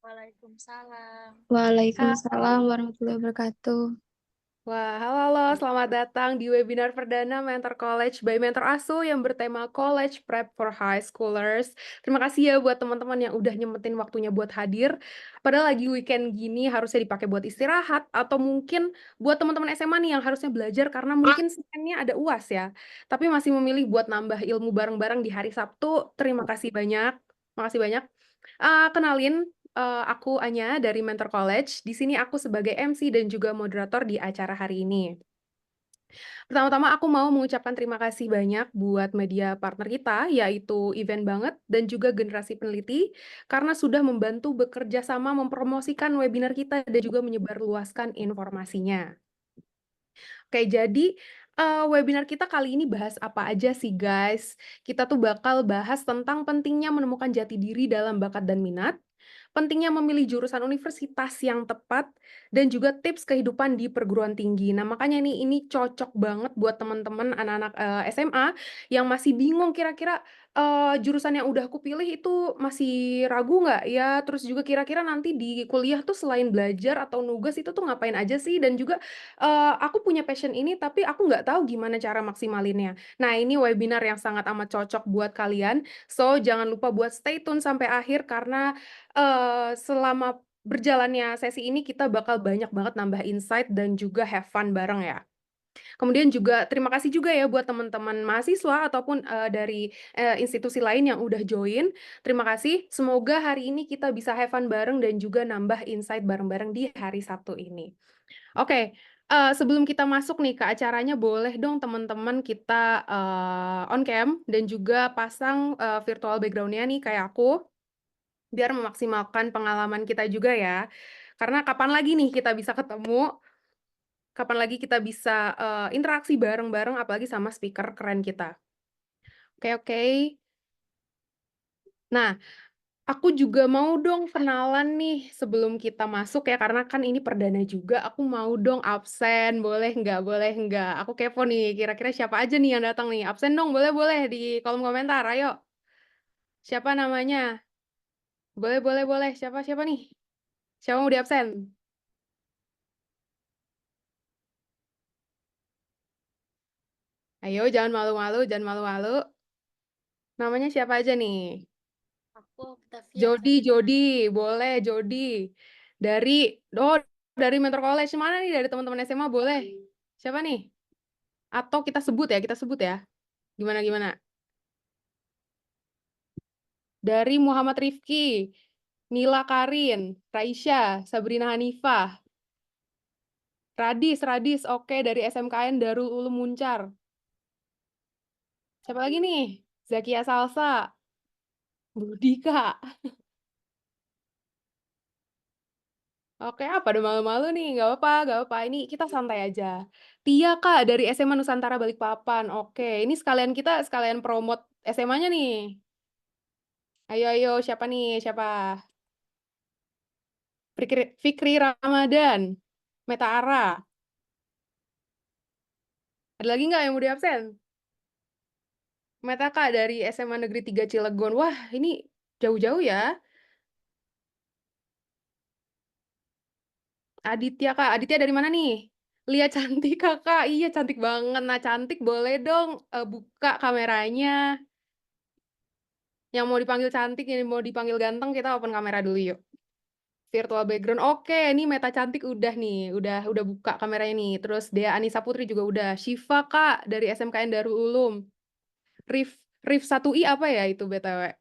Waalaikumsalam. Waalaikumsalam warahmatullahi wabarakatuh. Wah, halo, halo, selamat datang di webinar perdana Mentor College by Mentor Asu yang bertema College Prep for High Schoolers. Terima kasih ya buat teman-teman yang udah nyempetin waktunya buat hadir. Padahal lagi weekend gini harusnya dipakai buat istirahat atau mungkin buat teman-teman SMA nih yang harusnya belajar karena mungkin seninnya ada UAS ya. Tapi masih memilih buat nambah ilmu bareng-bareng di hari Sabtu. Terima kasih banyak. Makasih banyak. Kenalin, aku Anya dari Mentor College. Di sini aku sebagai MC dan juga moderator di acara hari ini. Pertama-tama aku mau mengucapkan terima kasih banyak buat media partner kita, yaitu Event Banget dan juga Generasi Peneliti, karena sudah membantu bekerja sama mempromosikan webinar kita dan juga menyebarluaskan informasinya. Oke, jadi webinar kita kali ini bahas apa aja sih, guys? Kita tuh bakal bahas tentang pentingnya menemukan jati diri dalam bakat dan minat, pentingnya memilih jurusan universitas yang tepat, dan juga tips kehidupan di perguruan tinggi. Nah, makanya nih ini cocok banget buat teman-teman anak-anak SMA yang masih bingung kira-kira jurusan yang udah aku pilih itu masih ragu nggak ya? Terus juga kira-kira nanti di kuliah tuh selain belajar atau nugas itu tuh ngapain aja sih? Dan juga aku punya passion ini tapi aku nggak tahu gimana cara maksimalinnya. Nah, ini webinar yang sangat amat cocok buat kalian. So, jangan lupa buat stay tune sampai akhir karena selama berjalannya sesi ini kita bakal banyak banget nambah insight dan juga have fun bareng ya. Kemudian juga terima kasih juga ya buat teman-teman mahasiswa ataupun dari institusi lain yang udah join. Terima kasih. Semoga hari ini kita bisa have fun bareng dan juga nambah insight bareng-bareng di hari Sabtu ini. Oke, sebelum kita masuk nih ke acaranya, boleh dong teman-teman kita on cam dan juga pasang virtual background-nya nih kayak aku, biar memaksimalkan pengalaman kita juga ya. Karena kapan lagi nih kita bisa ketemu, kapan lagi kita bisa interaksi bareng-bareng, apalagi sama speaker keren kita. Oke, oke. Nah, aku juga mau dong kenalan nih sebelum kita masuk ya, karena kan ini perdana juga, aku mau dong absen, boleh nggak? Boleh nggak? Aku kepo nih, kira-kira siapa aja nih yang datang nih? Absen dong, boleh-boleh di kolom komentar, ayo. Siapa namanya? Boleh, boleh, boleh. Siapa nih? Siapa mau di absen? Ayo, jangan malu-malu, jangan malu-malu. Namanya siapa aja nih? Aku Octavia Jody, Karina. Jody, boleh Jody. Dari, oh, dari Mentor College mana nih? Dari teman-teman SMA boleh. Siapa nih? Atau kita sebut ya. Gimana gimana? Dari Muhammad Rifki, Nila Karin, Raisya, Sabrina Hanifah, Radis, oke dari SMKN Darul Ulum Muncar. Siapa lagi nih? Zakia Salsa, Budi Kak. Oke, apa ada malu-malu nih? Gak apa-apa, gak apa-apa. Ini kita santai aja. Tia Kak dari SMA Nusantara Balikpapan. Oke, ini sekalian promote SMA-nya nih. Ayo, ayo, siapa nih? Siapa? Fikri Ramadan, Meta Ara. Ada lagi nggak yang mau di absen? Meta Kak dari SMA Negeri 3 Cilegon. Wah, ini jauh-jauh ya. Aditya Kak, Aditya dari mana nih? Lia cantik Kakak. Iya, cantik banget. Nah, cantik boleh dong buka kameranya. Yang mau dipanggil cantik, yang mau dipanggil ganteng, kita open kamera dulu yuk. Virtual background. Oke, ini Meta cantik udah nih, udah buka kameranya nih. Terus Dea Anissa Putri juga udah. Shiva Kak dari SMKN Darul Ulum. Rif Rif 1I apa ya itu BTW?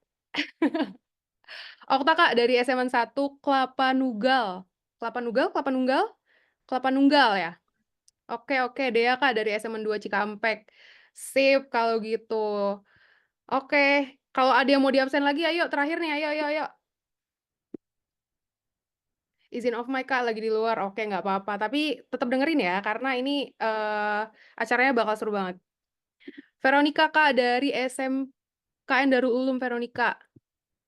Okta Kak dari SMA 1 Kelapa Nugal. Kelapa Nugal? Kelapa Nunggal? Kelapa Nunggal ya? Oke, oke. Dea Kak dari SMA 2 Cikampek. Sip kalau gitu. Oke. Kalau ada yang mau di absen lagi, ayo terakhir nih. Ayo, ayo, ayo. Izin off mic Kak lagi di luar. Oke, nggak apa-apa. Tapi tetap dengerin ya, karena ini acaranya bakal seru banget. Veronica Kak dari SMKN Darul Ulum Veronica.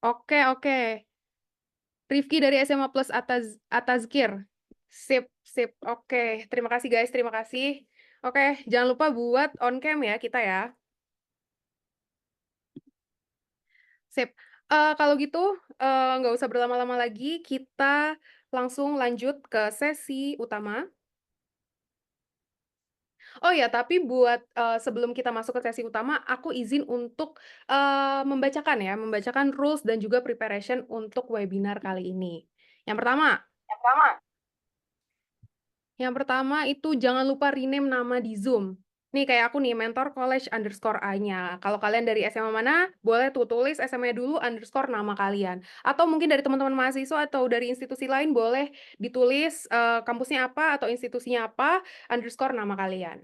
Oke, oke. Rifki dari SMA Plus Atazkir. Sip, sip. Oke, terima kasih guys, terima kasih. Oke, jangan lupa buat on cam ya kita ya. Sip. Kalau gitu, nggak usah berlama-lama lagi, kita langsung lanjut ke sesi utama. Oh ya, tapi buat, sebelum kita masuk ke sesi utama, aku izin untuk, membacakan rules dan juga preparation untuk webinar kali ini. Yang pertama Yang pertama, yang pertama itu jangan lupa rename nama di Zoom. Nih kayak aku nih, mentor college underscore A-nya. Kalau kalian dari SMA mana, boleh tuh tulis SMA dulu underscore nama kalian. Atau mungkin dari teman-teman mahasiswa atau dari institusi lain boleh ditulis kampusnya apa atau institusinya apa, underscore nama kalian.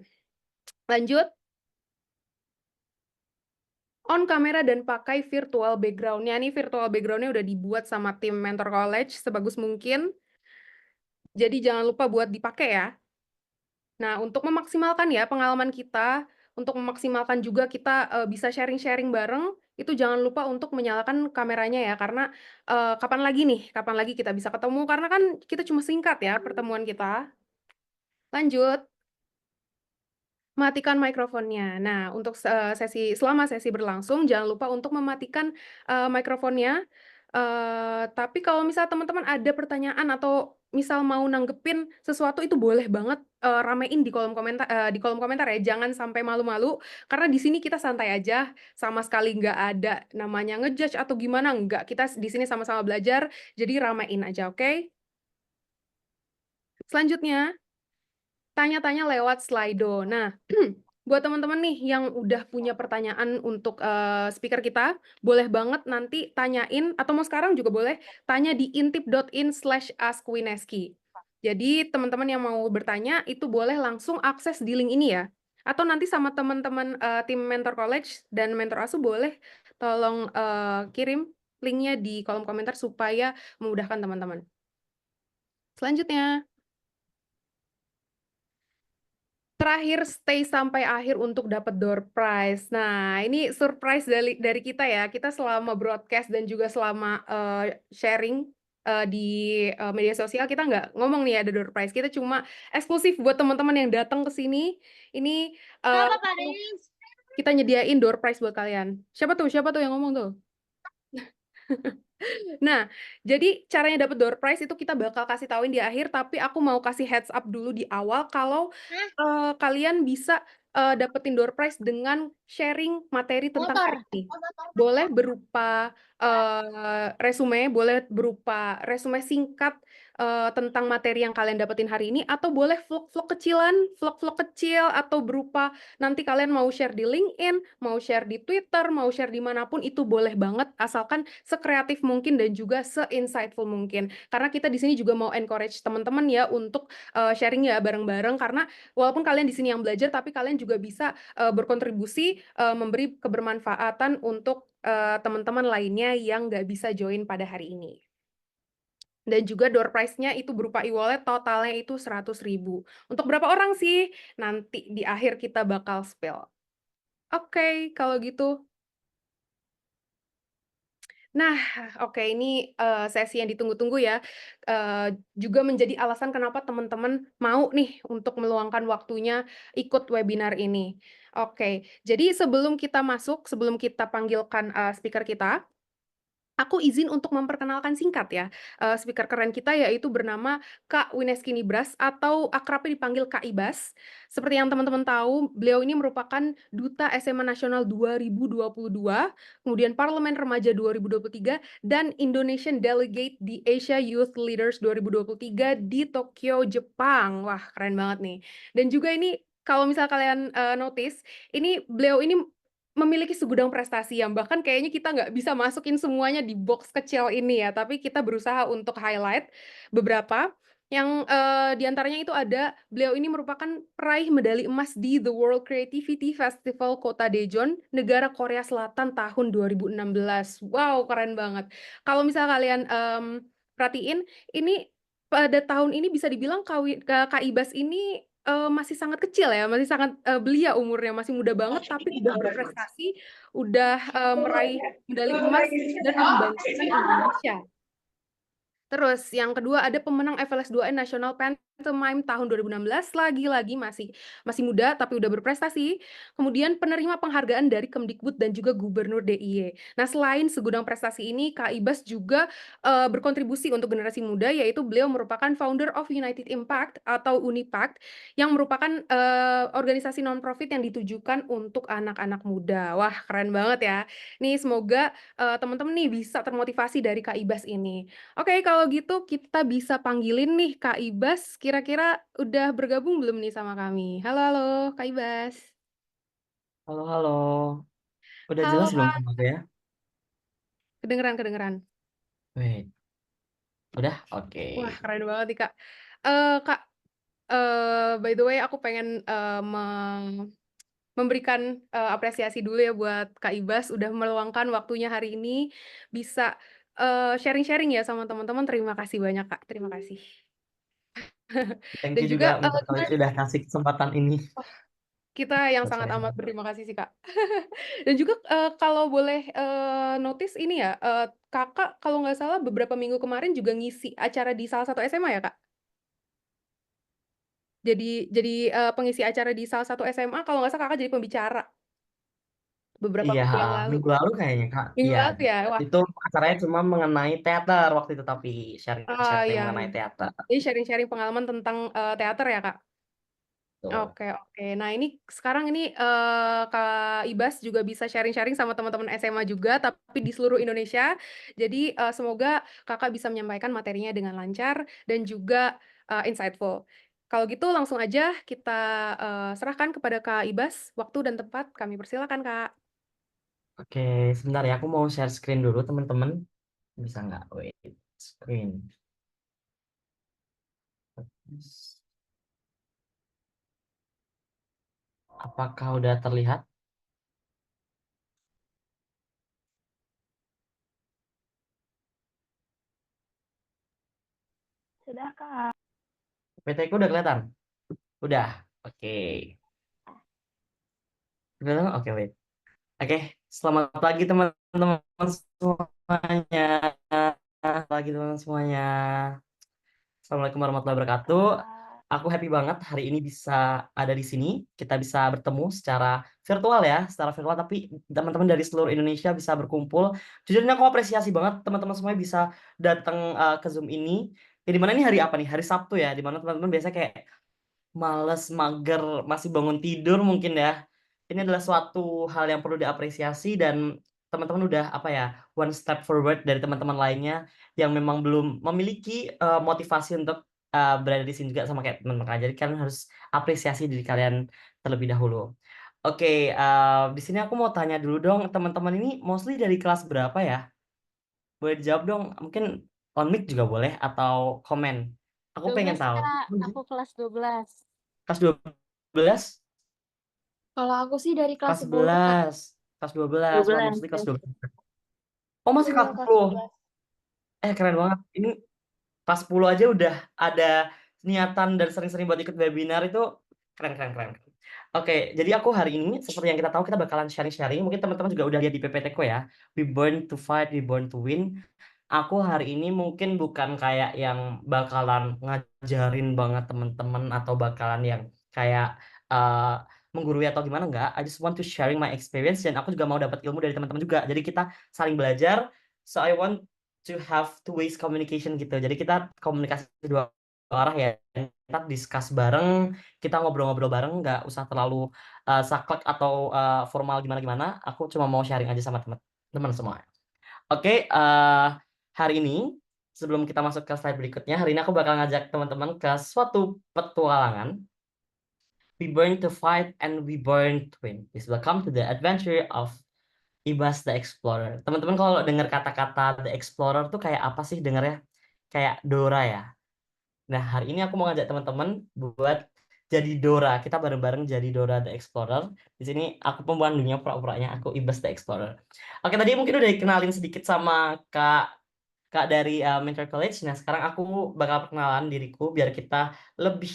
Lanjut, on kamera dan pakai virtual background-nya. Nih virtual background-nya udah dibuat sama tim Mentor College sebagus mungkin. Jadi jangan lupa buat dipakai ya. Nah, untuk memaksimalkan ya pengalaman kita, untuk memaksimalkan juga kita bisa sharing-sharing bareng, itu jangan lupa untuk menyalakan kameranya ya, karena kapan lagi kita bisa ketemu, karena kan kita cuma singkat ya pertemuan kita. Lanjut. Matikan mikrofonnya. Nah, untuk selama sesi berlangsung, jangan lupa untuk mematikan mikrofonnya. Tapi kalau misal teman-teman ada pertanyaan atau misal mau nanggepin sesuatu itu boleh banget ramein di kolom komentar ya. Jangan sampai malu-malu karena di sini kita santai aja, sama sekali nggak ada namanya ngejudge atau gimana, nggak. Kita di sini sama-sama belajar, jadi ramein aja, oke? Selanjutnya, tanya-tanya lewat Slido. Nah, buat teman-teman nih yang udah punya pertanyaan untuk speaker kita, boleh banget nanti tanyain, atau mau sekarang juga boleh, tanya di intip.in/askwineski. Jadi teman-teman yang mau bertanya, itu boleh langsung akses di link ini ya. Atau nanti sama teman-teman tim Mentor College dan Mentor Asu boleh tolong kirim linknya di kolom komentar supaya memudahkan teman-teman. Selanjutnya, terakhir, stay sampai akhir untuk dapat door prize. Nah, ini surprise dari kita ya. Kita selama broadcast dan juga selama sharing di media sosial, kita nggak ngomong nih ada door prize. Kita cuma eksklusif buat teman-teman yang datang ke sini. Ini Kenapa Kak Riz? kita nyediain door prize buat kalian. Siapa tuh? Siapa tuh yang ngomong tuh? Nah, jadi caranya dapat door prize itu kita bakal kasih tauin di akhir, tapi aku mau kasih heads up dulu di awal kalau Hah? kalian bisa dapetin door prize dengan sharing materi tentang Motor. hari ini. Boleh berupa resume, boleh berupa resume singkat tentang materi yang kalian dapetin hari ini, atau boleh vlog-vlog kecilan, vlog-vlog kecil, atau berupa nanti kalian mau share di LinkedIn, mau share di Twitter, mau share dimanapun, itu boleh banget, asalkan sekreatif mungkin dan juga se-insightful mungkin. Karena kita di sini juga mau encourage teman-teman ya untuk sharing ya bareng-bareng, karena walaupun kalian di sini yang belajar, tapi kalian juga bisa berkontribusi, memberi kebermanfaatan untuk teman-teman lainnya yang nggak bisa join pada hari ini. Dan juga door prize-nya itu berupa e-wallet, totalnya itu 100.000. Untuk berapa orang sih? Nanti di akhir kita bakal spill. Oke, kalau gitu. Nah, oke, ini sesi yang ditunggu-tunggu ya. Juga menjadi alasan kenapa teman-teman mau nih untuk meluangkan waktunya ikut webinar ini. Oke, jadi sebelum kita panggilkan speaker kita, aku izin untuk memperkenalkan singkat ya, speaker keren kita yaitu bernama Kak Wineski Nibras atau akrabnya dipanggil Kak Ibas. Seperti yang teman-teman tahu, beliau ini merupakan Duta SMA Nasional 2022, kemudian Parlemen Remaja 2023, dan Indonesian Delegate di Asia Youth Leaders 2023 di Tokyo, Jepang. Wah, keren banget nih. Dan juga ini kalau misal kalian notice, beliau ini memiliki segudang prestasi yang bahkan kayaknya kita nggak bisa masukin semuanya di box kecil ini ya, tapi kita berusaha untuk highlight beberapa. Yang di antaranya itu ada, beliau ini merupakan peraih medali emas di The World Creativity Festival Kota Daejeon, negara Korea Selatan tahun 2016. Wow, keren banget. Kalau misal kalian perhatiin, ini pada tahun ini bisa dibilang Kak Ibas ini masih sangat kecil ya, masih sangat belia umurnya, masih muda banget, tapi udah berprestasi, udah meraih medali emas dan membanggakan Indonesia. Terus yang kedua ada pemenang FLS 2N National Pen Pantomime tahun 2016, lagi-lagi masih muda tapi udah berprestasi. Kemudian penerima penghargaan dari Kemdikbud dan juga Gubernur DIY. Nah, selain segudang prestasi ini, Kak Ibas juga, berkontribusi untuk generasi muda, yaitu beliau merupakan founder of United Impact atau Unipact, yang merupakan, organisasi non-profit yang ditujukan untuk anak-anak muda. Wah, keren banget ya. Nih semoga, teman-teman nih bisa termotivasi dari Kak Ibas ini. Oke, kalau gitu kita bisa panggilin nih Kak Ibas, kira-kira udah bergabung belum nih sama kami? Halo halo, Kak Ibas. Halo, halo. Udah Halo, jelas belum sama aku ya? kedengeran kedengeran. Wait, udah? Oke. Wah, keren banget nih, Kak. Kak, by the way aku pengen, memberikan, apresiasi dulu ya buat Kak Ibas udah meluangkan waktunya hari ini bisa, sharing-sharing ya sama teman-teman. Terima kasih banyak, Kak, terima kasih. Thank Dan you juga juga, Mentor College gimana udah kasih kesempatan ini kita yang buat sangat sharing. amat berterima kasih sih, Kak. Dan juga, kalau boleh, notice ini ya, Kakak kalau nggak salah beberapa minggu kemarin juga ngisi acara di salah satu SMA ya, Kak? Jadi, pengisi acara di salah satu SMA kalau nggak salah Kakak jadi pembicara beberapa Iya, minggu yang lalu. minggu lalu kayaknya Kak. Minggu Iya, lalu ya? Wah, itu acaranya cuma mengenai teater waktu itu tapi sharing-sharing iya, mengenai teater. jadi sharing-sharing pengalaman tentang, teater ya, Kak? Tuh. Oke oke. Nah ini sekarang ini, Kak Ibas juga bisa sharing-sharing sama teman-teman SMA juga, tapi di seluruh Indonesia. Jadi, semoga Kakak bisa menyampaikan materinya dengan lancar dan juga, insightful. Kalau gitu langsung aja kita, serahkan kepada Kak Ibas, waktu dan tempat kami persilakan, Kak. Oke, sebentar ya. Aku mau share screen dulu teman-teman. Bisa nggak? Wait, screen. Apakah udah terlihat? Sudah, Kak. PT ku udah kelihatan? Udah. Oke. Udah, oke, wait. Oke, selamat pagi teman-teman semuanya. Selamat pagi teman-teman semuanya. Assalamualaikum warahmatullahi wabarakatuh. Kak. Aku happy banget hari ini bisa ada di sini. Kita bisa bertemu secara virtual ya, secara virtual tapi teman-teman dari seluruh Indonesia bisa berkumpul. Jujur ini aku apresiasi banget teman-teman semuanya bisa datang ke Zoom ini. Ya dimana ini hari apa nih? Hari Sabtu ya, dimana teman-teman biasanya kayak males, mager, masih bangun tidur mungkin ya. Ini adalah suatu hal yang perlu diapresiasi dan teman-teman udah apa ya, one step forward dari teman-teman lainnya yang memang belum memiliki motivasi untuk berada di sini juga sama kayak teman-teman kalian. Jadi kalian harus apresiasi diri kalian terlebih dahulu. Oke, di sini aku mau tanya dulu dong, teman-teman ini mostly dari kelas berapa ya? Boleh dijawab dong, mungkin on mic juga boleh atau komen. Aku pengen 12, tahu. Kak. Aku kelas 12. Kelas 12? Kalau aku sih dari kelas Kelas 10, Kak. 11. Kelas 12. Wah, 12. mostly kelas 12. Oh, masih Iya, kelas kelas 10. 12. Keren banget. Ini kelas 10 aja udah ada niatan dan sering-sering buat ikut webinar itu keren keren keren. Oke, jadi aku hari ini seperti yang kita tahu kita bakalan sharing-sharing. Mungkin teman-teman juga udah lihat di PPT-ku ya. We born to fight, we born to win. Aku hari ini mungkin bukan kayak yang bakalan ngajarin banget teman-teman atau bakalan yang kayak menggurui atau gimana enggak. I just want to sharing my experience dan aku juga mau dapat ilmu dari teman-teman juga. Jadi kita saling belajar. So I want to have two ways communication gitu. Jadi kita komunikasi dua arah ya. Kita discuss bareng, kita ngobrol-ngobrol bareng, nggak usah terlalu saklek atau formal gimana-gimana. Aku cuma mau sharing aja sama teman-teman semua. Oke, hari ini sebelum kita masuk ke slide berikutnya, hari ini aku bakal ngajak teman-teman ke suatu petualangan. We born to fight and we born to win. Please welcome to the adventure of Ibas the Explorer. Teman-teman kalau dengar kata-kata the Explorer tuh kayak apa sih dengarnya? Kayak Dora ya. Nah, hari ini aku mau ngajak teman-teman buat jadi Dora. Kita bareng-bareng jadi Dora the Explorer. Di sini aku pembantunya pura-puranya aku Ibas the Explorer. Oke, tadi mungkin udah dikenalin sedikit sama Kak dari Mentor College. Nah, sekarang aku bakal perkenalan diriku biar kita lebih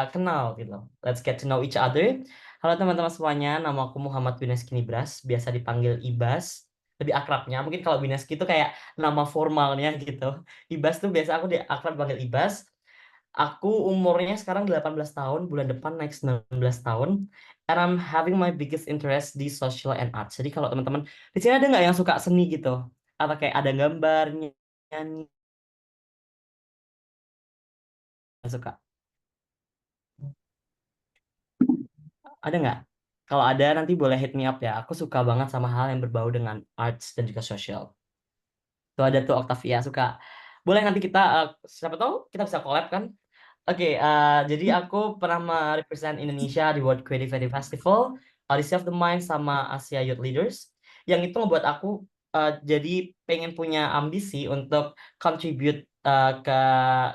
kenal gitu loh. Let's get to know each other. Halo teman-teman semuanya, nama aku Muhammad Wineski Nibras, biasa dipanggil Ibas. Lebih akrabnya, mungkin kalau Wineski itu kayak nama formalnya gitu. Ibas tuh biasa aku akrab dipanggil Ibas. Aku umurnya sekarang 18 tahun, bulan depan naik 19 tahun. And I'm having my biggest interest di social and art. Jadi kalau teman-teman di sini ada nggak yang suka seni gitu? Atau kayak ada gambar, nyanyi, yang suka? Ada nggak? Kalau ada nanti boleh hit me up ya. Aku suka banget sama hal yang berbau dengan arts dan juga social. Tuh ada tuh Octavia suka. Boleh nanti kita, siapa tahu kita bisa collab kan? Oke, jadi aku pernah merepresent Indonesia di World Creativity Festival, Odyssey of the Mind sama Asia Youth Leaders. Yang itu ngebuat aku jadi pengen punya ambisi untuk contribute ke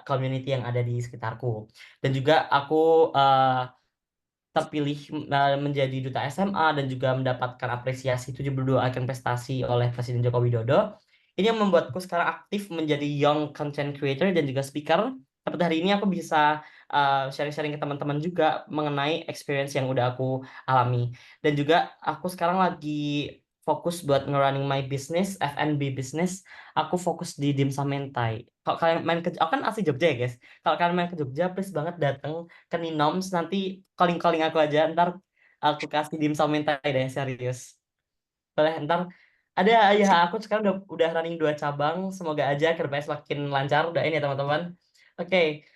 community yang ada di sekitarku. Dan juga aku terpilih menjadi duta SMA dan juga mendapatkan apresiasi 72 icon prestasi oleh Presiden Joko Widodo. Ini yang membuatku sekarang aktif menjadi young content creator dan juga speaker. Seperti hari ini aku bisa sharing-sharing ke teman-teman juga mengenai experience yang udah aku alami. Dan juga aku sekarang lagi fokus buat nge-running my business, F&B business. Aku fokus di dimsum mentai. Kalau kalian main ke, aku kan asli Jogja ya guys. Kalau kalian main ke Jogja, please banget datang ke Ninoms, nanti calling aku aja, ntar aku kasih dimsum mentai deh, serius. Boleh, ntar ada ya, aku sekarang udah running 2 cabang, semoga aja kedepannya semakin lancar. Doain ya teman-teman. Oke.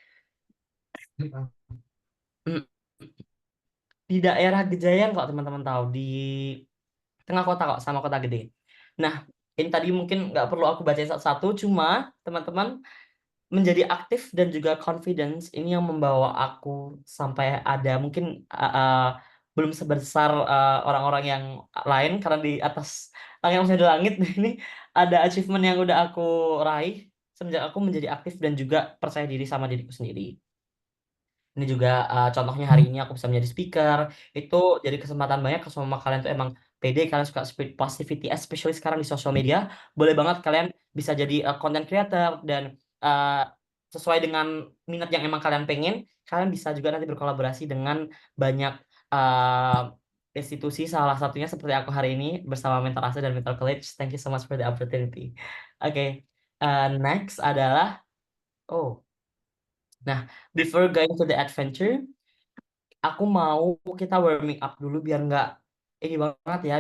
Di daerah Gejayan kalau teman-teman tahu, di tengah kota kok, sama kota gede. Nah, ini tadi mungkin nggak perlu aku bacain satu-satu, cuma teman-teman menjadi aktif dan juga confidence ini yang membawa aku sampai ada mungkin belum sebesar orang-orang yang lain karena di atas langit masih ada langit. Ini ada achievement yang udah aku raih semenjak aku menjadi aktif dan juga percaya diri sama diriku sendiri. Ini juga contohnya hari ini aku bisa menjadi speaker. Itu jadi kesempatan banyak ke semua kalian tuh emang pede, kalian suka spirit positivity, especially sekarang di sosial media. Boleh banget kalian bisa jadi content creator dan uh, sesuai dengan minat yang emang kalian pengen, kalian bisa juga nanti berkolaborasi dengan banyak uh, institusi, salah satunya seperti aku hari ini bersama Mentor Asa dan Mentor College. Thank you so much for the opportunity. Oke, next adalah, oh, nah, before going to the adventure, aku mau kita warming up dulu biar nggak ini banget ya,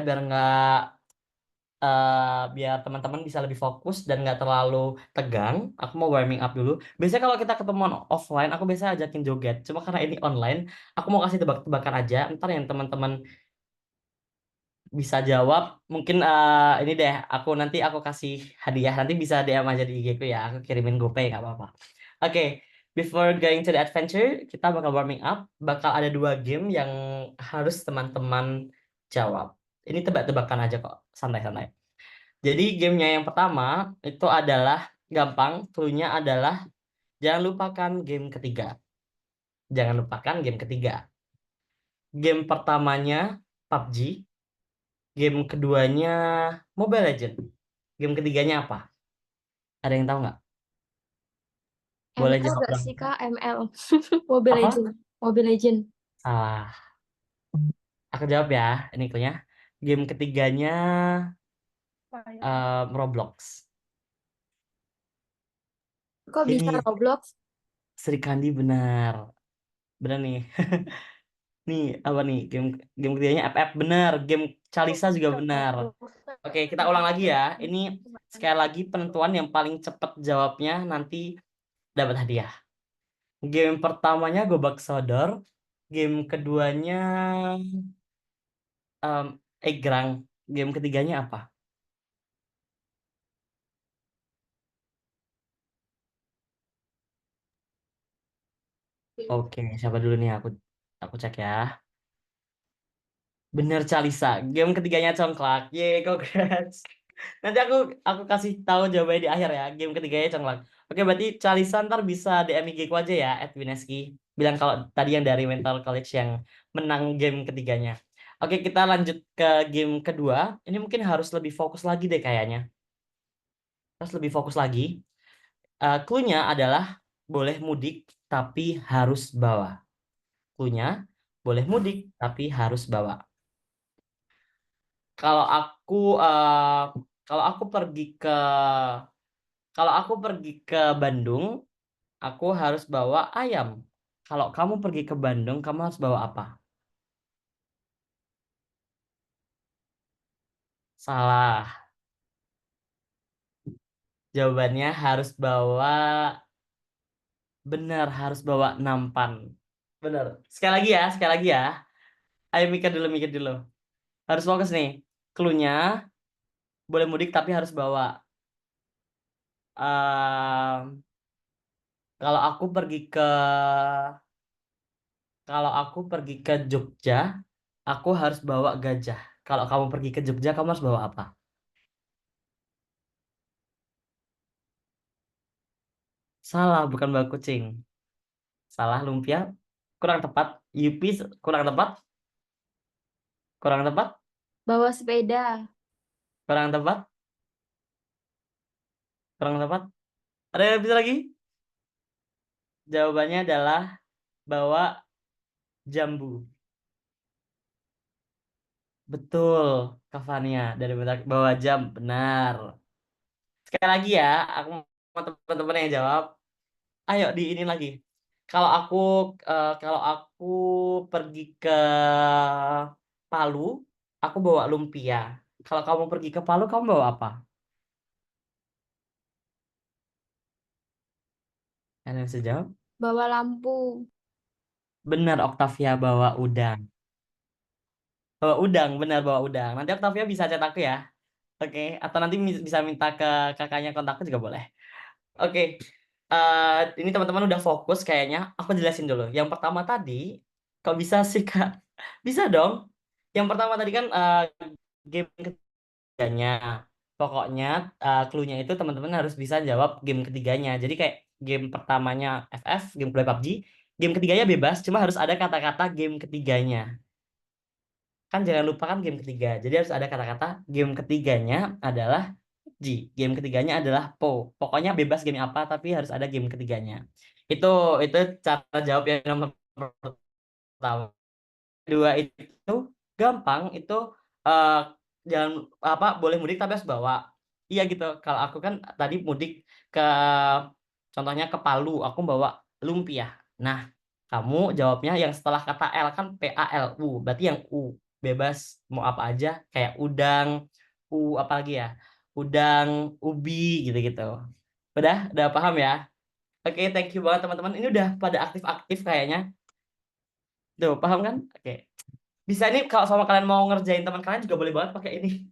biar teman-teman bisa lebih fokus dan nggak terlalu tegang. Aku mau warming up dulu. Biasanya kalau kita ketemuan offline, aku biasa ajakin joget. Cuma karena ini online, aku mau kasih tebak-tebakan aja. Ntar yang teman-teman bisa jawab, mungkin ini deh, nanti aku kasih hadiah. Nanti bisa DM aja di IG ku ya. Aku kirimin GoPay nggak apa-apa. Oke, before going to the adventure, kita bakal warming up. Bakal ada 2 game yang harus teman-teman jawab. Ini tebak-tebakan aja kok, santai-santai. Jadi gamenya yang pertama itu adalah gampang. Clue-nya adalah jangan lupakan game ketiga. Jangan lupakan game ketiga. Game pertamanya PUBG. Game keduanya Mobile Legend. Game ketiganya apa? Ada yang tahu nggak? Boleh ML jawab gak dong. sih Kak? ML. Mobile Apa? Legend. Mobile Legend. Salah. Aku jawab ya. Ini clue-nya. Game ketiganya Roblox. Kok bisa Ini Roblox? Sri Kandi benar. Benar nih. Nih, apa nih? Game ketiganya FF benar. Game Calisa juga benar. Oke, kita ulang lagi ya. Ini sekali lagi penentuan yang paling cepat jawabnya nanti dapat hadiah. Game pertamanya Gobak Sodor. Game keduanya Egrang. Game ketiganya apa? Oke, siapa dulu nih? Aku cek ya. Bener Calisa. Game ketiganya Congklak. Yeay, congrats. Nanti aku kasih tahu jawabannya di akhir ya. Game ketiganya Congklak. Oke, berarti Calisa ntar bisa DM IG ku aja ya, @wineski. Bilang kalau tadi yang dari Mental College yang menang game ketiganya. Oke, kita lanjut ke game kedua. Ini mungkin harus lebih fokus lagi deh kayaknya. Harus lebih fokus lagi. Clue-nya adalah boleh mudik tapi harus bawa. Clue-nya boleh mudik tapi harus bawa. Kalau aku eh, kalau aku pergi ke Bandung, aku harus bawa ayam. Kalau kamu pergi ke Bandung, kamu harus bawa apa? Salah. Jawabannya harus bawa, benar, harus bawa nampan. Benar. Sekali lagi ya. Ayo mikir dulu. Harus fokus nih. Clue-nya, boleh mudik tapi harus bawa. Ehm, kalau aku pergi ke kalau aku pergi ke Jogja, aku harus bawa gajah. Kalau kamu pergi ke Jogja, kamu harus bawa apa? Salah, bukan bawa kucing. Salah, lumpia. Kurang tepat. Yupi, kurang tepat. Kurang tepat. Bawa sepeda. Kurang tepat. Kurang tepat. Ada yang bisa lagi? Jawabannya adalah bawa jambu. Betul, Kavania. Dari bawa jam. Benar. Sekali lagi ya, aku mau teman-teman yang jawab. Ayo di ini lagi. Kalau aku pergi ke Palu, aku bawa lumpia. Kalau kamu pergi ke Palu, kamu bawa apa? Kalian bisa jawab? Bawa lampu. Benar, Octavia bawa udang. Bawa udang, benar bawa udang. Nanti Octavia bisa chat aku ya. Oke, atau nanti bisa minta ke kakaknya kontakku juga boleh. Oke. Ini teman-teman udah fokus kayaknya. Aku jelasin dulu. Yang pertama tadi, kok bisa sih, Kak? Bisa dong. Yang pertama tadi kan game ketiganya. Pokoknya clue-nya itu teman-teman harus bisa jawab game ketiganya. Jadi kayak game pertamanya FF, game kedua PUBG, game ketiganya bebas, cuma harus ada kata-kata game ketiganya. Kan jangan lupa kan game ketiga. Jadi harus ada kata-kata game ketiganya adalah G. Game ketiganya adalah Po. Pokoknya bebas game apa tapi harus ada game ketiganya. Itu itu cara jawab yang nomor pertama. Kedua itu gampang, itu eh, jangan apa boleh mudik tapi harus bawa. Iya gitu. Kalau aku kan tadi mudik ke contohnya ke Palu, aku bawa lumpia. Nah, kamu jawabnya yang setelah kata L kan PALU, berarti yang U bebas mau apa aja kayak udang, apa lagi ya? Udang, ubi gitu-gitu. Udah paham ya? Oke, thank you banget teman-teman. Ini udah pada aktif-aktif kayaknya. Tuh, paham kan? Oke. Bisa ini kalau sama kalian mau ngerjain teman kalian juga boleh banget pakai ini.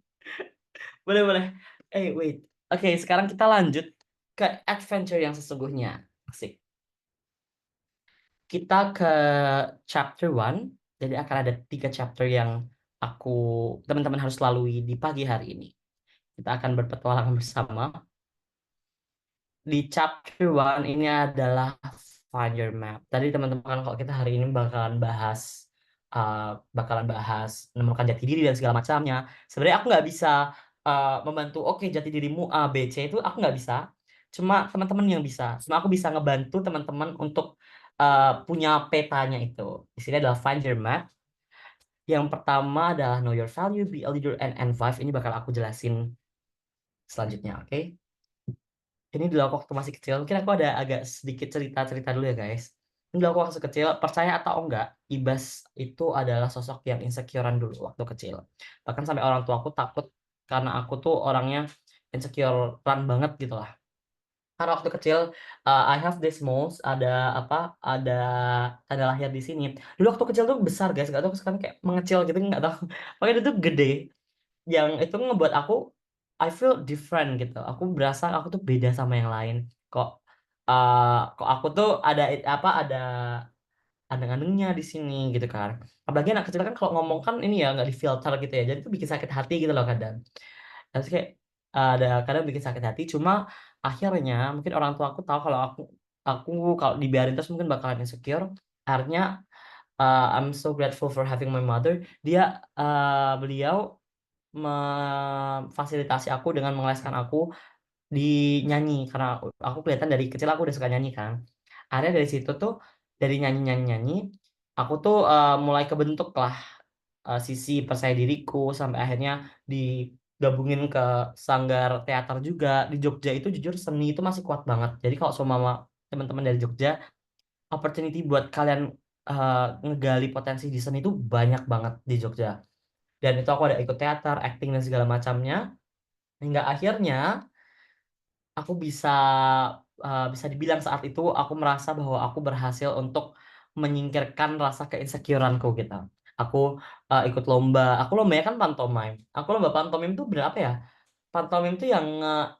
Boleh. Wait. Oke, sekarang kita lanjut ke adventure yang sesungguhnya. Asik. Kita ke chapter 1. Jadi akan ada 3 chapter yang teman-teman harus lalui di pagi hari ini. Kita akan berpetualangan bersama. Di chapter 1 ini adalah Find Your Map. Tadi teman-teman kalau kita hari ini bakalan bahas menemukan jati diri dan segala macamnya. Sebenarnya aku nggak bisa membantu, oke jati dirimu A, B, C itu aku nggak bisa. Cuma teman-teman yang bisa. Cuma aku bisa ngebantu teman-teman untuk punya petanya itu. Di sini adalah Find Your Map. Yang pertama adalah Know Your Value, Be a Leader, and N5. Ini bakal aku jelasin selanjutnya, oke? Ini dulu aku waktu masih kecil, mungkin aku ada agak sedikit cerita dulu ya guys. Ini dulu aku waktu kecil, percaya atau enggak, Ibas itu adalah sosok yang insecurean dulu waktu kecil. Bahkan sampai orang tua aku takut karena aku tuh orangnya insecurean banget gitu lah. Karena waktu kecil, I have this moles, ada tanda lahir di sini. Dulu waktu kecil tuh besar guys, gak tau sekarang kayak mengecil gitu, nggak tahu. Pokoknya itu tuh gede. Yang itu ngebuat aku I feel different gitu. Aku berasa aku tuh beda sama yang lain. Kok aku tuh ada andeng-andengnya di sini gitu kan. Apalagi anak kecil kan kalau ngomong kan ini ya nggak difilter gitu ya. Jadi itu bikin sakit hati gitu loh kadang. Terus kayak ada kadang bikin sakit hati. Cuma akhirnya mungkin orang tua aku tahu kalau aku kalau dibiarin terus mungkin bakalan insecure. Akhirnya I'm so grateful for having my mother. Beliau memfasilitasi aku dengan mengeleskan aku di nyanyi karena aku kelihatan dari kecil aku udah suka nyanyi kan. Akhirnya dari situ tuh dari nyanyi aku tuh mulai kebentuk lah sisi percaya diriku sampai akhirnya digabungin ke sanggar teater juga di Jogja. Itu jujur seni itu masih kuat banget. Jadi kalau semua teman-teman dari Jogja, opportunity buat kalian ngegali potensi di seni itu banyak banget di Jogja. Dan itu aku ada ikut teater, acting dan segala macamnya. Hingga akhirnya aku bisa dibilang saat itu aku merasa bahwa aku berhasil untuk menyingkirkan rasa keinsecureanku gitu. Aku ikut lomba, aku lombanya kan pantomime. Aku lomba pantomime tuh bener apa ya? Pantomime tuh yang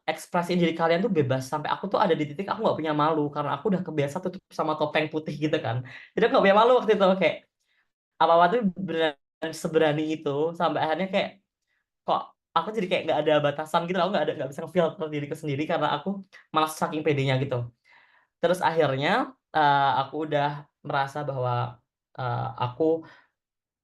ekspresi diri kalian tuh bebas sampai aku tuh ada di titik aku nggak punya malu karena aku udah kebiasa tutup sama topeng putih gitu kan. Jadi aku nggak punya malu waktu itu kayak apa-apa tuh beneran seberani itu sampai akhirnya kayak kok aku jadi kayak nggak ada batasan gitu, aku nggak bisa ngefilter diriku sendiri karena aku malah saking pedenya gitu. Terus akhirnya aku udah merasa bahwa aku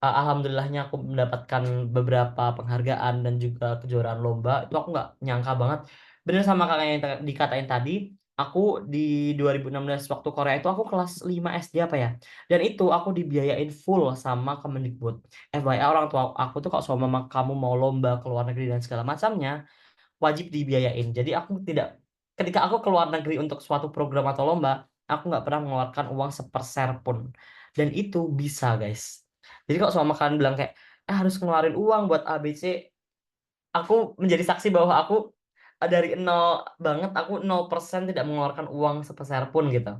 alhamdulillahnya aku mendapatkan beberapa penghargaan dan juga kejuaraan lomba. Itu aku nggak nyangka banget. Bener sama kakak yang dikatain tadi, aku di 2016 waktu Korea itu aku kelas 5 SD apa ya. Dan itu aku dibiayain full sama Kemendikbud. FYI orang tua aku tuh kalau sama kamu mau lomba ke luar negeri dan segala macamnya, wajib dibiayain. Jadi aku tidak, ketika aku ke luar negeri untuk suatu program atau lomba, aku nggak pernah mengeluarkan uang seperser pun. Dan itu bisa guys. Jadi kalau sama kalian bilang kayak harus ngeluarin uang buat ABC, aku menjadi saksi bahwa aku dari nol banget, aku 0% tidak mengeluarkan uang sepeser pun gitu.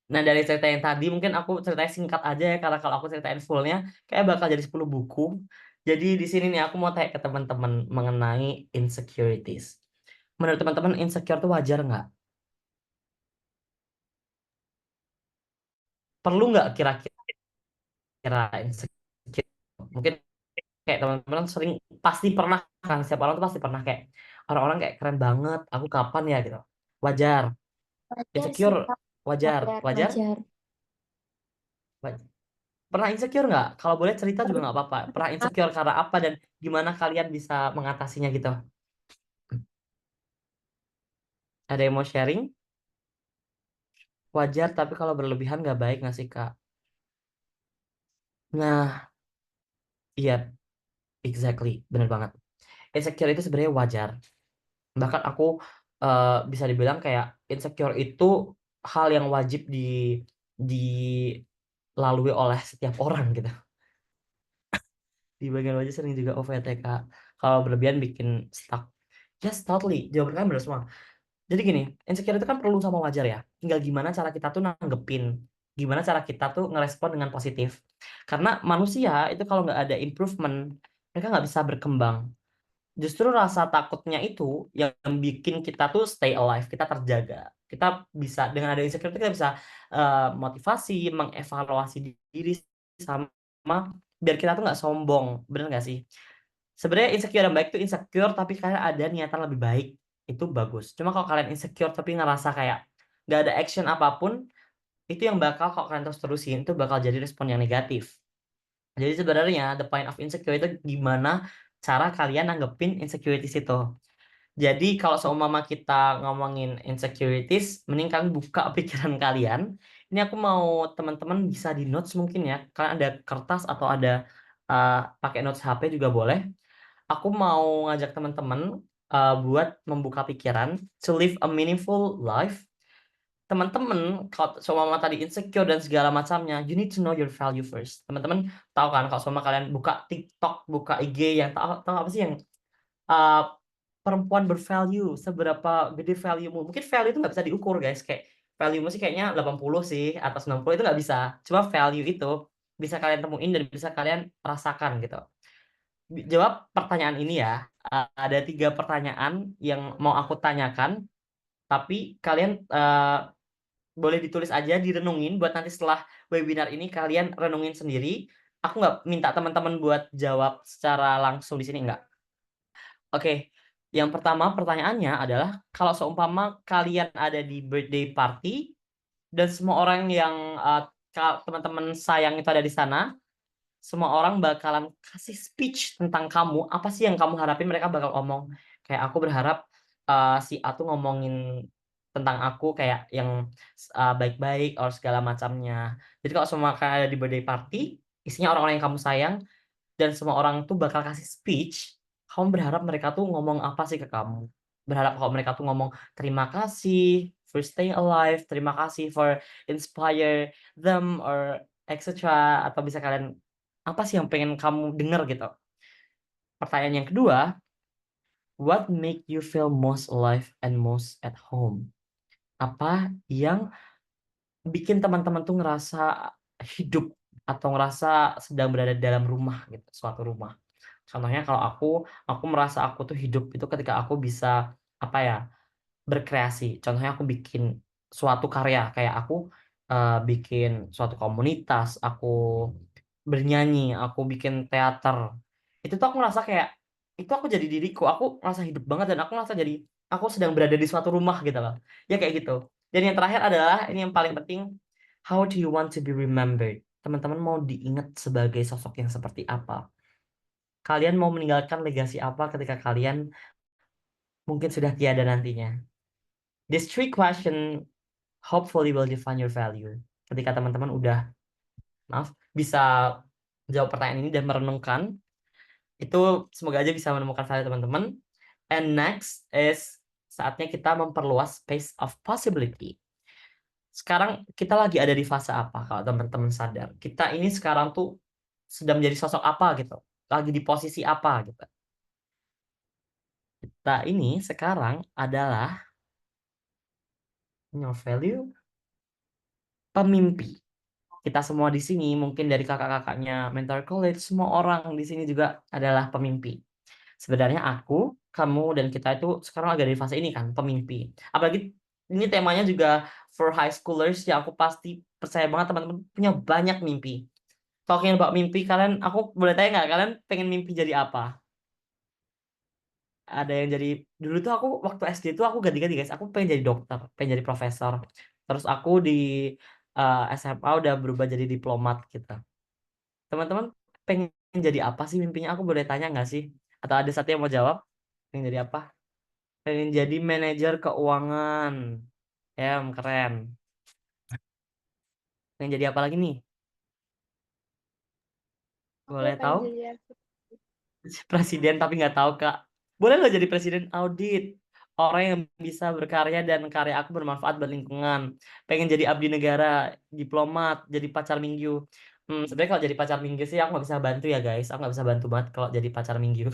Nah dari cerita yang tadi mungkin aku ceritanya singkat aja ya karena kalau aku ceritain fullnya kayak bakal jadi 10 buku. Jadi di sini nih aku mau tanya ke teman-teman mengenai insecurities. Menurut teman-teman insecure itu wajar nggak? Perlu nggak kira-kira insecure? Mungkin kayak teman-teman sering pasti pernah kan, setiap orang tuh pasti pernah kayak orang-orang kayak keren banget, aku kapan ya gitu. Wajar. Wajar sih, Insecure Kak. wajar, Wajar, wajar. wajar. Wajar. Pernah insecure nggak? Kalau boleh cerita juga nggak apa-apa. Pernah insecure karena apa dan gimana kalian bisa mengatasinya gitu? Ada yang mau sharing? Wajar, tapi kalau berlebihan nggak baik nggak sih, Kak? Nah, iya, exactly, bener banget. Insecure itu sebenarnya wajar. Bahkan aku bisa dibilang kayak insecure itu hal yang wajib dilalui oleh setiap orang gitu. Di bagian wajah sering juga OVTK. Kalau berlebihan bikin stuck. Yes, totally. Jawaban kan benar semua. Jadi gini, insecure itu kan perlu sama wajar ya. Tinggal gimana cara kita tuh nanggepin. Gimana cara kita tuh ngerespon dengan positif. Karena manusia itu kalau nggak ada improvement, mereka nggak bisa berkembang. Justru rasa takutnya itu yang bikin kita tuh stay alive, kita terjaga. Kita bisa, dengan ada insecure kita bisa motivasi, mengevaluasi diri sama biar kita tuh nggak sombong. Bener nggak sih? Sebenarnya insecure yang baik tuh insecure tapi kayak ada niatan lebih baik, itu bagus. Cuma kalau kalian insecure tapi ngerasa kayak nggak ada action apapun, itu yang bakal kalau kalian terus terusin itu bakal jadi respon yang negatif. Jadi sebenarnya the point of insecure itu gimana cara kalian nanggepin insecurities itu. Jadi kalau seumpama kita ngomongin insecurities, mending kalian buka pikiran kalian. Ini aku mau teman-teman bisa di notes mungkin ya. Kalian ada kertas atau ada pakai notes HP juga boleh. Aku mau ngajak teman-teman buat membuka pikiran to live a meaningful life. Teman-teman kalau seumpama tadi insecure dan segala macamnya, you need to know your value first. Teman-teman tahu kan kalau seumpama kalian buka TikTok, buka IG yang tahu apa sih yang uh, perempuan bervalue, seberapa gede value-mu. Mungkin value itu nggak bisa diukur guys, kayak value-mu sih kayaknya 80 sih, atas 60 itu nggak bisa. Cuma value itu bisa kalian temuin dan bisa kalian rasakan gitu. Jawab pertanyaan ini ya. Ada 3 pertanyaan yang mau aku tanyakan, tapi kalian boleh ditulis aja, direnungin buat nanti setelah webinar ini kalian renungin sendiri. Aku nggak minta teman-teman buat jawab secara langsung di sini, nggak. Oke, yang pertama pertanyaannya adalah kalau seumpama kalian ada di birthday party dan semua orang yang teman-teman sayang itu ada di sana, semua orang bakalan kasih speech tentang kamu, apa sih yang kamu harapin mereka bakal ngomong? Kayak aku berharap si A tuh ngomongin tentang aku kayak yang baik-baik or segala macamnya. Jadi kalau semua kalian ada di birthday party, isinya orang-orang yang kamu sayang dan semua orang tuh bakal kasih speech, kamu berharap mereka tuh ngomong apa sih ke kamu? Berharap kalau mereka tuh ngomong terima kasih, for staying alive, terima kasih for inspire them or etc. Atau bisa kalian apa sih yang pengen kamu dengar gitu. Pertanyaan yang kedua, what make you feel most alive and most at home? Apa yang bikin teman-teman tuh ngerasa hidup atau ngerasa sedang berada dalam rumah gitu, suatu rumah. Contohnya kalau aku merasa aku tuh hidup itu ketika aku bisa apa ya, berkreasi. Contohnya aku bikin suatu karya kayak aku bikin suatu komunitas, aku bernyanyi, aku bikin teater. Itu tuh aku ngerasa kayak itu aku jadi diriku, aku ngerasa hidup banget dan aku ngerasa jadi aku sedang berada di suatu rumah gitu loh. Ya kayak gitu. Dan yang terakhir adalah ini yang paling penting, how do you want to be remembered? Teman-teman mau diingat sebagai sosok yang seperti apa? Kalian mau meninggalkan legasi apa ketika kalian mungkin sudah tiada nantinya? These three question hopefully will define your value. Ketika teman-teman udah bisa jawab pertanyaan ini dan merenungkan, itu semoga aja bisa menemukan value teman-teman. And next is saatnya kita memperluas space of possibility. Sekarang kita lagi ada di fase apa kalau teman-teman sadar? Kita ini sekarang tuh sedang menjadi sosok apa gitu? Lagi di posisi apa gitu? Kita ini sekarang adalah value pemimpi. Kita semua di sini mungkin dari kakak-kakaknya Mentor College, semua orang di sini juga adalah pemimpi. Sebenarnya aku, kamu, dan kita itu sekarang lagi di fase ini kan, pemimpi. Apalagi ini temanya juga for high schoolers ya, aku pasti percaya banget teman-teman punya banyak mimpi. Talking about mimpi, kalian, aku boleh tanya nggak, kalian pengen mimpi jadi apa? Ada yang jadi, dulu tuh aku waktu SD tuh aku ganti-ganti guys, aku pengen jadi dokter, pengen jadi profesor. Terus aku di SMA udah berubah jadi diplomat gitu. Teman-teman pengen jadi apa sih mimpinya? Aku boleh tanya nggak sih? Atau ada satu yang mau jawab? Pengen jadi apa? Pengen jadi manajer keuangan. Ya, keren. Pengen jadi apa lagi nih? Aku Boleh pengen tahu? jadi Presiden tapi nggak tahu Kak. Boleh lo jadi presiden audit. Orang yang bisa berkarya dan karya aku bermanfaat buat lingkungan. Pengen jadi abdi negara, diplomat, jadi pacar minggu. Sebenarnya kalau jadi pacar minggu sih aku nggak bisa bantu ya guys. Aku nggak bisa bantu banget kalau jadi pacar minggu.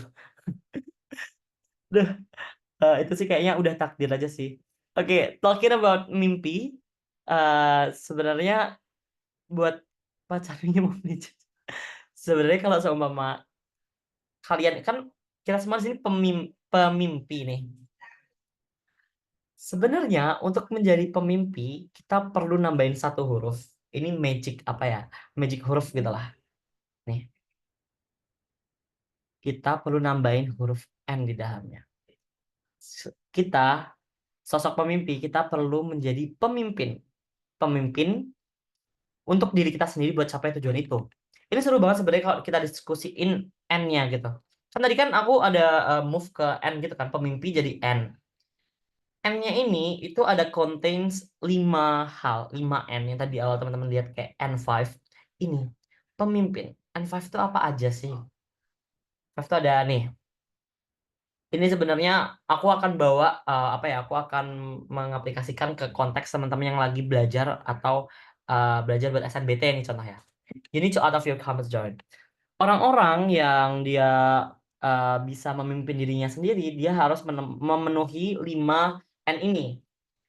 Duh, itu sih kayaknya udah takdir aja sih. Oke, talking about mimpi. Sebenarnya buat pacar minggu mau nih. Sebenarnya kalau seumpama kalian kan kita semua di sini pemimpi nih. Sebenarnya untuk menjadi pemimpi kita perlu nambahin satu huruf. Ini magic apa ya? Magic huruf gitu lah. Nih. Kita perlu nambahin huruf N di dalamnya. Kita sosok pemimpi kita perlu menjadi pemimpin. Pemimpin untuk diri kita sendiri buat capai tujuan itu. Ini seru banget sebenarnya kalau kita diskusiin N-nya gitu. Kan tadi kan aku ada move ke N gitu kan, pemimpi jadi N. N-nya ini itu ada contains 5 hal, 5 N yang tadi awal teman-teman lihat kayak N5. Ini pemimpin. N5 itu apa aja sih? 5 itu ada nih. Ini sebenarnya aku akan bawa apa ya? Aku akan mengaplikasikan ke konteks teman-teman yang lagi belajar atau belajar buat SNBT nih contohnya. You need to out of your comfort zone. Orang-orang yang dia bisa memimpin dirinya sendiri, dia harus memenuhi 5 N ini.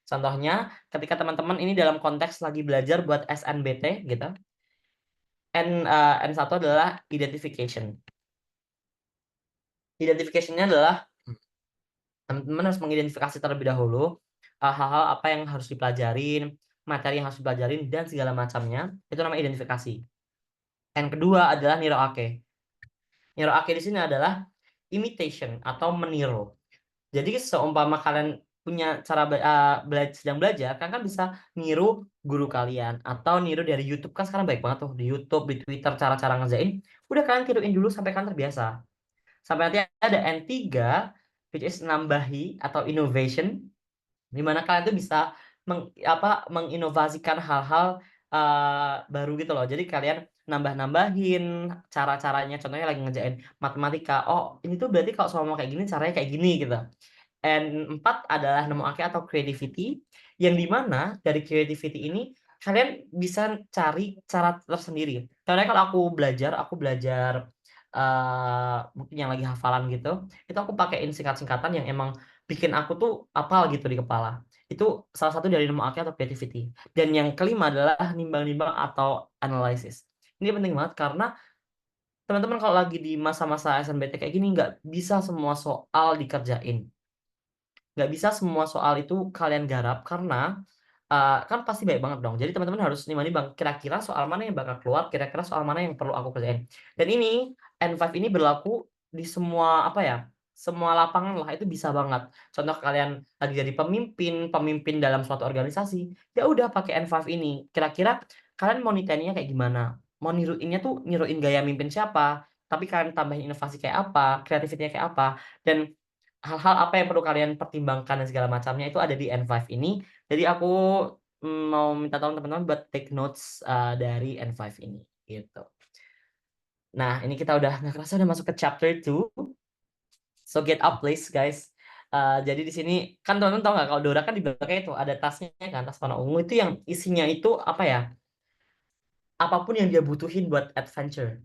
Contohnya, ketika teman-teman ini dalam konteks lagi belajar buat SNBT gitu. N1 adalah identification. Identification-nya adalah teman-teman harus mengidentifikasi terlebih dahulu hal-hal apa yang harus dipelajarin, materi yang harus dipelajarin dan segala macamnya. Itu namanya identifikasi. Yang kedua adalah niroake. Niroake di sini adalah imitation atau meniru. Jadi seumpama kalian punya cara sedang belajar, kalian kan bisa niru guru kalian atau niru dari YouTube. Kan sekarang baik banget tuh di YouTube, di Twitter cara-cara ngerjain. Udah kalian tiruin dulu sampai kalian terbiasa. Sampai nanti ada N3 which is nambahi atau innovation, di mana kalian tuh bisa menginovasikan hal-hal baru gitu loh. Jadi kalian nambah-nambahin cara-caranya. Contohnya lagi ngerjain matematika. Oh, ini tuh berarti kalau sama kayak gini caranya kayak gini gitu. N4 adalah nemoake atau creativity, yang dimana dari creativity ini kalian bisa cari cara tersendiri. Karena kalau aku belajar mungkin yang lagi hafalan gitu, itu aku pakein singkat-singkatan yang emang bikin aku tuh apal gitu di kepala. Itu salah satu dari nemoake atau creativity. Dan yang kelima adalah nimbang-nimbang atau analysis. Ini penting banget karena teman-teman kalau lagi di masa-masa SNBT kayak gini nggak bisa semua soal dikerjain. Nggak bisa semua soal itu kalian garap karena kan pasti baik banget dong. Jadi teman-teman harus nimbang-nimbang kira-kira soal mana yang bakal keluar, kira-kira soal mana yang perlu aku kerjain. Dan ini N5 ini berlaku di semua semua lapangan lah, itu bisa banget. Contoh kalian lagi jadi pemimpin dalam suatu organisasi, ya udah pakai N5 ini. Kira-kira kalian mau niteninya kayak gimana? Mau niruinnya tuh niruin gaya mimpin siapa? Tapi kalian tambahin inovasi kayak apa, kreativitasnya kayak apa, dan hal-hal apa yang perlu kalian pertimbangkan dan segala macamnya itu ada di N5 ini. Jadi aku mau minta tolong teman-teman buat take notes dari N5 ini gitu. Nah, ini kita udah nggak kerasa udah masuk ke chapter 2. So get up please guys. Jadi di sini kan teman-teman tahu nggak kalau Dora kan di belakang itu ada tasnya kan, tas warna ungu itu yang isinya itu apa ya? Apapun yang dia butuhin buat adventure.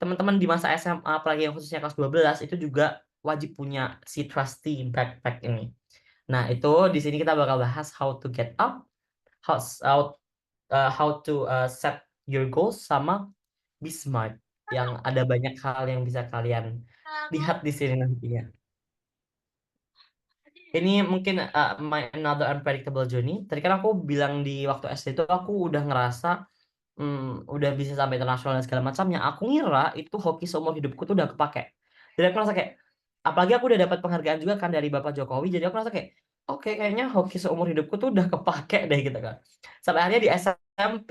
Teman-teman di masa SMA apalagi yang khususnya kelas 12 itu juga wajib punya si trusty backpack ini. Nah, itu di sini kita bakal bahas how to get up, how to set your goals sama be smart, yang ada banyak hal yang bisa kalian lihat di sini nantinya. Ini mungkin my another unpredictable journey. Tadi kan aku bilang di waktu SD itu aku udah ngerasa udah bisa sampai internasional dan segala macamnya. Aku ngira itu hoki seumur hidupku tuh udah kepake. Jadi aku ngerasa kayak, apalagi aku udah dapat penghargaan juga kan dari Bapak Jokowi. Jadi aku ngerasa kayak, oke kayaknya hoki seumur hidupku tuh udah kepake deh gitu kan. Sampai akhirnya di SMP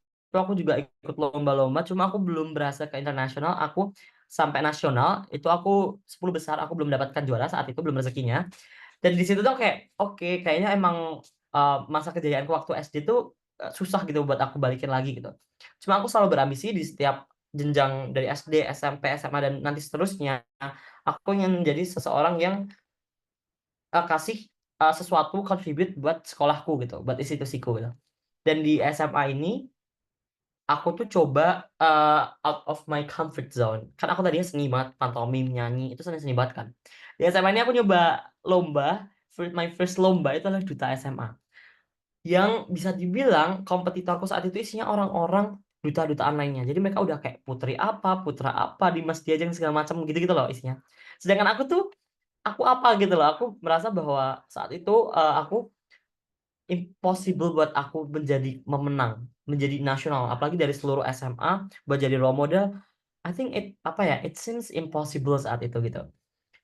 itu aku juga ikut lomba-lomba. Cuma aku belum berhasil ke internasional. Aku sampai nasional itu aku 10 besar. Aku belum dapatkan juara saat itu, belum rezekinya. Dan di situ tuh kayak, oke kayaknya emang masa kejayaanku waktu SD tuh susah gitu buat aku balikin lagi gitu. Cuma aku selalu berambisi di setiap jenjang dari SD, SMP, SMA dan nanti seterusnya, aku ingin menjadi seseorang yang kasih sesuatu contribute buat sekolahku gitu, buat institusiku gitu. Dan di SMA ini aku tuh coba out of my comfort zone. Kan aku tadinya seni banget, pantomim, nyanyi, itu seni banget kan. Di SMA ini aku nyoba lomba, my first lomba itu adalah Duta SMA. Yang bisa dibilang kompetitorku saat itu isinya orang-orang duta-dutaan lainnya. Jadi mereka udah kayak putri apa, putra apa, Dimas Diajeng segala macam gitu-gitu loh isinya. Sedangkan aku tuh, aku apa gitu loh. Aku merasa bahwa saat itu aku impossible buat aku menjadi memenang, menjadi nasional, apalagi dari seluruh SMA buat jadi role model. I think it seems impossible saat itu gitu.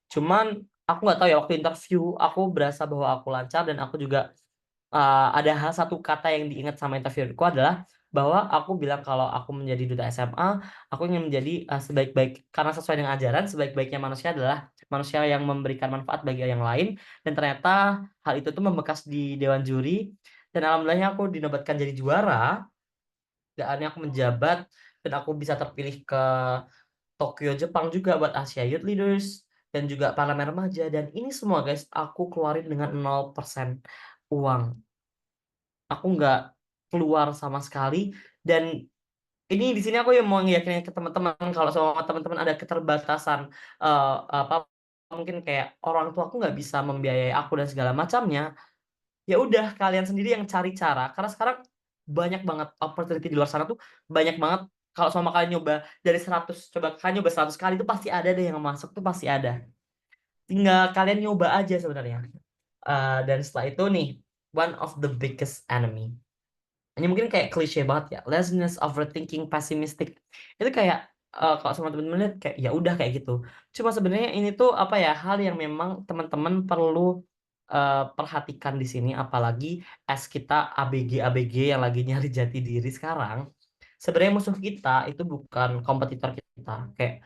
Cuman aku nggak tahu ya, waktu interview aku berasa bahwa aku lancar dan aku juga ada satu kata yang diingat sama interviewerku adalah bahwa aku bilang kalau aku menjadi duta SMA, aku ingin menjadi sebaik-baik, karena sesuai dengan ajaran sebaik-baiknya manusia adalah manusia yang memberikan manfaat bagi yang lain, dan ternyata hal itu tuh membekas di dewan juri, dan alhamdulillahnya aku dinobatkan jadi juara, dan akhirnya aku menjabat dan aku bisa terpilih ke Tokyo, Jepang juga buat Asia Youth Leaders dan juga parlemen remaja, dan ini semua guys aku keluarin dengan 0% uang. Aku nggak keluar sama sekali, dan ini di sini aku yang mau ngeyakinin ke teman-teman kalau sama teman-teman ada keterbatasan mungkin kayak orang tua aku nggak bisa membiayai aku dan segala macamnya, ya udah kalian sendiri yang cari cara, karena sekarang banyak banget opportunity di luar sana tuh, banyak banget. Kalau sama kalian nyoba dari 100, coba kalian nyoba 100 kali itu pasti ada deh yang masuk tuh, pasti ada. Tinggal kalian nyoba aja sebenarnya. Dan setelah itu nih, one of the biggest enemy. Ini mungkin kayak klise banget ya, laziness, overthinking, pessimistic. Itu kayak kalau sama teman-teman lihat kayak ya udah kayak gitu. Cuma sebenarnya ini tuh apa ya, hal yang memang teman-teman perlu perhatikan di sini, apalagi as kita ABG yang lagi nyari jati diri sekarang. Sebenarnya musuh kita itu bukan kompetitor kita, kayak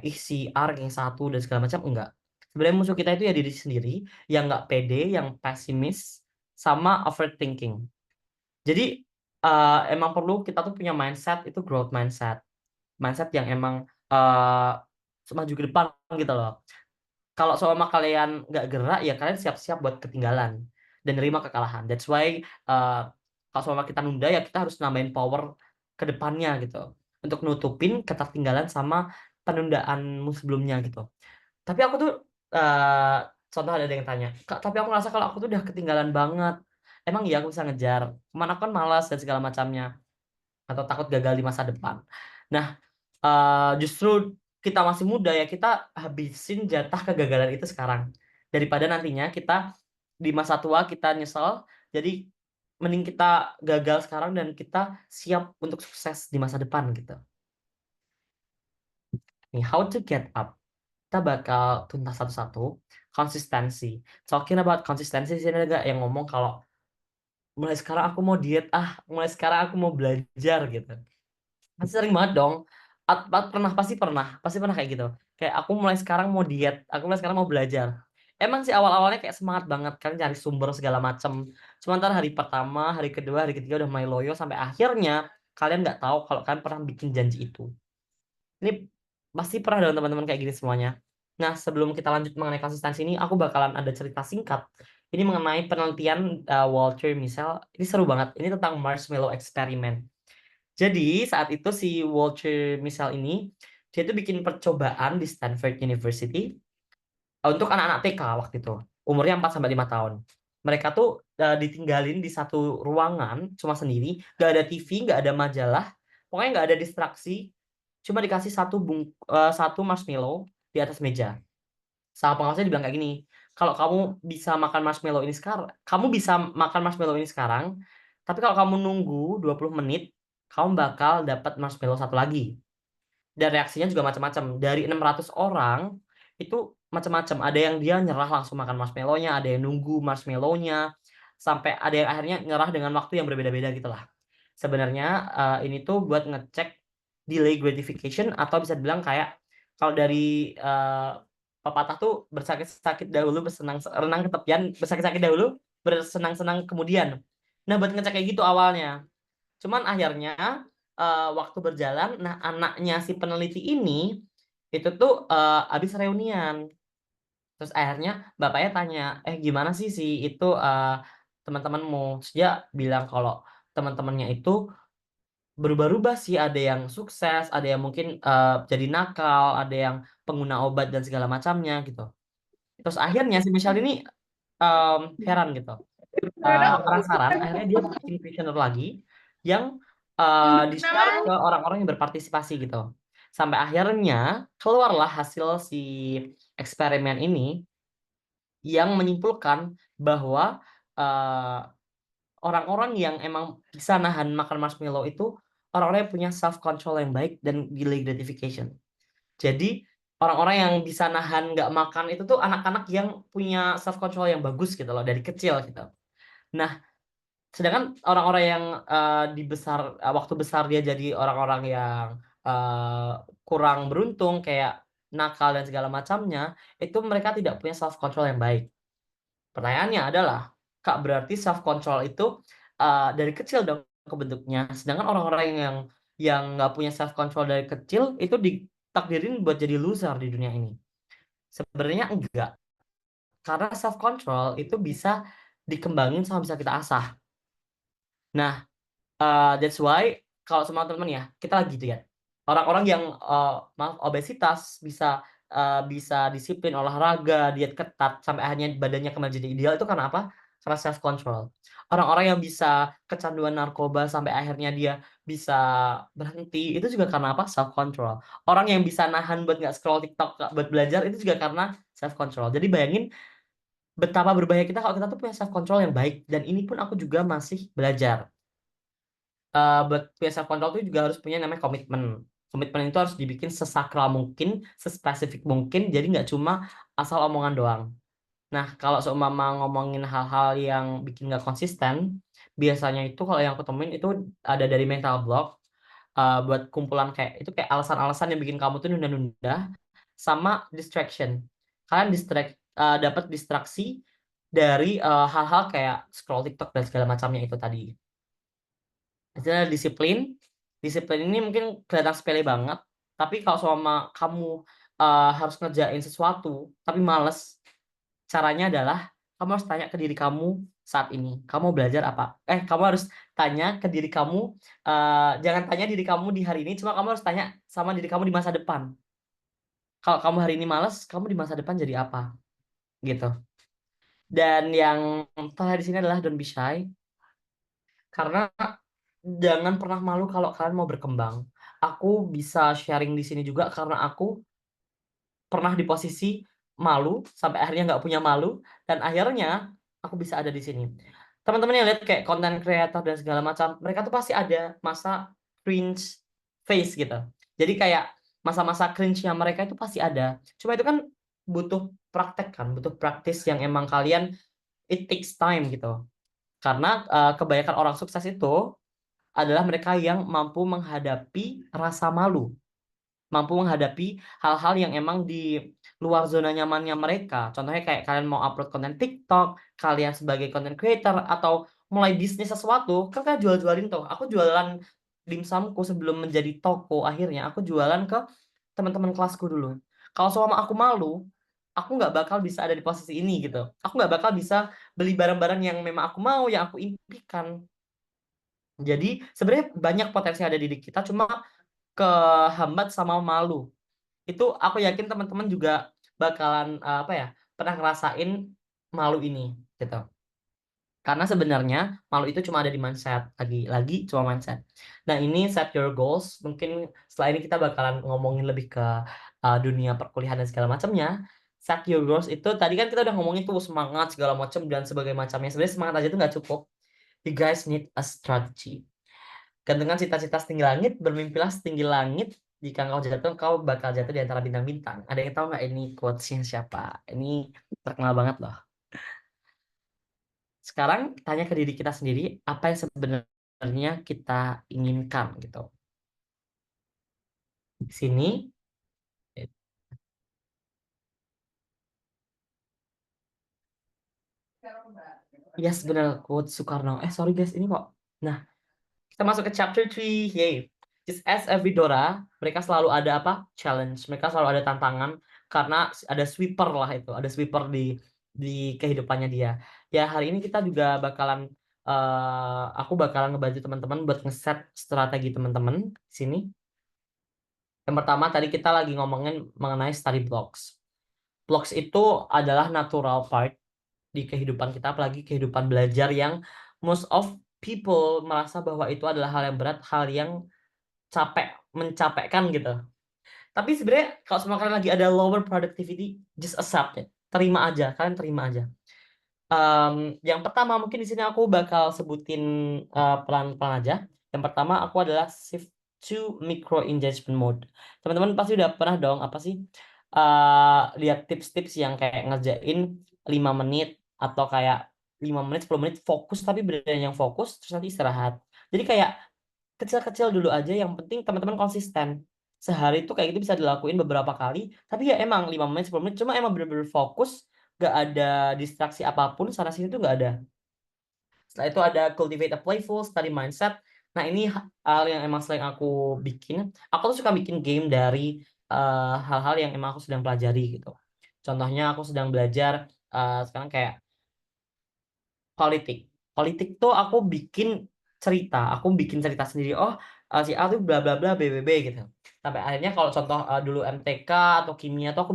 ih si A ranking 1 dan segala macam, enggak. Sebenarnya musuh kita itu ya diri sendiri, yang nggak pede, yang pesimis, sama overthinking. Jadi emang perlu kita tuh punya mindset itu growth mindset. Mindset yang emang maju ke depan gitu loh. kalau seumpama kalian nggak gerak, ya kalian siap-siap buat ketinggalan dan nerima kekalahan. That's why kalau seumpama kita nunda, ya kita harus nambahin power ke depannya gitu untuk nutupin ketertinggalan sama penundaanmu sebelumnya gitu. Tapi aku tuh contoh ada yang tanya, Kak, tapi aku ngerasa kalau aku tuh udah ketinggalan banget. Emang iya aku bisa ngejar? Cuman aku kan malas dan segala macamnya, atau takut gagal di masa depan. Nah, justru kita masih muda ya, kita habisin jatah kegagalan itu sekarang. Daripada nantinya kita di masa tua kita nyesel, jadi mending kita gagal sekarang dan kita siap untuk sukses di masa depan gitu. Nih, how to get up. Kita bakal tuntas satu-satu. Konsistensi. Talking about konsistensi, sini ada yang ngomong kalau mulai sekarang aku mau diet, mulai sekarang aku mau belajar gitu. Pasti sering banget dong. Pasti pernah kayak gitu. Kayak aku mulai sekarang mau diet, aku mulai sekarang mau belajar. Emang sih awal-awalnya kayak semangat banget kan cari sumber segala macam. Cuma ntar hari pertama, hari kedua, hari ketiga udah mulai loyo sampai akhirnya kalian nggak tahu kalau kalian pernah bikin janji itu. Ini pasti pernah dong teman-teman kayak gini semuanya. Nah, sebelum kita lanjut mengenai konsistensi ini, aku bakalan ada cerita singkat. Ini mengenai penelitian Walter Mischel. Ini seru banget. Ini tentang marshmallow experiment. Jadi saat itu si Walter Mischel ini, dia tuh bikin percobaan di Stanford University untuk anak-anak TK waktu itu, umurnya 4-5 tahun. Mereka tuh ditinggalin di satu ruangan cuma sendiri, nggak ada TV, nggak ada majalah, pokoknya nggak ada distraksi, cuma dikasih satu marshmallow di atas meja. Sama pengawasnya dibilang kayak gini, kalau kamu bisa makan marshmallow ini sekarang, tapi kalau kamu nunggu 20 menit, kamu bakal dapat marshmallow satu lagi. Dan reaksinya juga macam-macam. Dari 600 orang itu macam-macam. Ada yang dia nyerah langsung makan marshmallow-nya, ada yang nunggu marshmallow-nya, sampai ada yang akhirnya nyerah dengan waktu yang berbeda-beda gitu lah. Sebenarnya ini tuh buat ngecek delay gratification, atau bisa dibilang kayak kalau dari pepatah tuh bersakit-sakit dahulu renang ke tepian, bersakit-sakit dahulu bersenang-senang kemudian. Nah, buat ngecek kayak gitu awalnya. Cuman akhirnya waktu berjalan, nah anaknya si peneliti ini itu tuh habis reunian. Terus akhirnya bapaknya tanya, gimana sih si itu teman-temanmu? Terus dia bilang kalau teman-temannya itu berubah-ubah sih, ada yang sukses, ada yang mungkin jadi nakal, ada yang pengguna obat dan segala macamnya gitu. Terus akhirnya si Michelle ini heran gitu. Penasaran, akhirnya dia bikin questionnaire lagi yang di-share ke orang-orang yang berpartisipasi gitu. Sampai akhirnya keluarlah hasil si eksperimen ini yang menyimpulkan bahwa orang-orang yang emang bisa nahan makan marshmallow itu orang-orang yang punya self control yang baik dan delay gratification. Jadi orang-orang yang bisa nahan nggak makan itu tuh anak-anak yang punya self control yang bagus gitu loh dari kecil gitu. Nah, sedangkan orang-orang yang waktu besar dia jadi orang-orang yang kurang beruntung kayak nakal dan segala macamnya, itu mereka tidak punya self control yang baik. Pertanyaannya adalah, Kak, berarti self control itu dari kecil dong kebentuknya, sedangkan orang-orang yang nggak punya self control dari kecil itu ditakdirin buat jadi loser di dunia ini. Sebenarnya enggak, karena self control itu bisa dikembangin sama bisa kita asah. Nah, that's why kalau semua teman-teman ya, kita lagi lihat orang-orang yang obesitas bisa disiplin olahraga, diet ketat sampai akhirnya badannya kembali jadi ideal, itu karena apa? Karena self control. Orang-orang yang bisa kecanduan narkoba sampai akhirnya dia bisa berhenti, itu juga karena apa? Self control. Orang yang bisa nahan buat nggak scroll TikTok buat belajar, itu juga karena self control. Jadi bayangin betapa berbahaya kita kalau kita tuh punya self control yang baik, dan ini pun aku juga masih belajar. Buat punya self control itu juga harus punya namanya komitmen. Komitmen itu harus dibikin sesakral mungkin, sespesifik mungkin, jadi nggak cuma asal omongan doang. Nah, kalau seumpama ngomongin hal-hal yang bikin nggak konsisten, biasanya itu kalau yang aku temuin itu ada dari mental block, buat kumpulan kayak itu kayak alasan-alasan yang bikin kamu tuh nunda-nunda, sama distraction. Kalian dapat distraksi dari hal-hal kayak scroll TikTok dan segala macamnya itu tadi. Misalnya disiplin ini mungkin kelihatan sepele banget, tapi kalau selama kamu harus ngerjain sesuatu tapi males, caranya adalah kamu harus tanya ke diri kamu saat ini, kamu belajar apa? Kamu harus tanya ke diri kamu, jangan tanya diri kamu di hari ini, cuma kamu harus tanya sama diri kamu di masa depan. Kalau kamu hari ini males, kamu di masa depan jadi apa? Gitu. Dan yang terakhir di sini adalah don't be shy. Karena jangan pernah malu kalau kalian mau berkembang. Aku bisa sharing di sini juga karena aku pernah di posisi malu sampai akhirnya nggak punya malu dan akhirnya aku bisa ada di sini. Teman-teman yang lihat kayak content creator dan segala macam, mereka tuh pasti ada masa cringe face gitu. Jadi kayak masa-masa cringe-nya mereka itu pasti ada. Cuma itu kan butuh praktek kan, butuh praktis yang emang kalian it takes time gitu. Karena kebanyakan orang sukses itu adalah mereka yang mampu menghadapi rasa malu, mampu menghadapi hal-hal yang emang di luar zona nyamannya mereka. Contohnya kayak kalian mau upload konten TikTok, kalian sebagai content creator atau mulai bisnis sesuatu, kan kalian jual-jualin tuh. Aku jualan dimsumku sebelum menjadi toko, akhirnya aku jualan ke teman-teman kelasku dulu. Kalau selama aku malu, aku nggak bakal bisa ada di posisi ini gitu. Aku nggak bakal bisa beli barang-barang yang memang aku mau, yang aku impikan. Jadi sebenarnya banyak potensi yang ada di diri kita, cuma kehambat sama malu. Itu aku yakin teman-teman juga bakalan pernah ngerasain malu ini gitu. Karena sebenarnya malu itu cuma ada di mindset, lagi-lagi cuma mindset. Nah, ini set your goals. Mungkin setelah ini kita bakalan ngomongin lebih ke dunia perkuliahan dan segala macamnya. Set your goals itu tadi kan kita udah ngomongin tuh semangat segala macam dan sebagainya macamnya. Sebenarnya semangat aja itu nggak cukup. You guys need a strategy. Gantungkan cita-cita setinggi langit, bermimpilah setinggi langit. Jika engkau jatuh, kau bakal jatuh di antara bintang-bintang. Ada yang tahu nggak ini quotes-nya siapa? Ini terkenal banget loh. Sekarang tanya ke diri kita sendiri, apa yang sebenarnya kita inginkan gitu. Di sini, ya sebenarnya quote Soekarno. Sorry guys, ini kok. Nah, kita masuk ke chapter 3. Yay. Just as every Dora, mereka selalu ada apa? Challenge. Mereka selalu ada tantangan karena ada sweeper lah itu. Ada sweeper di kehidupannya dia. Ya, hari ini kita juga bakalan aku bakalan ngebantu teman-teman buat ngeset strategi teman-teman di sini. Yang pertama tadi kita lagi ngomongin mengenai study blocks. Blocks itu adalah natural part di kehidupan kita, apalagi kehidupan belajar yang most of people merasa bahwa itu adalah hal yang berat, hal yang mencapekkan gitu. Tapi sebenarnya kalau semua kalian lagi ada lower productivity, just accept it. Terima aja, kalian terima aja. Yang pertama mungkin di sini aku bakal sebutin pelan-pelan aja. Yang pertama aku adalah shift to micro engagement mode. Teman-teman pasti udah pernah dong apa sih lihat tips-tips yang kayak ngerjain 5 menit atau kayak 5 menit 10 menit fokus tapi beneran yang fokus terus nanti istirahat. Jadi kayak kecil-kecil dulu aja, yang penting teman-teman konsisten. Sehari itu kayak gitu bisa dilakuin beberapa kali, tapi ya emang 5 menit 10 menit cuma emang bener-bener fokus, gak ada distraksi apapun sana sini tuh gak ada. Setelah itu ada cultivate a playful study mindset. Nah, ini hal yang emang sering aku bikin. Aku tuh suka bikin game dari hal-hal yang emang aku sedang pelajari gitu. Contohnya aku sedang belajar sekarang kayak politik tuh aku bikin cerita sendiri. Si A tuh bla bla bla BBB gitu. Sampai akhirnya kalau contoh dulu MTK atau kimia tuh aku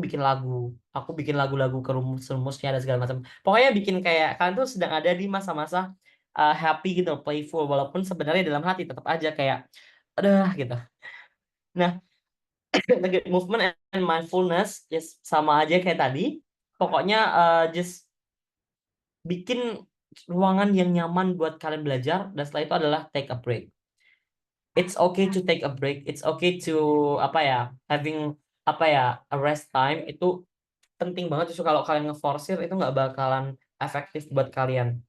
bikin lagu-lagu ke rumus-rumusnya dan segala macam. Pokoknya bikin kayak kalian tuh sedang ada di masa-masa happy gitu, playful, walaupun sebenarnya dalam hati tetap aja kayak aduh gitu. Nah, movement and mindfulness just sama aja kayak tadi. Pokoknya just bikin ruangan yang nyaman buat kalian belajar, dan setelah itu adalah take a break. It's okay to take a break. It's okay to having a rest time. Itu penting banget, justru kalau kalian ngeforsir itu nggak bakalan efektif buat kalian.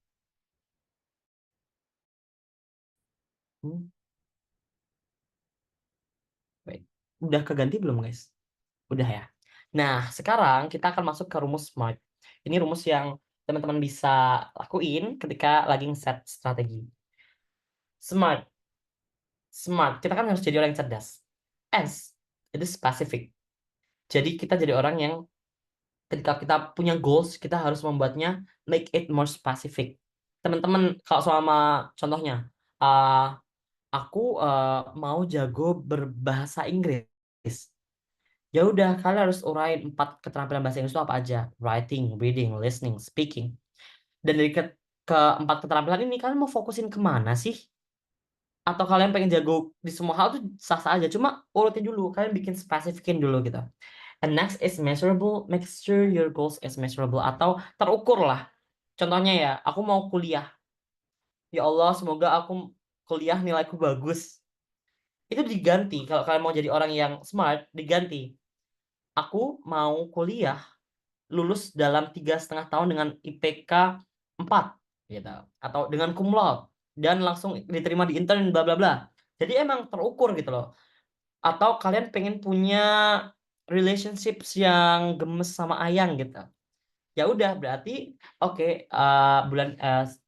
Baik. Udah keganti belum guys? Udah ya. Nah, sekarang kita akan masuk ke rumus SMART. Ini rumus yang teman-teman bisa lakuin ketika lagi nge-set strategi. SMART. Kita kan harus jadi orang yang cerdas. S, itu specific. Jadi kita jadi orang yang ketika kita punya goals, kita harus membuatnya make it more specific. Teman-teman, kalau selama contohnya, aku mau jago berbahasa Inggris. Ya udah, kalian harus uraiin 4 keterampilan bahasa Inggris itu apa aja. Writing, reading, listening, speaking. Dan dari keempat keterampilan ini, kalian mau fokusin kemana sih? Atau kalian pengen jago di semua hal tuh sah-sah aja. Cuma urutin dulu, kalian bikin spesifikin dulu gitu. And next is measurable. Make sure your goals is measurable. Atau terukur lah. Contohnya ya, aku mau kuliah. Ya Allah, semoga aku kuliah nilaiku bagus. Itu diganti. Kalau kalian mau jadi orang yang smart, diganti. Aku mau kuliah lulus dalam 3,5 tahun dengan IPK 4 gitu. Atau dengan cum laude dan langsung diterima di intern bla bla bla. Jadi emang terukur gitu loh. Atau kalian pengen punya relationships yang gemes sama Ayang gitu. Ya udah berarti oke,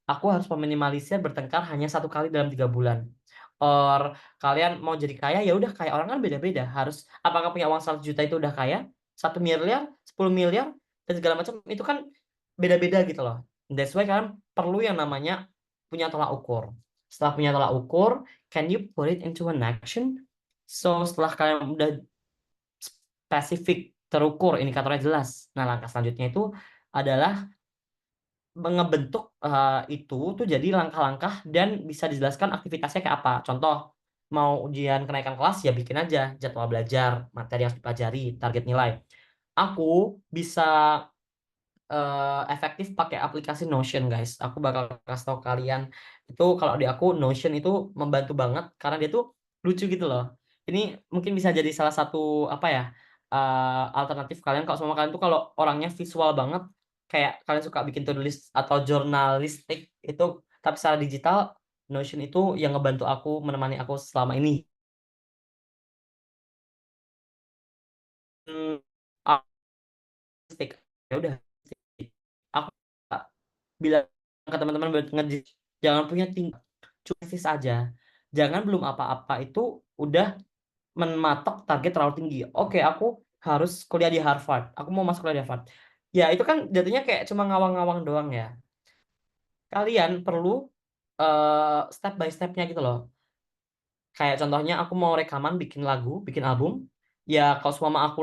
aku harus meminimalisir bertengkar hanya 1 kali dalam 3 bulan. Or kalian mau jadi kaya, ya udah, kayak orang kan beda-beda, harus apakah punya uang 100 juta itu udah kaya, 1 miliar, 10 miliar, dan segala macam itu kan beda-beda gitu loh. That's why kalian perlu yang namanya punya tolak ukur. Setelah punya tolak ukur, can you put it into an action? So setelah kalian udah spesifik, terukur, indikatornya jelas. Nah, langkah selanjutnya itu adalah ngebentuk itu tuh jadi langkah-langkah dan bisa dijelaskan aktivitasnya kayak apa. Contoh, mau ujian kenaikan kelas ya bikin aja jadwal belajar, materi yang harus dipelajari, target nilai. Aku bisa efektif pakai aplikasi Notion, guys. Aku bakal kasih tahu kalian itu kalau di aku Notion itu membantu banget karena dia tuh lucu gitu loh. Ini mungkin bisa jadi salah satu apa ya, alternatif kalian kalau sama kalian tuh kalau orangnya visual banget, kayak kalian suka bikin to-do list atau jurnalistik itu tapi secara digital, Notion itu yang ngebantu aku, menemani aku selama ini. Mmm, ya udah, aku bilang ke teman-teman buat jangan punya cukup aja. Jangan belum apa-apa itu udah mematok target terlalu tinggi. Oke, aku harus kuliah di Harvard. Aku mau masuk kuliah di Harvard. Ya, itu kan jatuhnya kayak cuma ngawang-ngawang doang ya. Kalian perlu step by step-nya gitu loh. Kayak contohnya aku mau rekaman, bikin lagu, bikin album. Ya kalau seumpama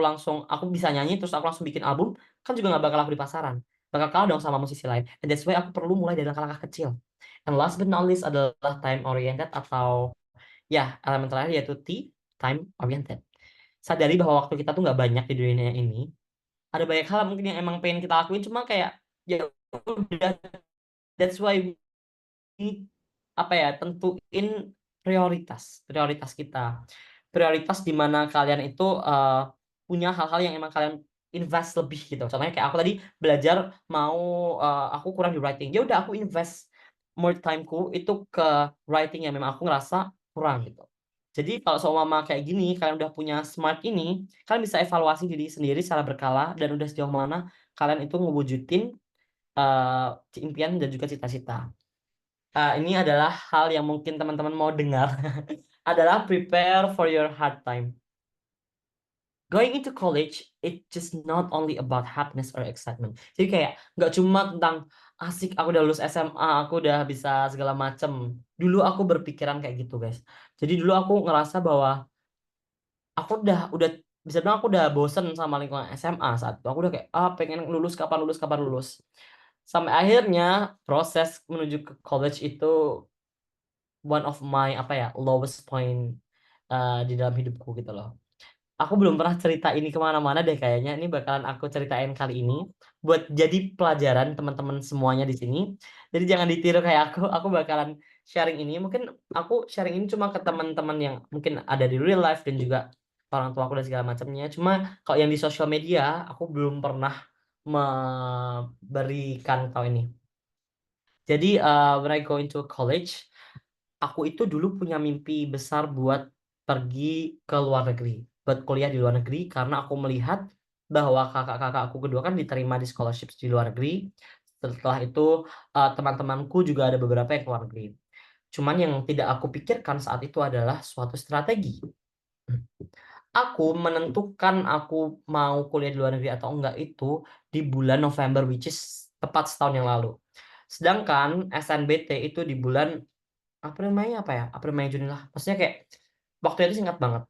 aku bisa nyanyi terus aku langsung bikin album, kan juga nggak bakal laku di pasaran. Bakal kalah dong sama musisi lain. And that's why aku perlu mulai dari langkah-langkah kecil. And last but not least adalah time oriented atau ya elemen terakhir yaitu time oriented. Sadari bahwa waktu kita tuh nggak banyak di dunia ini. Ada banyak hal mungkin yang emang pengen kita lakuin cuma kayak ya udah, that's why we apa ya, tentuin prioritas kita. Prioritas di mana kalian itu punya hal-hal yang emang kalian invest lebih gitu. Contohnya kayak aku tadi belajar mau aku kurang di writing. Ya udah aku invest more time-ku itu ke writing yang memang aku ngerasa kurang gitu. Jadi kalau seumpama kayak gini, kalian udah punya smart ini, kalian bisa evaluasi diri sendiri secara berkala dan udah sejauh mana kalian itu ngewujudin impian dan juga cita-cita. Ini adalah hal yang mungkin teman-teman mau dengar, adalah prepare for your hard time. Going into college, it just not only about happiness or excitement. Jadi kayak nggak cuma tentang asik aku udah lulus SMA, aku udah bisa segala macem. Dulu aku berpikiran kayak gitu, guys. Jadi dulu aku ngerasa bahwa aku udah bisa bilang aku udah bosen sama lingkungan SMA saat itu. Aku udah kayak, pengen lulus, kapan lulus kapan lulus. Sampai akhirnya proses menuju ke college itu one of my apa ya, lowest point, di dalam hidupku gitu loh. Aku belum pernah cerita ini ke mana-mana deh kayaknya, ini bakalan aku ceritain kali ini, buat jadi pelajaran teman-teman semuanya di sini. Jadi jangan ditiru kayak aku bakalan sharing ini, mungkin aku sharing ini cuma ke teman-teman yang mungkin ada di real life dan juga orang tuaku dan segala macamnya. Cuma kalau yang di sosial media, aku belum pernah memberikan tahu ini. Jadi, when I go into college, aku itu dulu punya mimpi besar buat pergi ke luar negeri, buat kuliah di luar negeri karena aku melihat bahwa kakak-kakak aku kedua kan diterima di scholarships di luar negeri. Setelah itu, teman-temanku juga ada beberapa yang ke luar negeri. Cuman yang tidak aku pikirkan saat itu adalah suatu strategi. Aku menentukan aku mau kuliah di luar negeri atau enggak itu di bulan November, which is tepat setahun yang lalu. Sedangkan SNBT itu di bulan April, Mei apa ya? April, Mei, Juni lah. Maksudnya kayak waktunya itu singkat banget.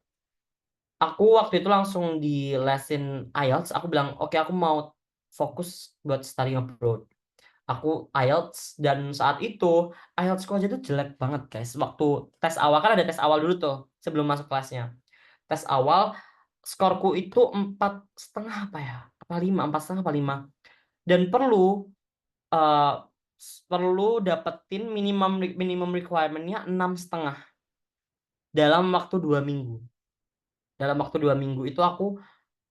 Aku waktu itu langsung di lesin IELTS. Aku bilang, oke aku mau fokus buat studying abroad. Aku IELTS dan saat itu IELTS aja tuh jelek banget guys. Waktu tes awal kan ada tes awal dulu tuh sebelum masuk kelasnya. Tes awal skorku itu 4,5 apa ya? Apa 5? 4,5 apa 5? Dan eh, perlu dapetin minimum requirement-nya 6,5 dalam waktu 2 minggu. Dalam waktu 2 minggu itu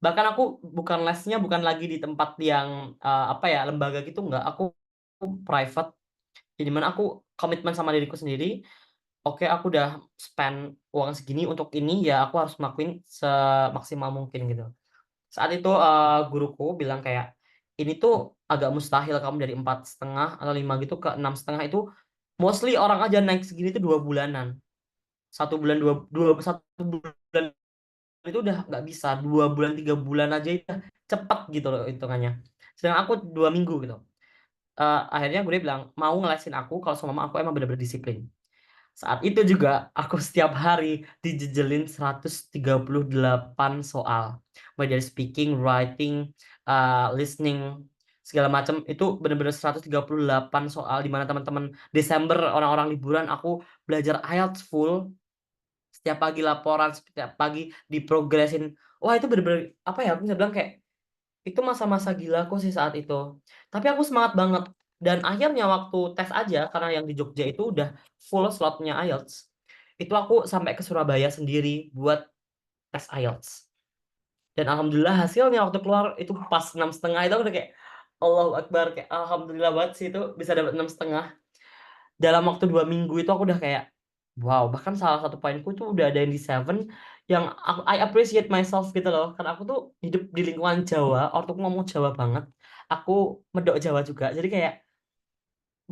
bahkan aku bukan lesnya bukan lagi di tempat yang apa ya, lembaga gitu enggak. Aku private. Jadi mana aku komitmen sama diriku sendiri. Oke, aku udah spend uang segini untuk ini, ya aku harus ngelakuin semaksimal mungkin gitu. Saat itu guruku bilang kayak, ini tuh agak mustahil kamu dari 4,5 atau 5 gitu ke 6,5 itu mostly orang aja naik segini tuh 2 bulanan. 1 bulan, 1 bulan itu udah nggak bisa. 2 bulan, 3 bulan aja itu cepet gitu loh hitungannya. Sedangkan aku 2 minggu gitu. Akhirnya gue bilang mau ngelesin aku kalau sama aku emang bener-bener disiplin. Saat itu juga aku setiap hari dijejelin 138 soal. Mulai dari speaking, writing, listening, segala macam itu bener-bener 138 soal di mana teman-teman Desember orang-orang liburan aku belajar IELTS full. Setiap pagi laporan, setiap pagi diprogresin. Wah, itu bener-bener apa ya? Aku bisa bilang kayak itu masa-masa gilaku sih saat itu. Tapi aku semangat banget. Dan akhirnya waktu tes aja, karena yang di Jogja itu udah full slotnya IELTS. Itu aku sampai ke Surabaya sendiri buat tes IELTS. Dan alhamdulillah hasilnya waktu keluar itu pas 6,5 itu aku udah kayak Allahu Akbar, kayak alhamdulillah banget sih itu bisa dapat 6,5. Dalam waktu 2 minggu itu aku udah kayak wow, bahkan salah satu poinku tuh udah ada yang di 7 yang I appreciate myself gitu loh. Karena aku tuh hidup di lingkungan Jawa, ortuku ngomong Jawa banget. Aku medok Jawa juga. Jadi kayak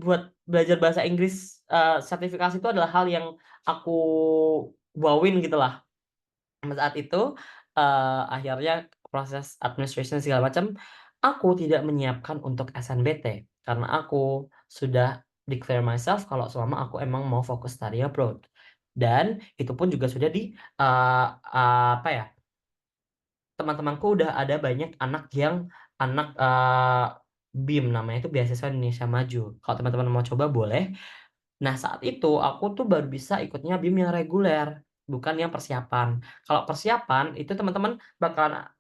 buat belajar bahasa Inggris sertifikasi itu adalah hal yang aku wowin gitu lah. Saat itu akhirnya proses administration segala macam aku tidak menyiapkan untuk SNBT karena aku sudah declare myself kalau selama aku emang mau fokus study abroad. Dan itu pun juga sudah apa ya, teman-temanku udah ada banyak anak BIM, namanya itu Beasiswa Indonesia Maju. Kalau teman-teman mau coba boleh. Nah, saat itu aku tuh baru bisa ikutnya BIM yang reguler, bukan yang persiapan. Kalau persiapan itu teman-teman bakalan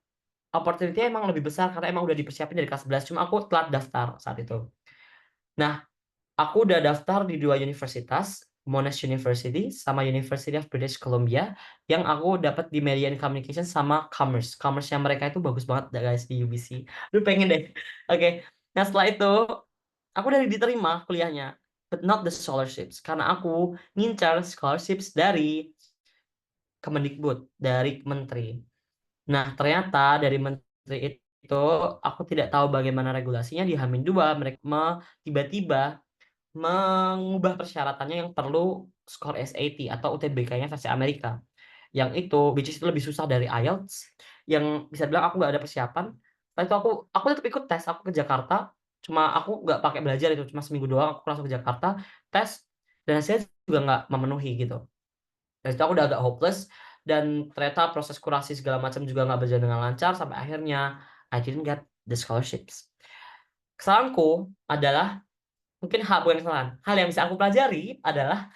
opportunity emang lebih besar karena emang udah dipersiapin dari kelas 11, cuma aku telat daftar saat itu. Nah, aku udah daftar di 2 universitas, Monash University sama University of British Columbia, yang aku dapat di Media and Communication sama Commerce. Commerce yang mereka itu bagus banget guys di UBC. Lu pengen deh. Oke. Nah, setelah itu aku udah diterima kuliahnya, but not the scholarships karena aku ngincar scholarships dari Kemendikbud, dari menteri. Nah, ternyata dari menteri itu aku tidak tahu bagaimana regulasinya di H-2 mereka tiba-tiba mengubah persyaratannya yang perlu skor SAT atau UTBK-nya versi Amerika. Yang itu which is itu lebih susah dari IELTS, yang bisa bilang aku nggak ada persiapan. Setelah itu aku tetap ikut tes, aku ke Jakarta, cuma aku nggak pakai belajar itu, cuma seminggu doang aku langsung ke Jakarta, tes, dan hasilnya juga nggak memenuhi gitu. Dari situ aku udah agak hopeless dan ternyata proses kurasi segala macam juga nggak berjalan dengan lancar sampai akhirnya I didn't get the scholarships. Kesalahanku adalah mungkin bukan kesalahan. Hal yang bisa aku pelajari adalah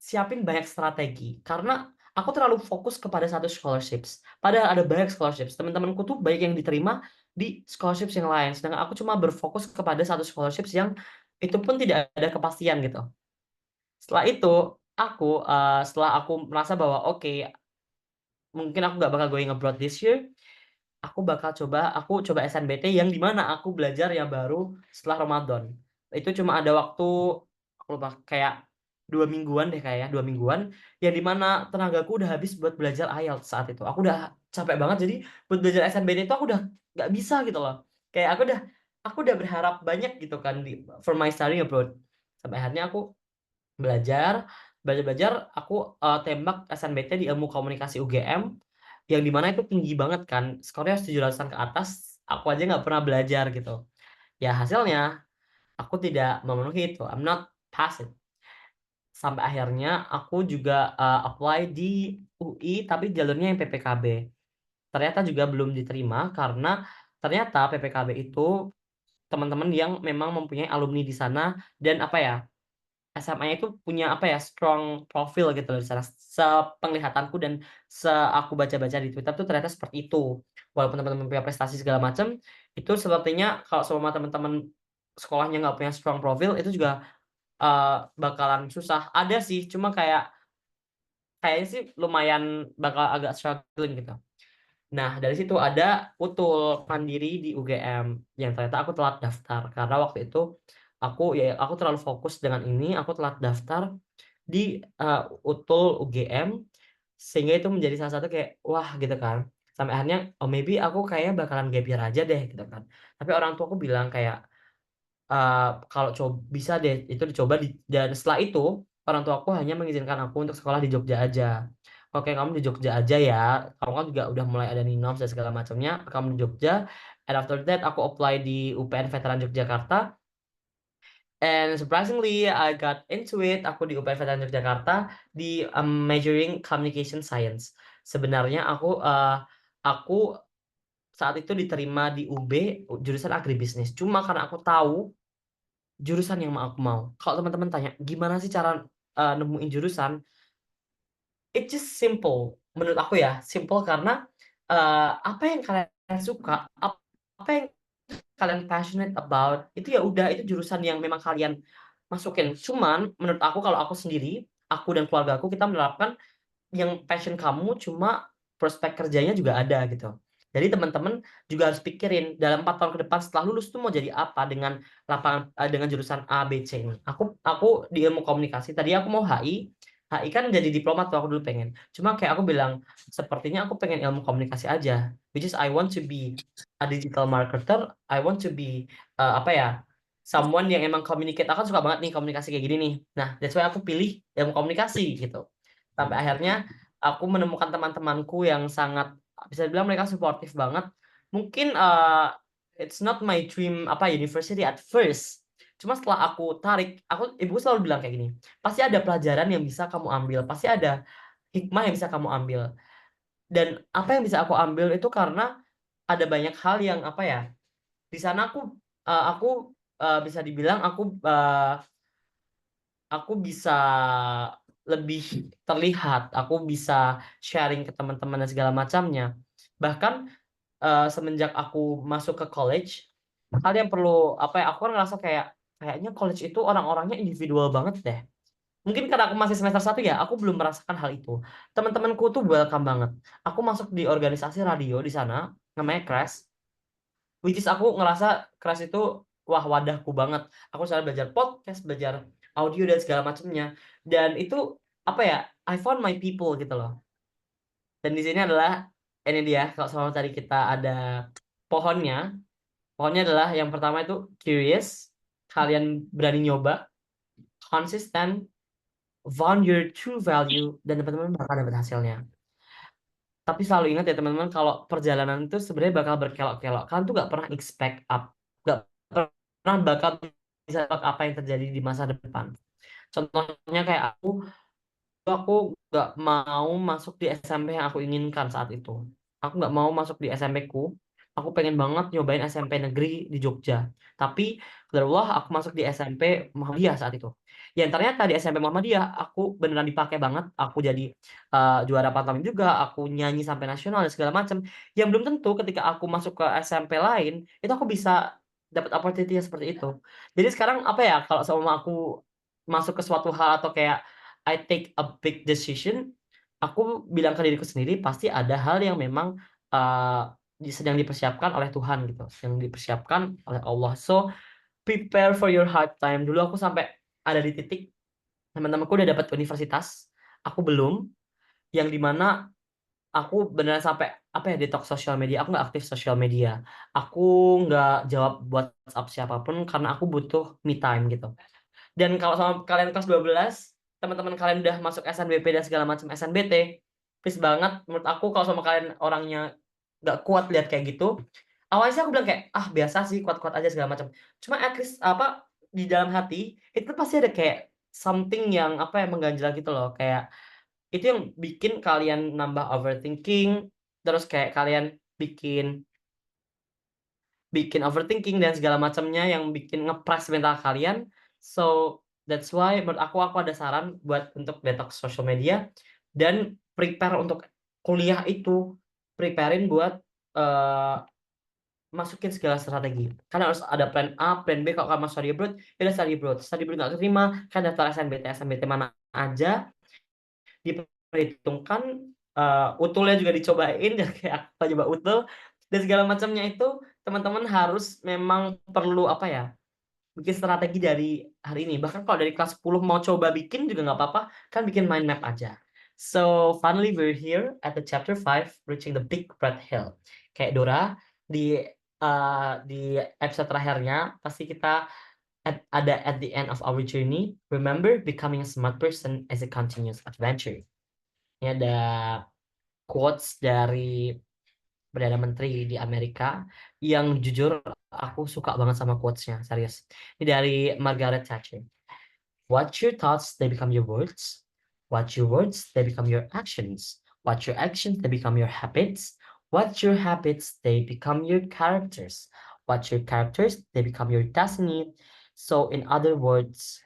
siapin banyak strategi. Karena aku terlalu fokus kepada satu scholarships. Padahal ada banyak scholarships. Teman-temanku tuh baik yang diterima di scholarships yang lain. Sedangkan aku cuma berfokus kepada satu scholarships yang itu pun tidak ada kepastian gitu. Setelah itu, setelah aku merasa bahwa oke, mungkin aku nggak bakal going abroad this year, aku coba SNBT yang di mana aku belajar yang baru setelah Ramadan. Itu cuma ada waktu, aku lupa, kayak 2 mingguan deh kayaknya, 2 mingguan, yang di mana tenagaku udah habis buat belajar IELTS saat itu. Aku udah capek banget, jadi buat belajar SNBT itu aku udah nggak bisa gitu loh. Kayak aku udah berharap banyak gitu kan for my study abroad. Sampai akhirnya aku belajar, aku tembak SNBT di Ilmu Komunikasi UGM yang dimana itu tinggi banget kan, skornya 700-an ke atas, aku aja nggak pernah belajar gitu. Ya hasilnya aku tidak memenuhi itu, I'm not pass it. Sampai akhirnya aku juga apply di UI tapi jalurnya yang PPKB. Ternyata juga belum diterima karena ternyata PPKB itu teman-teman yang memang mempunyai alumni di sana dan apa ya, SMA-nya itu punya apa ya, strong profil gitu loh di sana. Sepenglihatanku dan aku baca-baca di Twitter tuh ternyata seperti itu. Walaupun teman-teman punya prestasi segala macam, itu sepertinya kalau semua teman-teman sekolahnya nggak punya strong profil, itu juga bakalan susah. Ada sih, cuma kayaknya sih lumayan bakal agak struggling gitu. Nah, dari situ ada Utul Mandiri di UGM yang ternyata aku telat daftar karena waktu itu aku terlalu fokus dengan ini, aku telat daftar di Utul UGM sehingga itu menjadi salah satu kayak wah gitu kan. Sampai akhirnya oh maybe aku kayaknya bakalan gap year aja deh gitu kan. Tapi orang tuaku bilang kayak kalau bisa deh itu dicoba dan setelah itu orang tuaku hanya mengizinkan aku untuk sekolah di Jogja aja. Oke, kamu di Jogja aja ya. Kamu kan juga udah mulai ada Ninoms dan segala macamnya. Kamu di Jogja. And after that aku apply di UPN Veteran Yogyakarta. And surprisingly I got into it. Aku di UPN Veteran Yogyakarta di majoring communication science. Sebenarnya aku saat itu diterima di UB jurusan agribisnis. Cuma karena aku tahu jurusan yang aku mau. Kalau teman-teman tanya, gimana sih cara nemuin jurusan? It's just simple. Menurut aku ya, simple karena apa yang kalian suka, apa yang kalian passionate about, itu ya udah itu jurusan yang memang kalian masukin. Cuman menurut aku kalau aku sendiri, aku dan keluarga aku kita menerapkan yang passion kamu cuma prospek kerjanya juga ada gitu. Jadi teman-teman juga harus pikirin dalam 4 tahun ke depan setelah lulus tuh mau jadi apa dengan jurusan A, B, C ini. Aku di ilmu komunikasi, tadi aku mau HI. HI kan jadi diplomat tuh aku dulu pengen. Cuma kayak aku bilang, sepertinya aku pengen ilmu komunikasi aja. Which is I want to be a digital marketer, I want to be apa ya? Someone yang emang communicate. Aku suka banget nih komunikasi kayak gini nih. Nah, that's why aku pilih ilmu komunikasi gitu. Sampai akhirnya aku menemukan teman-temanku yang sangat bisa dibilang mereka suportif banget. Mungkin it's not my dream university at first. Cuma setelah aku tarik, ibuku selalu bilang kayak gini, pasti ada pelajaran yang bisa kamu ambil, pasti ada hikmah yang bisa kamu ambil. Dan apa yang bisa aku ambil itu karena ada banyak hal yang apa ya, di sana aku bisa dibilang aku bisa lebih terlihat, aku bisa sharing ke teman-teman dan segala macamnya. Bahkan semenjak aku masuk ke college, hal yang perlu aku kan ngerasa kayaknya college itu orang-orangnya individual banget deh. Mungkin karena aku masih semester 1 ya, aku belum merasakan hal itu. Teman-temanku tuh welcome banget. Aku masuk di organisasi radio di sana, namanya Crash. Which is aku ngerasa Crash itu wah wadahku banget. Aku selalu belajar podcast, belajar audio dan segala macamnya. Dan itu I found my people gitu loh. Dan di sini adalah ini dia kalau sama tadi kita ada pohonnya. Pohonnya adalah yang pertama itu curious, kalian berani nyoba, konsisten, found your true value dan teman-teman bakal dapat hasilnya. Tapi selalu ingat ya teman-teman kalau perjalanan itu sebenarnya bakal berkelok-kelok. Kalian tuh nggak pernah nggak pernah bakal bisa apa yang terjadi di masa depan. Contohnya kayak aku nggak mau masuk di SMP yang aku inginkan saat itu. Aku nggak mau masuk di SMP ku. Aku pengen banget nyobain SMP negeri di Jogja. Tapi qadarullah aku masuk di SMP Muhammadiyah saat itu. Yang ternyata di SMP Muhammadiyah aku beneran dipakai banget. Aku jadi juara pantomim juga. Aku nyanyi sampai nasional dan segala macam. Yang belum tentu ketika aku masuk ke SMP lain itu aku bisa dapat opportunity yang seperti itu. Jadi sekarang kalau sama aku masuk ke suatu hal atau kayak I take a big decision, aku bilang ke diriku sendiri pasti ada hal yang memang sedang dipersiapkan oleh Tuhan gitu, sedang dipersiapkan oleh Allah. So prepare for your hard time. Dulu aku sampai ada di titik teman-temanku udah dapat universitas, aku belum, yang dimana aku beneran sampai detox sosial media. Aku nggak aktif sosial media. Aku nggak jawab buat WhatsApp siapapun karena aku butuh me time gitu. Dan kalau sama kalian kelas 12, teman-teman kalian udah masuk SNBP dan segala macam SNBT, please banget. Menurut aku kalau sama kalian orangnya nggak kuat lihat kayak gitu, awalnya sih aku bilang kayak biasa sih, kuat-kuat aja segala macam. Cuma at least di dalam hati itu pasti ada kayak something yang mengganjal gitu loh, kayak itu yang bikin kalian nambah overthinking, terus kayak kalian bikin bikin overthinking dan segala macamnya yang bikin ngepres mental kalian. So that's why menurut aku ada saran buat untuk detox social media dan prepare untuk kuliah itu, preparein buat masukin segala strategi. Karena harus ada plan A, plan B. Kalau kamu study abroad, ya udah study abroad. Study abroad nggak keterima, kan daftar SNBT mana aja diperhitungkan, utulnya juga dicobain ya kayak aku coba utul dan segala macamnya itu teman-teman harus memang perlu bikin strategi dari hari ini. Bahkan kalau dari kelas 10 mau coba bikin juga nggak apa-apa, kan bikin mind map aja. So finally we're here at the chapter 5, reaching the big red hill. Kayak Dora di episode terakhirnya pasti kita ada at the end of our journey. Remember, becoming a smart person is a continuous adventure. Ini ada quotes dari Perdana Menteri di Amerika yang jujur aku suka banget sama quotes-nya, serius. Ini dari Margaret Thatcher. What your thoughts, they become your words. What your words, they become your actions. What your actions, they become your habits. What your habits, they become your characters. What your characters, they become your destiny. So in other words,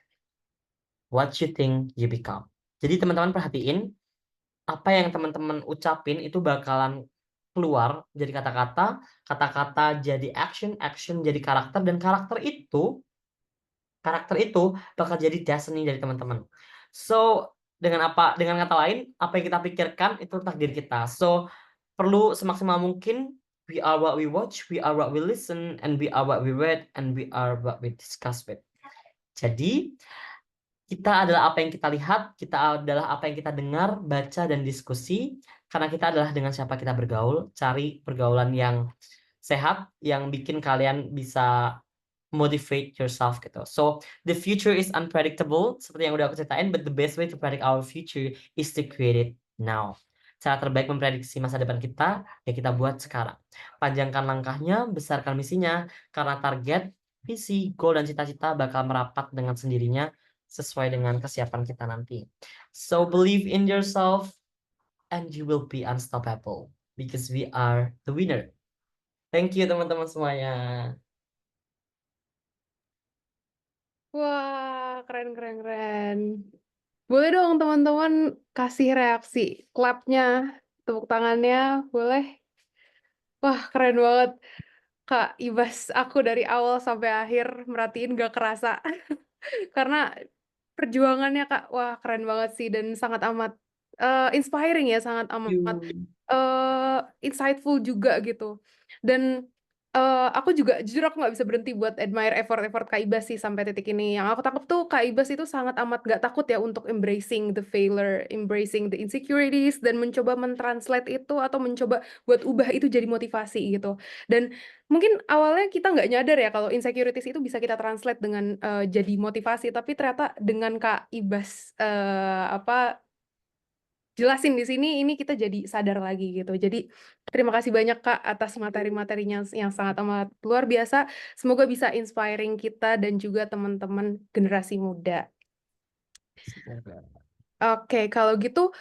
what you think, you become. Jadi teman-teman perhatiin, apa yang teman-teman ucapin itu bakalan keluar jadi kata-kata, kata-kata jadi action, action jadi karakter, dan karakter itu bakal jadi destiny dari teman-teman. So, dengan kata lain, apa yang kita pikirkan itu takdir kita. So, perlu semaksimal mungkin we are what we watch, we are what we listen, and we are what we read, and we are what we discuss with. Jadi, kita adalah apa yang kita lihat, kita adalah apa yang kita dengar, baca, dan diskusi. Karena kita adalah dengan siapa kita bergaul. Cari pergaulan yang sehat, yang bikin kalian bisa motivate yourself gitu. So, the future is unpredictable, seperti yang udah aku ceritain, but the best way to predict our future is to create it now. Cara terbaik memprediksi masa depan kita, ya kita buat sekarang. Panjangkan langkahnya, besarkan misinya, karena target, visi, goal, dan cita-cita bakal merapat dengan sendirinya sesuai dengan kesiapan kita nanti. So believe in yourself and you will be unstoppable because we are the winner. Thank you teman-teman semuanya. Wah, keren, keren, keren. Boleh dong teman-teman kasih reaksi, clap-nya, tepuk tangannya, boleh? Wah, keren banget. Kak Ibas, aku dari awal sampai akhir merhatiin gak kerasa. Karena perjuangannya Kak, wah keren banget sih dan sangat amat inspiring ya, sangat amat insightful juga gitu. Dan aku juga jujur aku nggak bisa berhenti buat admire effort-effort Kak Ibas sih sampai titik ini. Yang aku tangkap tuh Kak Ibas itu sangat amat gak takut ya untuk embracing the failure, embracing the insecurities, dan mencoba mentranslate itu atau mencoba buat ubah itu jadi motivasi gitu. Dan mungkin awalnya kita nggak nyadar ya kalau insecurities itu bisa kita translate dengan jadi motivasi, tapi ternyata dengan Kak Ibas jelasin di sini, ini kita jadi sadar lagi gitu. Jadi terima kasih banyak Kak atas materi-materinya yang sangat amat luar biasa. Semoga bisa inspiring kita dan juga teman-teman generasi muda. Oke, kalau gitu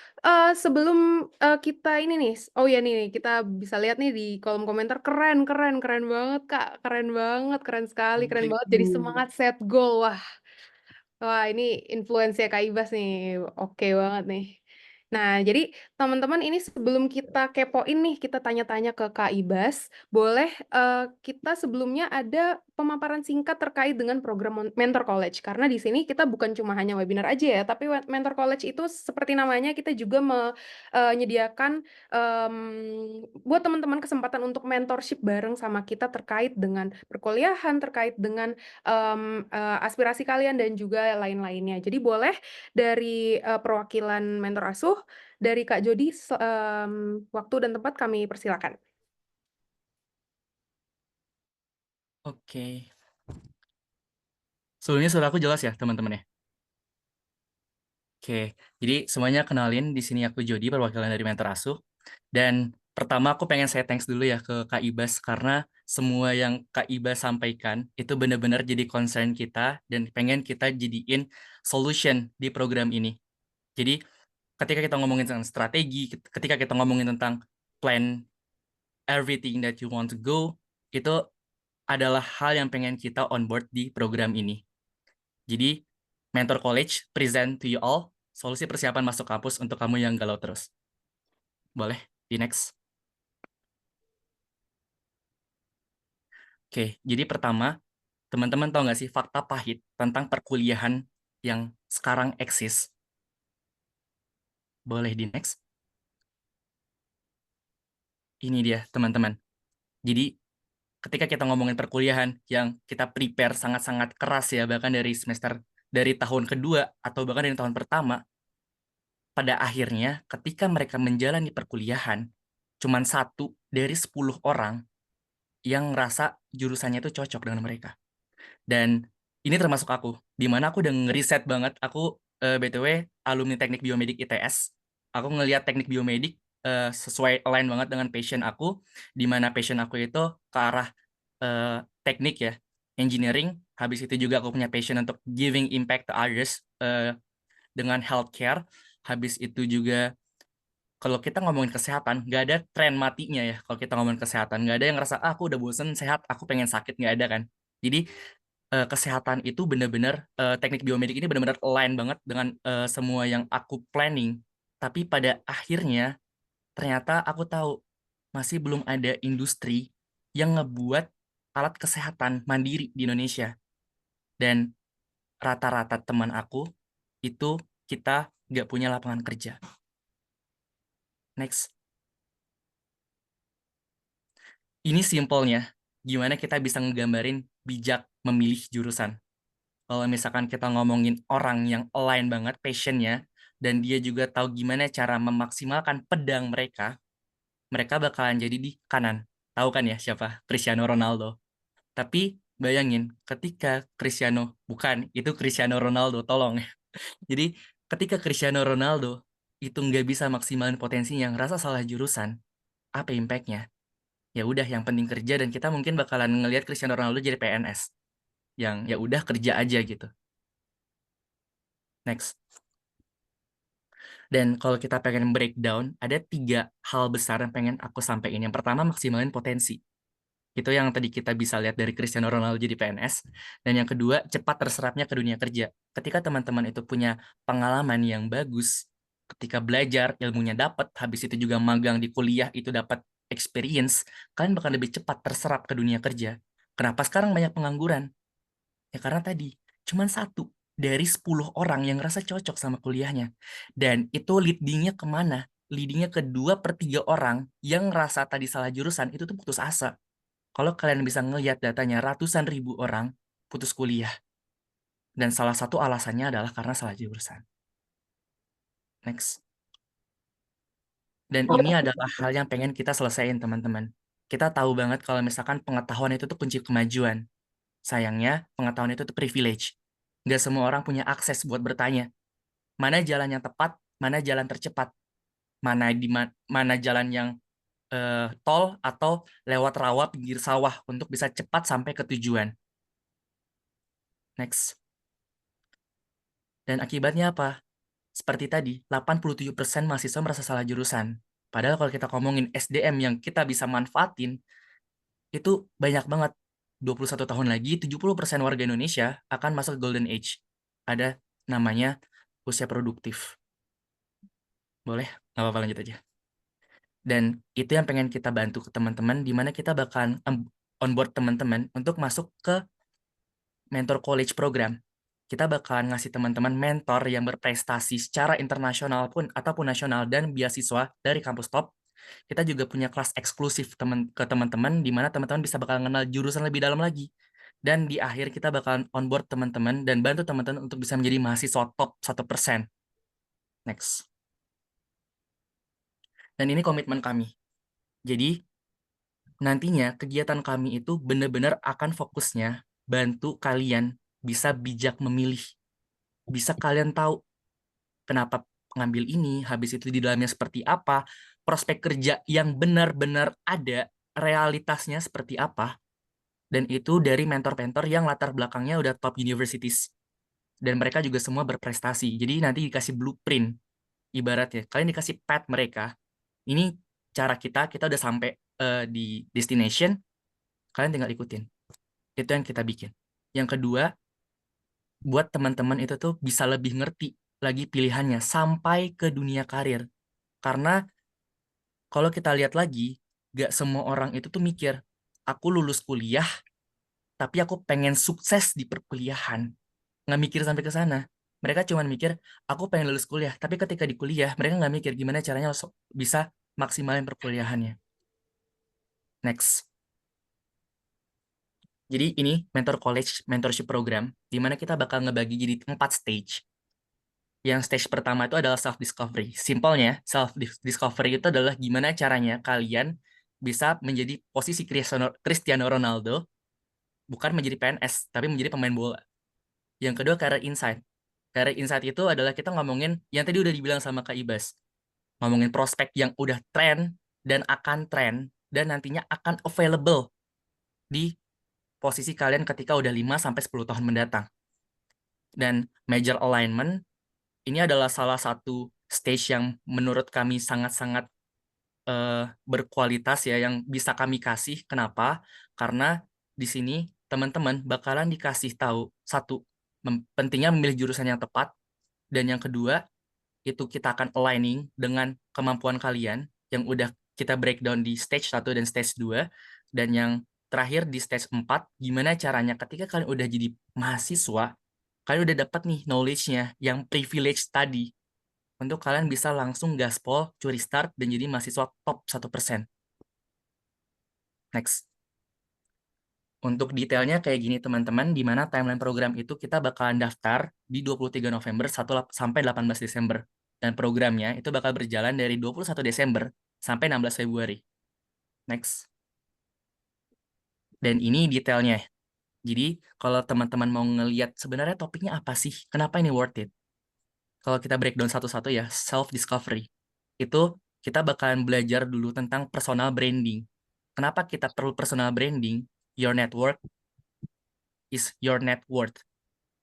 sebelum kita ini nih, oh ya nih kita bisa lihat nih di kolom komentar, keren, keren, keren banget Kak, keren banget, keren sekali, keren banget. Jadi semangat set goal, wah ini influence-nya Kak Ibas nih, oke banget nih. Nah, jadi teman-teman ini sebelum kita kepoin nih, kita tanya-tanya ke Kak Ibas, boleh kita sebelumnya ada pemaparan singkat terkait dengan program Mentor College. Karena di sini kita bukan cuma hanya webinar aja ya, tapi Mentor College itu seperti namanya, kita juga menyediakan buat teman-teman kesempatan untuk mentorship bareng sama kita terkait dengan perkuliahan, terkait dengan aspirasi kalian dan juga lain-lainnya. Jadi boleh dari perwakilan Mentor Asuh, dari Kak Jody, waktu dan tempat kami persilakan. Oke. Sebelumnya suara aku jelas ya, teman-teman ya? Oke, jadi semuanya kenalin, di sini aku Jody, perwakilan dari Mentor Asuh. Dan pertama aku pengen saya thanks dulu ya ke Kak Ibas, karena semua yang Kak Ibas sampaikan itu benar-benar jadi concern kita dan pengen kita jadiin solution di program ini. Jadi ketika kita ngomongin tentang strategi, ketika kita ngomongin tentang plan everything that you want to go, itu adalah hal yang pengen kita onboard di program ini. Jadi, Mentor College present to you all solusi persiapan masuk kampus untuk kamu yang galau terus. Boleh, di next. Oke, jadi pertama, teman-teman tahu nggak sih fakta pahit tentang perkuliahan yang sekarang eksis? Boleh di next. Ini dia, teman-teman. Jadi, ketika kita ngomongin perkuliahan yang kita prepare sangat-sangat keras ya, bahkan dari tahun kedua atau bahkan dari tahun pertama, pada akhirnya ketika mereka menjalani perkuliahan, cuman 1 dari 10 orang yang ngerasa jurusannya itu cocok dengan mereka. Dan ini termasuk aku, di mana aku udah ngeriset banget. Aku BTW alumni Teknik Biomedik ITS. Aku ngelihat Teknik Biomedik sesuai align banget dengan passion aku, di mana passion aku itu ke arah teknik ya, engineering. Habis itu juga aku punya passion untuk giving impact to others dengan healthcare. Habis itu juga kalau kita ngomongin kesehatan, nggak ada tren matinya ya. Kalau kita ngomongin kesehatan, nggak ada yang ngerasa, aku udah bosen sehat, aku pengen sakit, nggak ada kan. Jadi kesehatan itu benar-benar, teknik biomedik ini benar-benar align banget dengan semua yang aku planning. Tapi pada akhirnya, ternyata aku tahu, masih belum ada industri yang ngebuat alat kesehatan mandiri di Indonesia. Dan rata-rata teman aku, itu kita nggak punya lapangan kerja. Next. Ini simpelnya, gimana kita bisa ngegambarin bijak memilih jurusan. Kalau misalkan kita ngomongin orang yang align banget passionnya, dan dia juga tahu gimana cara memaksimalkan pedang mereka, mereka bakalan jadi di kanan. Tahu kan ya siapa? Cristiano Ronaldo. Tapi bayangin, ketika itu Cristiano Ronaldo, tolong. Jadi ketika Cristiano Ronaldo itu nggak bisa maksimalin potensinya, ngerasa salah jurusan, apa impact-nya? Ya udah, yang penting kerja, dan kita mungkin bakalan ngelihat Cristiano Ronaldo jadi PNS yang ya udah kerja aja gitu. Next. Dan kalau kita pengen breakdown, ada 3 hal besar yang pengen aku sampaikan. Yang pertama, maksimalin potensi. Itu yang tadi kita bisa lihat dari Cristiano Ronaldo jadi PNS. Dan yang kedua, cepat terserapnya ke dunia kerja. Ketika teman-teman itu punya pengalaman yang bagus, ketika belajar, ilmunya dapat, habis itu juga magang di kuliah itu dapat experience, kalian bakal lebih cepat terserap ke dunia kerja. Kenapa sekarang banyak pengangguran? Ya karena tadi, cuman 1 dari 10 orang yang ngerasa cocok sama kuliahnya. Dan itu leadingnya kemana? Leadingnya ke 2/3 orang yang ngerasa tadi salah jurusan, itu tuh putus asa. Kalau kalian bisa ngelihat datanya, ratusan ribu orang putus kuliah. Dan salah satu alasannya adalah karena salah jurusan. Next. Dan ini adalah hal yang pengen kita selesaiin, teman-teman. Kita tahu banget kalau misalkan pengetahuan itu tuh kunci kemajuan. Sayangnya, pengetahuan itu tuh privilege. Nggak semua orang punya akses buat bertanya, mana jalan yang tepat, mana jalan tercepat, mana jalan yang tol atau lewat rawa pinggir sawah untuk bisa cepat sampai ke tujuan. Next. Dan akibatnya apa? Seperti tadi, 87% mahasiswa merasa salah jurusan. Padahal kalau kita ngomongin SDM yang kita bisa manfaatin, itu banyak banget. 21 tahun lagi, 70% warga Indonesia akan masuk Golden Age. Ada namanya usia produktif. Boleh? Nggak apa-apa, lanjut aja. Dan itu yang pengen kita bantu ke teman-teman, di mana kita bakalan onboard teman-teman untuk masuk ke Mentor College Program. Kita bakalan ngasih teman-teman mentor yang berprestasi secara internasional ataupun nasional dan beasiswa dari kampus top. Kita juga punya kelas eksklusif ke teman-teman, di mana teman-teman bisa bakal kenal jurusan lebih dalam lagi. Dan di akhir kita bakalan onboard teman-teman dan bantu teman-teman untuk bisa menjadi mahasiswa top 1%. Next. Dan ini komitmen kami. Jadi, nantinya kegiatan kami itu benar-benar akan fokusnya bantu kalian bisa bijak memilih. Bisa kalian tahu kenapa ngambil ini, habis itu di dalamnya seperti apa, prospek kerja yang benar-benar ada, realitasnya seperti apa, dan itu dari mentor-mentor yang latar belakangnya udah top universities. Dan mereka juga semua berprestasi. Jadi nanti dikasih blueprint, ibaratnya. Kalian dikasih path mereka. Ini cara kita udah sampai di destination, kalian tinggal ikutin. Itu yang kita bikin. Yang kedua, buat teman-teman itu tuh bisa lebih ngerti lagi pilihannya sampai ke dunia karir. Karena kalau kita lihat lagi, gak semua orang itu tuh mikir, aku lulus kuliah, tapi aku pengen sukses di perkuliahan. Nggak mikir sampai ke sana. Mereka cuma mikir, aku pengen lulus kuliah. Tapi ketika di kuliah, mereka nggak mikir gimana caranya bisa maksimalin perkuliahannya. Next. Jadi ini mentor college mentorship program, di mana kita bakal ngebagi jadi 4 stage. Yang stage pertama itu adalah self-discovery. Simpelnya, self-discovery itu adalah gimana caranya kalian bisa menjadi posisi Cristiano Ronaldo, bukan menjadi PNS, tapi menjadi pemain bola. Yang kedua, career insight. Career insight itu adalah kita ngomongin yang tadi udah dibilang sama Kak Ibas. Ngomongin prospek yang udah tren dan akan tren dan nantinya akan available di posisi kalian ketika udah 5-10 tahun mendatang. Dan major alignment ini adalah salah satu stage yang menurut kami sangat-sangat berkualitas ya, yang bisa kami kasih. Kenapa? Karena di sini teman-teman bakalan dikasih tahu, satu, pentingnya memilih jurusan yang tepat, dan yang kedua, itu kita akan aligning dengan kemampuan kalian yang udah kita breakdown di stage 1 dan stage 2, dan yang terakhir di stage 4, gimana caranya ketika kalian udah jadi mahasiswa, kalian udah dapat nih knowledge-nya yang privilege tadi, untuk kalian bisa langsung gaspol, curi start, dan jadi mahasiswa top 1%. Next. Untuk detailnya kayak gini teman-teman, di mana timeline program itu kita bakalan daftar di 23 November sampai 18 Desember. Dan programnya itu bakal berjalan dari 21 Desember sampai 16 Februari. Next. Dan ini detailnya. Jadi kalau teman-teman mau ngeliat sebenarnya topiknya apa sih, kenapa ini worth it? Kalau kita breakdown satu-satu ya, self-discovery. Itu kita bakalan belajar dulu tentang personal branding. Kenapa kita perlu personal branding? Your network is your net worth.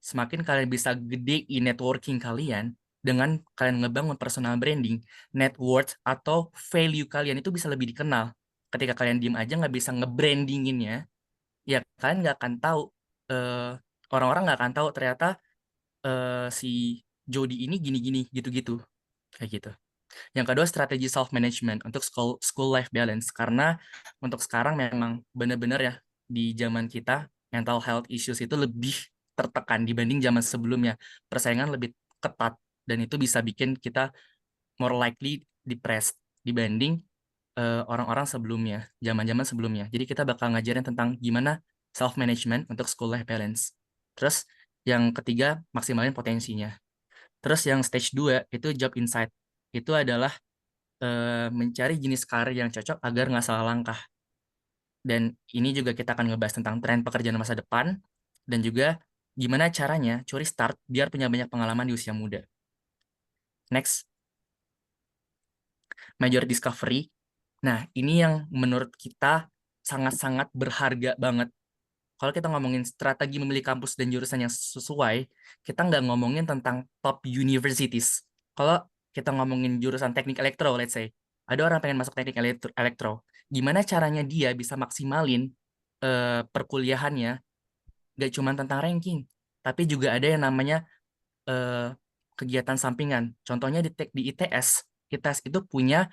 Semakin kalian bisa gedein networking kalian, dengan kalian ngebangun personal branding, net worth atau value kalian itu bisa lebih dikenal. Ketika kalian diem aja nggak bisa ngebrandinginnya, ya kalian nggak akan tahu, orang-orang nggak akan tahu ternyata si Jody ini gini-gini, gitu-gitu. Kayak gitu. Yang kedua, strategi self-management untuk school life balance. Karena untuk sekarang memang benar-benar ya, di zaman kita, mental health issues itu lebih tertekan dibanding zaman sebelumnya. Persaingan lebih ketat, dan itu bisa bikin kita more likely depressed dibanding orang-orang sebelumnya, zaman-zaman sebelumnya. Jadi kita bakal ngajarin tentang gimana self-management untuk school life balance. Terus yang ketiga, maksimalin potensinya. Terus yang stage 2 itu job insight. Itu adalah mencari jenis karir yang cocok agar nggak salah langkah. Dan ini juga kita akan ngebahas tentang tren pekerjaan masa depan, dan juga gimana caranya curi start biar punya banyak pengalaman di usia muda. Next. Major discovery. Nah, ini yang menurut kita sangat-sangat berharga banget. Kalau kita ngomongin strategi memilih kampus dan jurusan yang sesuai, kita nggak ngomongin tentang top universities. Kalau kita ngomongin jurusan teknik elektro, let's say, ada orang pengen masuk teknik elektro. Gimana caranya dia bisa maksimalin perkuliahannya, nggak cuma tentang ranking, tapi juga ada yang namanya kegiatan sampingan. Contohnya di ITS, ITS itu punya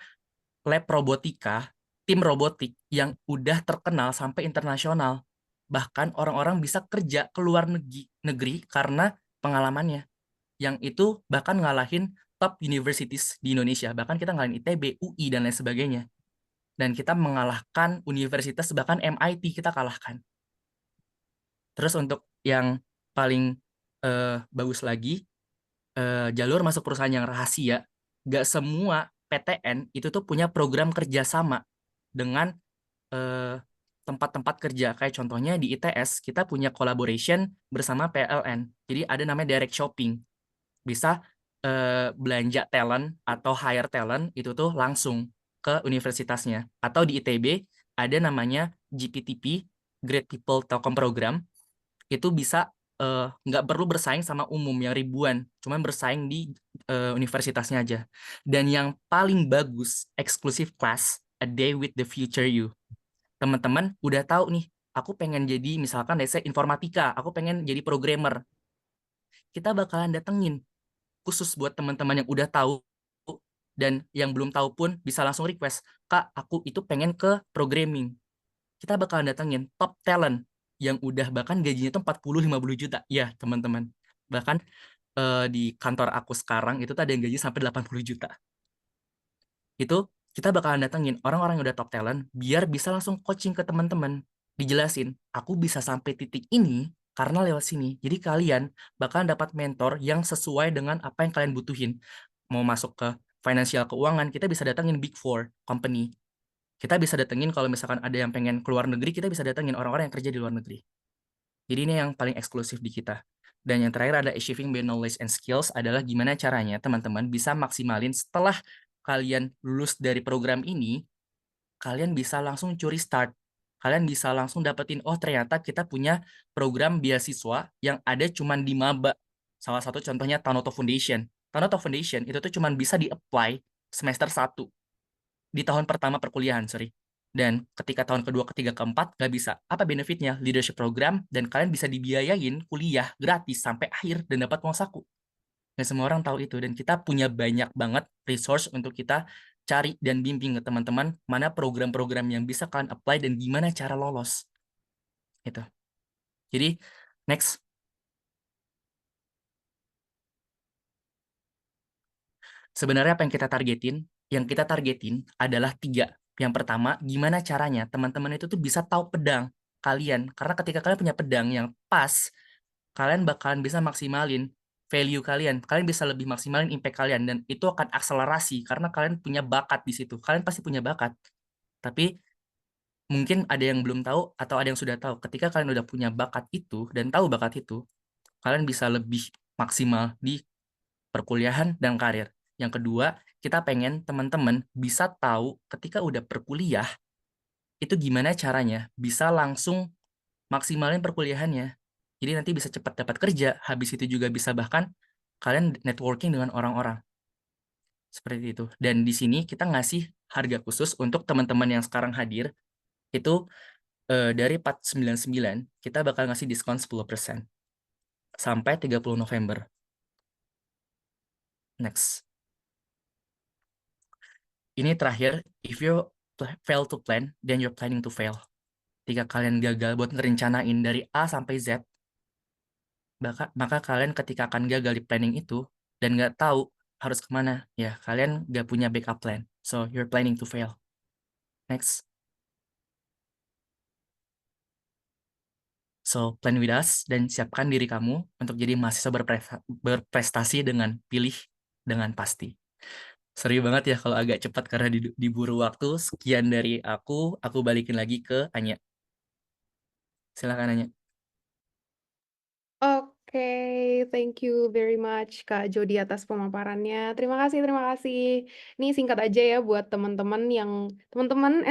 lab robotika, tim robotik yang udah terkenal sampai internasional. Bahkan orang-orang bisa kerja ke luar negeri karena pengalamannya. Yang itu bahkan ngalahin top universities di Indonesia. Bahkan kita ngalahin ITB, UI, dan lain sebagainya. Dan kita mengalahkan universitas, bahkan MIT kita kalahkan. Terus untuk yang paling bagus lagi, jalur masuk perusahaan yang rahasia. Gak semua PTN itu tuh punya program kerjasama dengan tempat-tempat kerja. Kayak contohnya di ITS, kita punya collaboration bersama PLN. Jadi ada namanya direct shopping. Bisa belanja talent atau hire talent itu tuh langsung ke universitasnya. Atau di ITB ada namanya GPTP, Great People Telkom Program, itu bisa nggak perlu bersaing sama umum yang ribuan, cuman bersaing di universitasnya aja. Dan yang paling bagus, eksklusif kelas, A Day with the Future You. Teman-teman udah tahu nih, aku pengen jadi misalkan let's say informatika, aku pengen jadi programmer. Kita bakalan datengin khusus buat teman-teman yang udah tahu dan yang belum tahu pun bisa langsung request, Kak, aku itu pengen ke programming. Kita bakalan datengin top talent yang udah bahkan gajinya tuh 40-50 juta. Ya, teman-teman. Bahkan di kantor aku sekarang itu tuh ada yang gaji sampai 80 juta. Itu kita bakalan datengin orang-orang yang udah top talent biar bisa langsung coaching ke teman-teman. Dijelasin, aku bisa sampai titik ini karena lewat sini. Jadi kalian bakalan dapat mentor yang sesuai dengan apa yang kalian butuhin. Mau masuk ke financial keuangan, kita bisa datengin Big Four company. Kita bisa datengin kalau misalkan ada yang pengen keluar negeri, kita bisa datengin orang-orang yang kerja di luar negeri. Jadi ini yang paling eksklusif di kita. Dan yang terakhir ada achieving beyond knowledge and skills adalah gimana caranya teman-teman bisa maksimalin setelah kalian lulus dari program ini, kalian bisa langsung curi start. Kalian bisa langsung dapetin, oh ternyata kita punya program beasiswa yang ada cuman di maba. Salah satu contohnya Tanoto Foundation. Tanoto Foundation itu tuh cuman bisa di-apply semester 1. Di tahun pertama perkuliahan, sorry. Dan ketika tahun kedua, ketiga, keempat, nggak bisa. Apa benefitnya? Leadership program, dan kalian bisa dibiayain kuliah gratis sampai akhir dan dapat uang saku. Nggak semua orang tahu itu, dan kita punya banyak banget resource untuk kita cari dan bimbing ke teman-teman mana program-program yang bisa kalian apply dan gimana cara lolos. Gitu. Jadi, next. Sebenarnya apa yang kita targetin? Yang kita targetin adalah 3. Yang pertama, gimana caranya teman-teman itu tuh bisa tahu pedang kalian. Karena ketika kalian punya pedang yang pas, kalian bakalan bisa maksimalin value kalian. Kalian bisa lebih maksimalin impact kalian. Dan itu akan akselerasi karena kalian punya bakat di situ. Kalian pasti punya bakat. Tapi mungkin ada yang belum tahu atau ada yang sudah tahu. Ketika kalian udah punya bakat itu dan tahu bakat itu, kalian bisa lebih maksimal di perkuliahan dan karir. Yang kedua, kita pengen teman-teman bisa tahu ketika udah berkuliah, itu gimana caranya bisa langsung maksimalin perkuliahannya. Jadi nanti bisa cepat dapat kerja, habis itu juga bisa bahkan kalian networking dengan orang-orang. Seperti itu. Dan di sini kita ngasih harga khusus untuk teman-teman yang sekarang hadir, itu dari 499, kita bakal ngasih diskon 10% sampai 30 November. Next. Ini terakhir, if you fail to plan, then you're planning to fail. Ketika kalian gagal buat ngerencanain dari A sampai Z, maka kalian ketika akan gagal di planning itu, dan nggak tahu harus kemana, ya kalian nggak punya backup plan. So, you're planning to fail. Next. So, plan with us, dan siapkan diri kamu untuk jadi mahasiswa berprestasi dengan pilih dengan pasti. Sorry banget ya kalau agak cepat karena diburu waktu. Sekian dari aku balikin lagi ke Anya. Silakan Anya. Oke, thank you very much Kak Jody atas pemaparannya. Terima kasih, terima kasih. Ini singkat aja ya buat teman-teman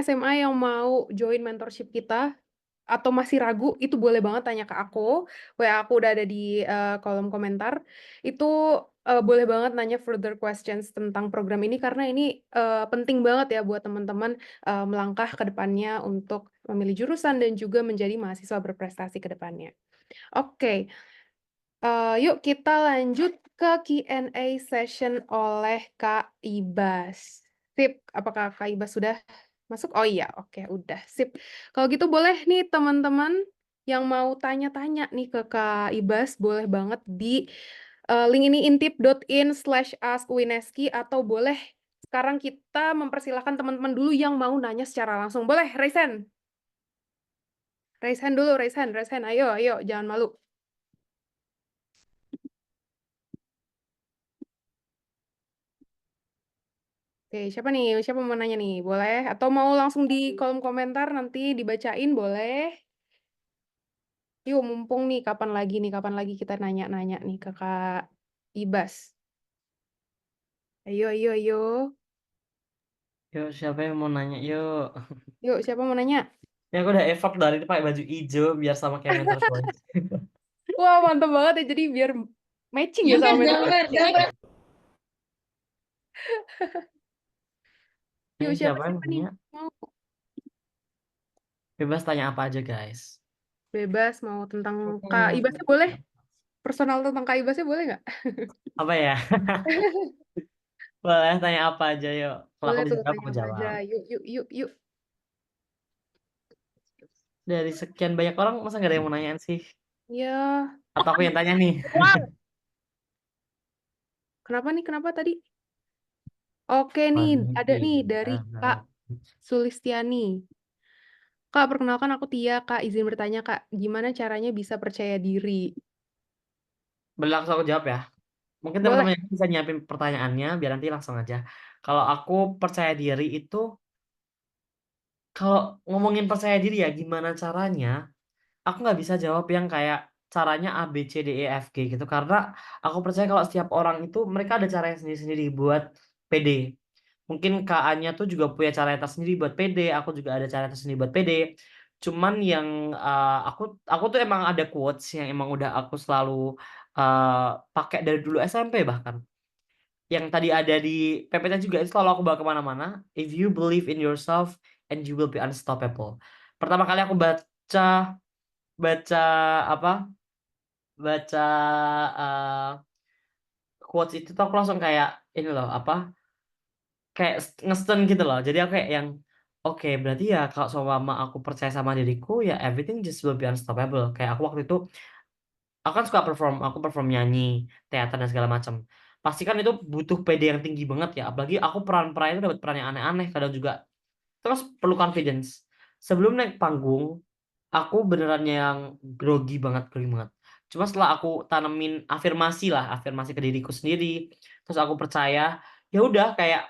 SMA yang mau join mentorship kita atau masih ragu, itu boleh banget tanya ke aku. WA aku udah ada di kolom komentar. Itu boleh banget nanya further questions tentang program ini karena ini penting banget ya buat teman-teman melangkah ke depannya untuk memilih jurusan dan juga menjadi mahasiswa berprestasi ke depannya. Oke. Yuk kita lanjut ke Q&A session oleh Kak Ibas. Sip, apakah Kak Ibas sudah masuk? Oh iya, oke, udah. Sip. Kalau gitu boleh nih teman-teman yang mau tanya-tanya nih ke Kak Ibas, boleh banget di link ini intip.in/askwinski atau boleh sekarang kita mempersilahkan teman-teman dulu yang mau nanya secara langsung. Boleh, raise hand. Raise hand dulu, raise hand. Ayo, jangan malu. Oke, siapa nih? Siapa mau nanya nih? Boleh? Atau mau langsung di kolom komentar nanti dibacain, boleh? Yuk, mumpung nih, kapan lagi kita nanya-nanya nih ke Kak Ibas. Ayo, ayo, ayo. Yuk, siapa yang mau nanya? Yuk. Yuk, siapa mau nanya? Ya aku udah effort dari pakai baju hijau biar sama kayak mentor college. Wah, mantap banget ya. Jadi biar matching ya sama mentor. Yuk, Ini siapa yang siapa nih? nanya? Mau Bebas tanya apa aja, guys. bebas, mau tentang Kak Ibasnya boleh? Personal tentang Kak Ibasnya boleh nggak? Apa ya? Boleh tanya apa aja, yuk. Kalau Boleh aku tuh, bisa jawab, tanya aku apa aja. jawab. Yuk, yuk, yuk, yuk. Dari sekian banyak orang, masa nggak ada yang mau nanyain sih? Ya, Atau aku yang tanya nih? kenapa nih? Kenapa tadi? Oke nih, ada nih dari Kak Sulistiani. Kak, perkenalkan aku Tia. Kak, izin bertanya, Kak, gimana caranya bisa percaya diri? Langsung aku jawab ya. Mungkin Boleh. teman-teman yang bisa nyiapin pertanyaannya, biar nanti langsung aja. Kalau aku percaya diri itu, kalau ngomongin percaya diri ya, gimana caranya? Aku nggak bisa jawab yang kayak caranya A, B, C, D, E, F, G gitu. Karena aku percaya kalau setiap orang itu, mereka ada caranya sendiri-sendiri buat pede. Mungkin KA-nya tuh juga punya cara tersendiri buat pede, aku juga ada cara tersendiri buat pede. Cuman yang aku tuh emang ada quotes yang emang udah aku selalu pakai dari dulu SMP bahkan. Yang tadi ada di PPT juga itu selalu aku bawa kemana-mana. If you believe in yourself and you will be unstoppable. Pertama kali aku baca apa? Baca uh, quotes itu tuh aku langsung kayak ini loh apa? Kayak nge-stun gitu loh. Jadi aku kayak yang oke, berarti ya kalau sama aku percaya sama diriku ya everything just will be unstoppable. Kayak aku waktu itu aku kan suka aku perform nyanyi, teater dan segala macam. Pasti kan itu butuh PD yang tinggi banget ya. Apalagi aku peran-peran itu dapat peran yang aneh-aneh kadang juga. Terus perlu confidence. Sebelum naik panggung, aku beneran yang grogi banget. Cuma setelah aku tanemin afirmasi ke diriku sendiri, terus aku percaya, ya udah kayak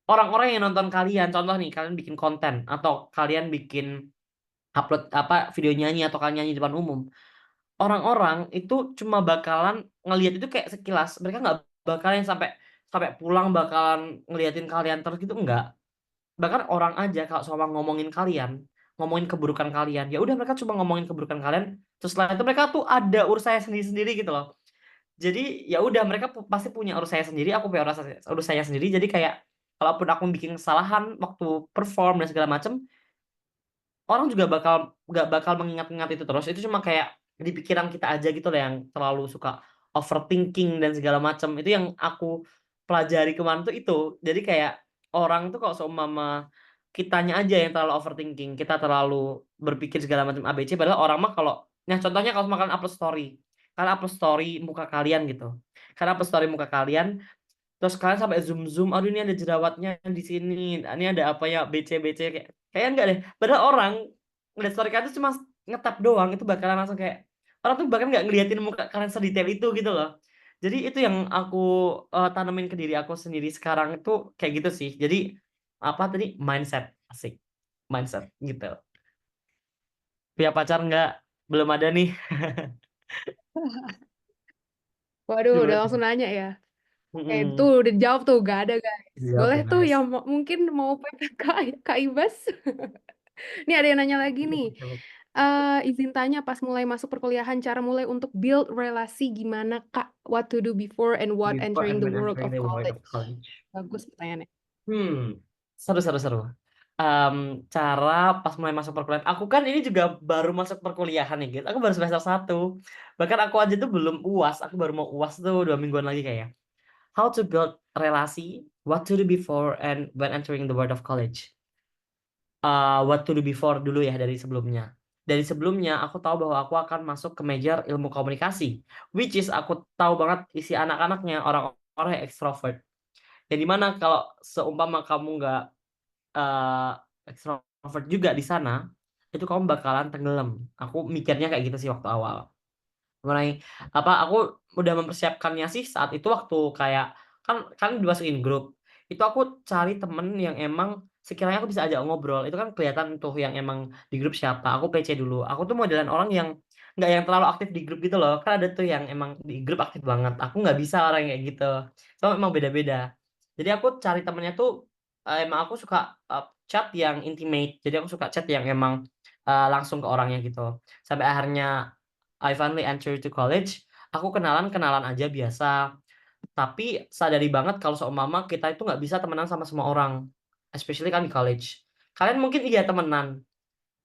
orang-orang yang nonton kalian, contoh nih, kalian bikin konten atau kalian bikin upload apa video nyanyi atau kalian nyanyi di depan umum, orang-orang itu cuma bakalan ngelihat itu kayak sekilas, mereka nggak bakalan sampai sampai pulang bakalan ngeliatin kalian terus gitu, enggak. Bahkan orang aja kalau sama ngomongin kalian, ngomongin keburukan kalian, ya udah mereka cuma ngomongin keburukan kalian, terus setelah itu mereka tuh ada urusannya sendiri-sendiri gitu loh. Jadi ya udah mereka pasti punya urusannya sendiri, aku punya urusannya sendiri. Jadi kayak kalaupun aku bikin kesalahan waktu perform dan segala macem, orang juga nggak bakal mengingat-ingat itu terus. Itu cuma kayak di pikiran kita aja gitu loh yang terlalu suka overthinking dan segala macam. Itu yang aku pelajari kemarin tuh itu. Jadi kayak orang tuh kalau seumpama kitanya aja yang terlalu overthinking, kita terlalu berpikir segala macam ABC, padahal orang mah kalau nah contohnya kalau makan upload story. Kalian upload story muka kalian gitu. Karena upload story muka kalian, terus kalian sampai zoom, aduh ini ada jerawatnya di sini, ini ada apa ya BC kayak enggak deh. Padahal orang ngeliat story kalian tuh cuma ngetap doang, itu bakalan langsung kayak orang tuh bahkan nggak ngeliatin muka kalian sedetail itu gitu loh. Jadi itu yang aku tanemin ke diri aku sendiri sekarang itu kayak gitu sih. Jadi apa tadi mindset, asik mindset gitu. Punya pacar nggak? Belum ada nih. Waduh, udah Gimana? langsung nanya ya. Mm-mm. Tuh udah dijawab tuh, gak ada guys. Jawab Boleh ya, tuh guys. yang mungkin mau PPK Kak Ibas. Nih ada yang nanya lagi nih. Izin tanya pas mulai masuk perkuliahan, cara mulai untuk build relasi gimana Kak? What to do before and what Before entering and the when world entering of the world of college? college. Bagus pertanyaannya. Seru. Cara pas mulai masuk perkuliahan. Aku kan ini juga baru masuk perkuliahan nih, gitu. Aku baru semester 1. Bahkan aku aja tuh belum UAS. Aku baru mau UAS tuh 2 mingguan lagi kayaknya. How to build relasi, what to do before and when entering the world of college. What to do before dulu ya dari sebelumnya. Dari sebelumnya aku tahu bahwa aku akan masuk ke major ilmu komunikasi, which is aku tahu banget isi anak-anaknya orang-orang yang extrovert. Yang dimana kalau seumpama kamu nggak extrovert juga di sana, itu kamu bakalan tenggelam. Aku mikirnya kayak gitu sih waktu awal. Mulai apa aku udah mempersiapkannya sih saat itu waktu kayak kan dimasukin grup. Itu aku cari temen yang emang sekiranya aku bisa ajak ngobrol. Itu kan kelihatan tuh yang emang di grup siapa. Aku PC dulu. Aku tuh modelan orang yang nggak yang terlalu aktif di grup gitu loh. Kan ada tuh yang emang di grup aktif banget. Aku nggak bisa orang yang kayak gitu. So emang beda-beda. Jadi aku cari temennya tuh emang aku suka chat yang intimate. Jadi aku suka chat yang emang langsung ke orangnya gitu. Sampai akhirnya I finally enter to college. Aku kenalan aja biasa. Tapi sadari banget kalau seumpama kita itu nggak bisa temenan sama semua orang. Especially kan di college. Kalian mungkin iya temenan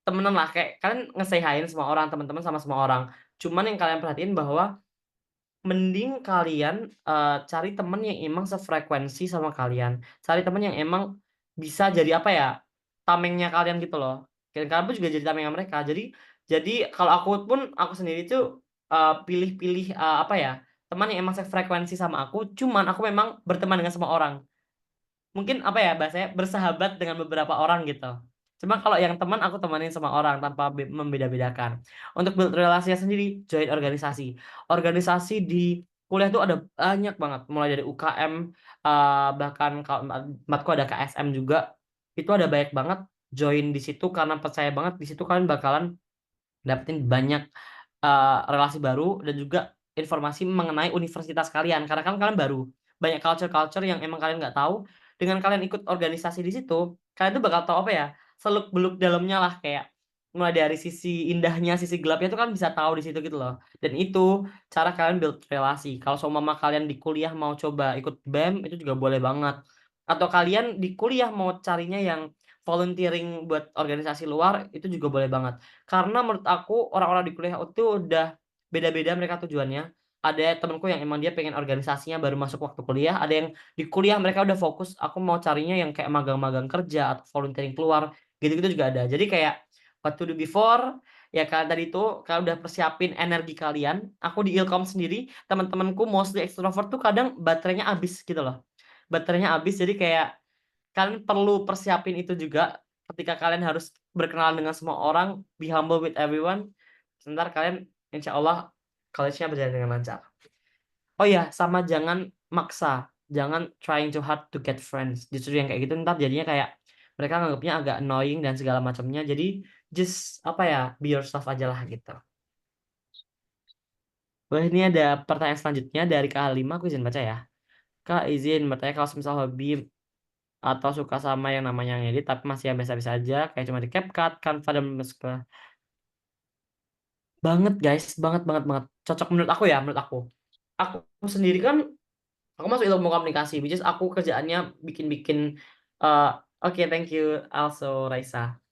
lah kayak kalian nge-say-hi-in semua orang, teman-teman sama semua orang. Cuman yang kalian perhatiin bahwa mending kalian cari temen yang emang sefrekuensi sama kalian. Cari temen yang emang bisa jadi apa ya? Tamengnya kalian gitu loh. Dan kalian pun juga jadi tamengnya mereka. Jadi kalau aku sendiri tuh pilih-pilih apa ya? Teman yang emang sefrekuensi sama aku, cuman aku memang berteman dengan semua orang. Mungkin apa ya bahasanya bersahabat dengan beberapa orang gitu. Cuma kalau yang teman aku temanin sama orang tanpa membeda-bedakan. Untuk build relasinya sendiri, join organisasi. Organisasi di kuliah tuh ada banyak banget, mulai dari UKM, bahkan kalau matku ada KSM juga. Itu ada banyak banget join di situ karena percaya banget di situ kalian bakalan dapetin banyak relasi baru dan juga informasi mengenai universitas kalian karena kan kalian baru banyak culture yang emang kalian nggak tahu dengan kalian ikut organisasi di situ kalian tuh bakal tahu apa ya seluk beluk dalamnya lah kayak mulai dari sisi indahnya sisi gelapnya tuh kan bisa tahu di situ gitu loh dan itu cara kalian build relasi kalau seumpama kalian di kuliah mau coba ikut BEM itu juga boleh banget atau kalian di kuliah mau carinya yang volunteering buat organisasi luar itu juga boleh banget karena menurut aku orang-orang di kuliah itu udah beda-beda mereka tujuannya. Ada temenku yang emang dia pengen organisasinya baru masuk waktu kuliah, ada yang di kuliah mereka udah fokus, aku mau carinya yang kayak magang-magang kerja atau volunteering keluar, gitu-gitu juga ada. Jadi kayak what to do before, ya kan tadi itu kalian udah persiapin energi kalian. Aku di Ilkom sendiri, teman-temanku mostly extrovert tuh kadang baterainya habis gitu loh. Baterainya habis jadi kayak kalian perlu persiapin itu juga ketika kalian harus berkenalan dengan semua orang, be humble with everyone. Sebentar kalian insya Allah college-nya berjalan dengan lancar. Oh ya, sama jangan maksa, jangan trying too hard to get friends. Justru yang kayak gitu ntar jadinya kayak mereka nganggapnya agak annoying dan segala macamnya. Jadi just apa ya, be yourself aja lah gitu. Wah ini ada pertanyaan selanjutnya dari Kak Halima, aku izin baca ya. Kak izin bertanya kalau misal hobi atau suka sama yang namanya ngedit tapi masih yang biasa-biasa aja kayak cuma di CapCut, Canva dan banget guys, banget banget banget. Cocok menurut aku ya, menurut aku. Aku sendiri kan aku masuk ilmu komunikasi, which is aku kerjaannya bikin-bikin oke, thank you also Raisa.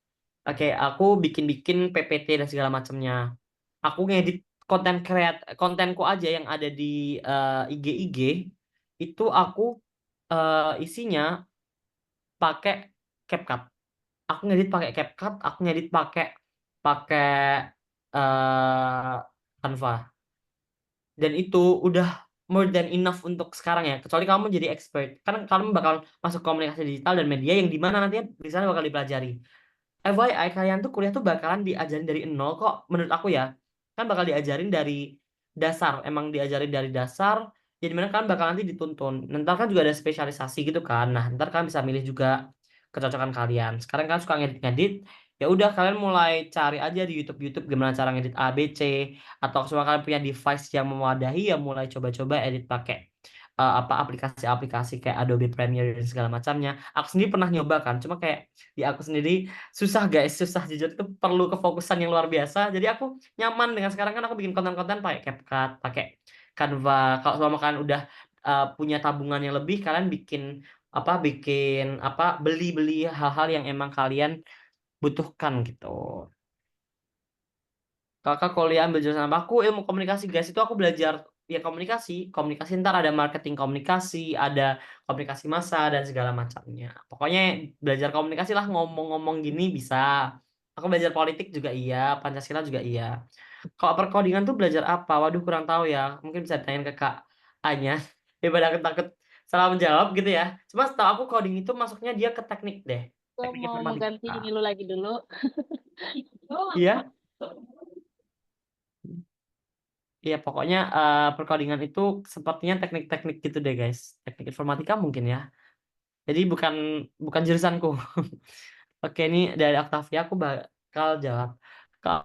Oke, aku bikin-bikin PPT dan segala macamnya. Aku ngedit kontenku aja yang ada di IG itu aku isinya pakai CapCut. Aku ngedit pakai CapCut, aku ngedit pakai pakai Canva. Dan itu udah more than enough untuk sekarang ya. Kecuali kamu jadi expert. Kan kamu bakal masuk komunikasi digital dan media yang dimana nantinya di sana bakal dipelajari. FYI kalian tuh kuliah tuh bakalan diajarin dari nol kok menurut aku ya. Kan bakal diajarin dari dasar, emang diajarin dari dasar. Jadi mana kan bakal nanti dituntun. Ntar kan juga ada spesialisasi gitu kan. Nah, ntar kan bisa milih juga kecocokan kalian. Sekarang kan suka ngedit-ngedit, ya udah kalian mulai cari aja di YouTube gimana cara ngedit A B C atau semua kalian punya device yang mewadahi ya mulai coba-coba edit pakai apa aplikasi-aplikasi kayak Adobe Premiere dan segala macamnya. Aku sendiri pernah nyoba kan, cuma kayak di aku sendiri susah guys, susah jujur itu perlu kefokusan yang luar biasa. Jadi aku nyaman dengan sekarang kan aku bikin konten-konten pakai CapCut, pakai Canva. Kalau selama kalian udah punya tabungan yang lebih, kalian bikin beli-beli hal-hal yang emang kalian butuhkan gitu. Kakak kuliah ambil jurusan apa? Aku ilmu komunikasi guys. Itu aku belajar ya komunikasi ntar ada marketing komunikasi, ada komunikasi massa dan segala macamnya. Pokoknya belajar komunikasi lah ngomong-ngomong gini bisa. Aku belajar politik juga iya, Pancasila juga iya. Kalau perkodingan tuh belajar apa? Waduh kurang tahu ya. Mungkin bisa ditanyain ke Kak Anya. Daripada aku takut salah menjawab gitu ya. Cuma setahu aku coding itu masuknya dia ke teknik deh. Aku Teknik mau mengganti informatika. ini lu lagi dulu. Iya. Iya, pokoknya perkodingan itu sepertinya teknik-teknik gitu deh, guys. Teknik informatika mungkin ya. Jadi bukan jurusanku. Oke, ini dari Octavia aku bakal jawab.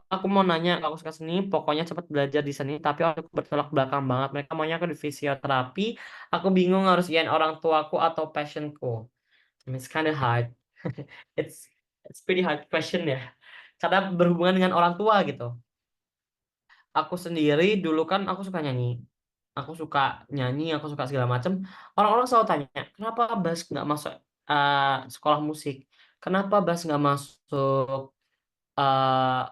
Aku mau nanya, aku suka seni, pokoknya cepat belajar di seni, tapi aku bertolak belakang banget. Mereka maunya aku di fisioterapi, aku bingung harus iyain orang tuaku atau passionku. It's kind of hard. It's it's pretty hard question ya. Karena berhubungan dengan orang tua gitu. Aku sendiri dulu kan aku suka nyanyi. Aku suka nyanyi, aku suka segala macam. Orang-orang selalu tanya, kenapa Bas nggak masuk sekolah musik? Kenapa Bas nggak masuk eh,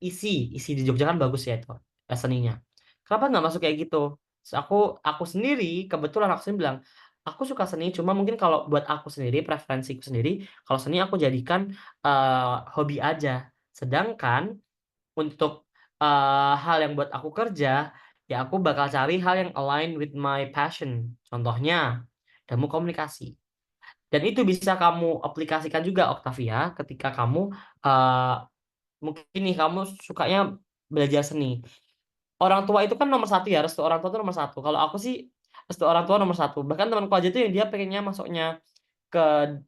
isi di Jogja kan bagus ya itu seninya. Kenapa nggak masuk kayak gitu? Terus aku sendiri kebetulan aku sendiri bilang aku suka seni, cuma mungkin kalau buat aku sendiri preferensiku sendiri kalau seni aku jadikan hobi aja. Sedangkan untuk hal yang buat aku kerja ya aku bakal cari hal yang align with my passion. Contohnya ilmu komunikasi. Dan itu bisa kamu aplikasikan juga Octavia ketika kamu eh, mungkin nih kamu sukanya belajar seni. Orang tua itu kan nomor satu ya, restu orang tua itu nomor satu. Kalau aku sih restu orang tua nomor satu. Bahkan temanku aja tuh yang dia pengennya masuknya ke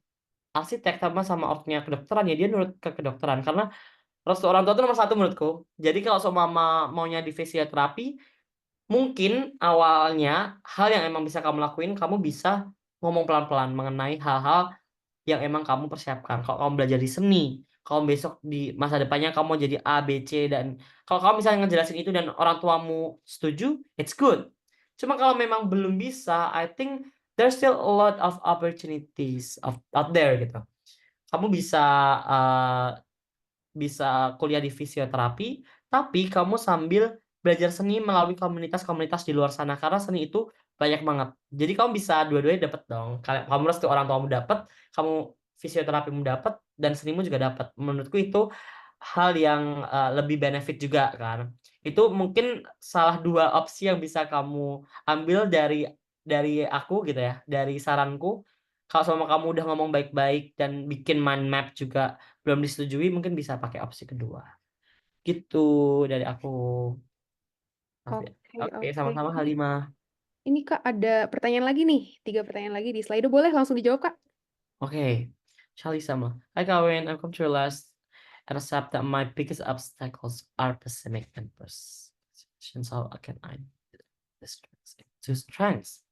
arsitek sama orangnya kedokteran ya dia nurut ke kedokteran karena restu orang tua itu nomor satu menurutku. Jadi kalau mama maunya di fisioterapi, mungkin awalnya hal yang emang bisa kamu lakuin, kamu bisa ngomong pelan-pelan mengenai hal-hal yang emang kamu persiapkan. Kalau kamu belajar di seni, kalau besok di masa depannya kamu mau jadi A, B, C, dan kalau kamu bisa ngejelasin itu dan orang tuamu setuju, it's good. Cuma kalau memang belum bisa, I think there's still a lot of opportunities out there gitu. Kamu uh, bisa kuliah di fisioterapi, tapi kamu sambil belajar seni melalui komunitas-komunitas di luar sana karena seni itu banyak banget. Jadi kamu bisa dua-duanya dapat dong. Kamu restu orang tuamu dapat, kamu fisioterapimu dapat, dan senimu juga dapat. Menurutku itu hal yang lebih benefit juga kan. Itu mungkin salah dua opsi yang bisa kamu ambil dari aku gitu ya, dari saranku. Kalau sama kamu udah ngomong baik-baik dan bikin mind map juga belum disetujui, mungkin bisa pakai opsi kedua. Gitu dari aku. Oke, Oke, oke. sama-sama Halimah. Ini Kak ada pertanyaan lagi nih, 3 pertanyaan lagi di Slido. Boleh langsung dijawab Kak? Oke, Charlie sama. Hi Kawin, I've come to realize and accept that my biggest obstacles are pessimistic and perceptions. How can I the strengths into strengths?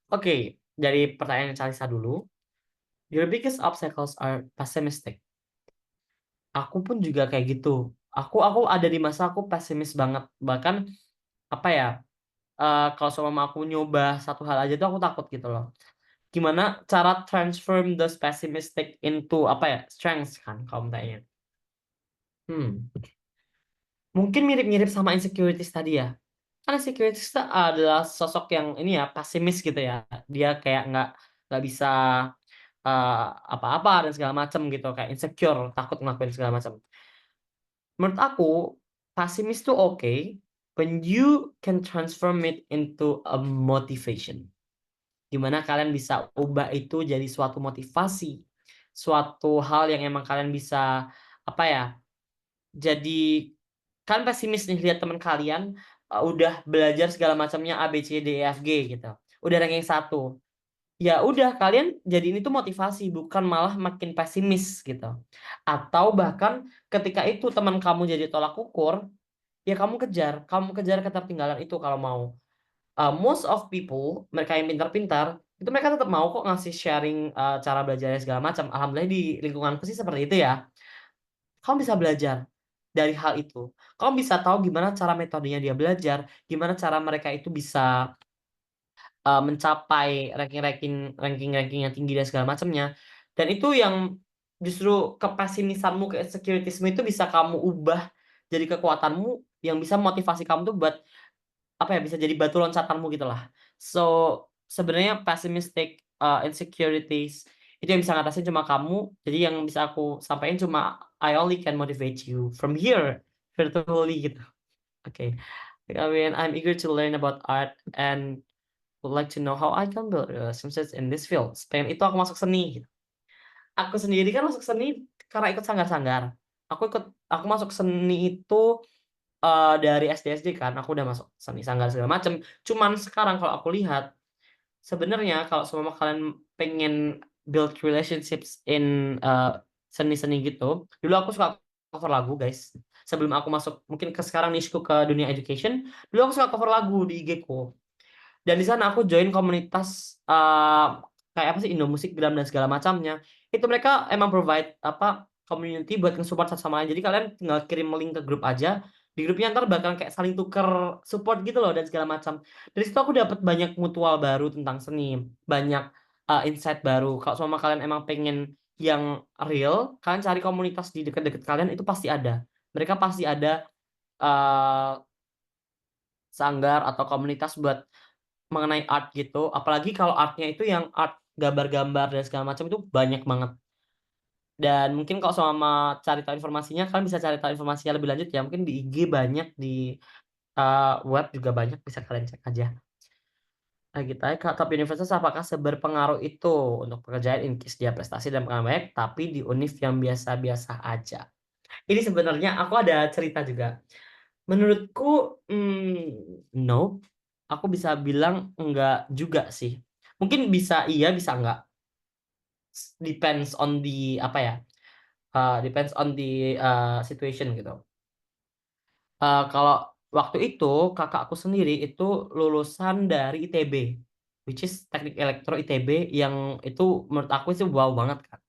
Oke, dari pertanyaan Charlisa dulu. Your biggest obstacles are pessimistic. Aku pun juga kayak gitu. Aku ada di masa aku pesimis banget. Bahkan apa ya? Kalau sama aku nyoba satu hal aja tuh aku takut gitu loh. Gimana cara transform the pessimistic into apa ya? Strengths kan kalau tanya. Mungkin mirip-mirip sama insecurities tadi ya. Kan insecurities itu adalah sosok yang ini ya pesimis gitu ya. Dia kayak nggak bisa apa-apa dan segala macam gitu kayak insecure, takut ngelakuin segala macam. Menurut aku pesimis tuh oke when you can transform it into a motivation. Gimana kalian bisa ubah itu jadi suatu motivasi, suatu hal yang emang kalian bisa apa ya? Jadi kan pesimis nih lihat teman kalian udah belajar segala macamnya A B C D E F G gitu. Udah ranking 1. Ya udah kalian jadi ini tuh motivasi bukan malah makin pesimis gitu. Atau bahkan ketika itu teman kamu jadi tolak ukur, ya kamu kejar ketertinggalan itu kalau mau. Most of people mereka yang pintar-pintar itu mereka tetap mau kok ngasih sharing cara belajarnya segala macam. Alhamdulillah di lingkunganku sih seperti itu ya. Kamu bisa belajar dari hal itu. Kamu bisa tahu gimana cara metodenya dia belajar, gimana cara mereka itu bisa mencapai ranking-ranking yang tinggi dan segala macamnya. Dan itu yang justru kepesimisanmu, ke-insecurities-mu itu bisa kamu ubah jadi kekuatanmu yang bisa motivasi kamu tuh buat apa ya, bisa jadi batu loncatanmu gitulah. So, sebenarnya pessimistic insecurities itu yang bisa ngatasin cuma kamu. Jadi yang bisa aku sampaikan cuma I only can motivate you from here virtually gitu. Oke. I mean, I'm eager to learn about art and would like to know how I can build relationships in this field. Pengen itu aku masuk seni. Gitu. Aku sendiri kan masuk seni karena ikut sanggar-sanggar. Aku masuk seni itu dari SD kan. Aku udah masuk seni sanggar segala macam. Cuman sekarang kalau aku lihat sebenarnya kalau semua kalian pengen build relationships in seni-seni gitu. Dulu aku suka cover lagu guys. Sebelum aku masuk mungkin sekarang niche-ku ke dunia education, dulu aku suka cover lagu di IG-ku. Dan di sana aku join komunitas kayak apa sih, Indomusikgram dan segala macamnya. Itu mereka emang provide community buat nge-support satu sama lain. Jadi kalian tinggal kirim link ke grup aja. Di grupnya ntar bakal kayak saling tuker support gitu loh dan segala macam. Dari situ aku dapat banyak mutual baru tentang seni, banyak insight baru. Kalau sama kalian emang pengen yang real, kalian cari komunitas di dekat-dekat kalian itu pasti ada. Mereka pasti ada sanggar atau komunitas buat mengenai art gitu. Apalagi kalau artnya itu yang art gambar-gambar dan segala macam itu banyak banget. Dan mungkin kalau sama cari tahu informasinya, kalian bisa cari tahu informasinya lebih lanjut ya. Mungkin di IG banyak, di web juga banyak, bisa kalian cek aja. Nah gitu aja, Kak, top universitas apakah seberpengaruh itu untuk pekerjaan in case dia prestasi dan pengalaman baik, tapi di univ yang biasa-biasa aja. Ini sebenarnya aku ada cerita juga. Menurutku, no. Aku bisa bilang enggak juga sih. Mungkin bisa iya, bisa enggak. Depends on the apa ya? Depends on the situation gitu. Kalau waktu itu kakakku sendiri itu lulusan dari ITB, which is Teknik Elektro ITB, yang itu menurut aku sih wow banget kan.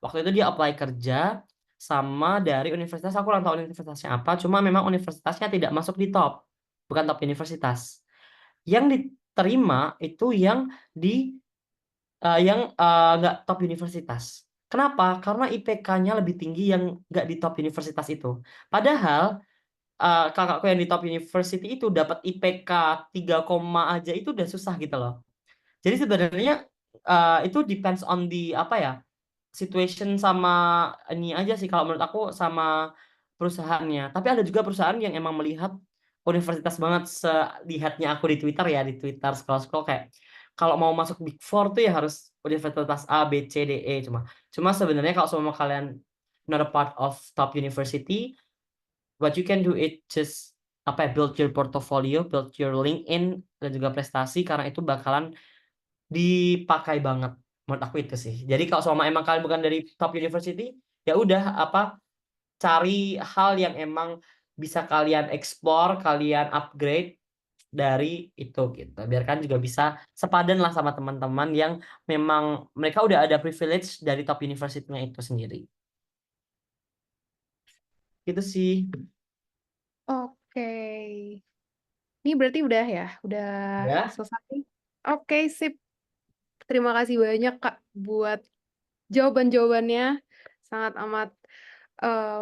Waktu itu dia apply kerja sama dari universitas, aku kurang tahu universitasnya apa, cuma memang universitasnya tidak masuk di top, bukan top universitas. Yang diterima itu yang di nggak top universitas. Kenapa? Karena IPK-nya lebih tinggi yang nggak di top universitas itu. Padahal kakakku yang di top university itu dapat IPK 3, aja itu udah susah gitu loh. Jadi sebenarnya itu depends on the apa ya, situation sama ini aja sih kalau menurut aku, sama perusahaannya. Tapi ada juga perusahaan yang emang melihat universitas banget, selihatnya aku di Twitter ya, di Twitter scroll-scroll kayak kalau mau masuk Big Four tuh ya harus universitas A, B, C, D, E. Cuma sebenarnya kalau semua kalian not a part of top university, what you can do it just build your portfolio, build your LinkedIn dan juga prestasi, karena itu bakalan dipakai banget. Menurut aku itu sih. Jadi kalau selama emang kalian bukan dari top university, ya udah cari hal yang emang bisa kalian explore, kalian upgrade dari itu gitu. Biar kan juga bisa sepadan lah sama teman-teman yang memang mereka udah ada privilege dari top university-nya itu sendiri. Gitu sih. Oke. Ini berarti udah ya? Udah Ya. selesai? Oke, sip. Terima kasih banyak, Kak, buat jawaban-jawabannya. Sangat amat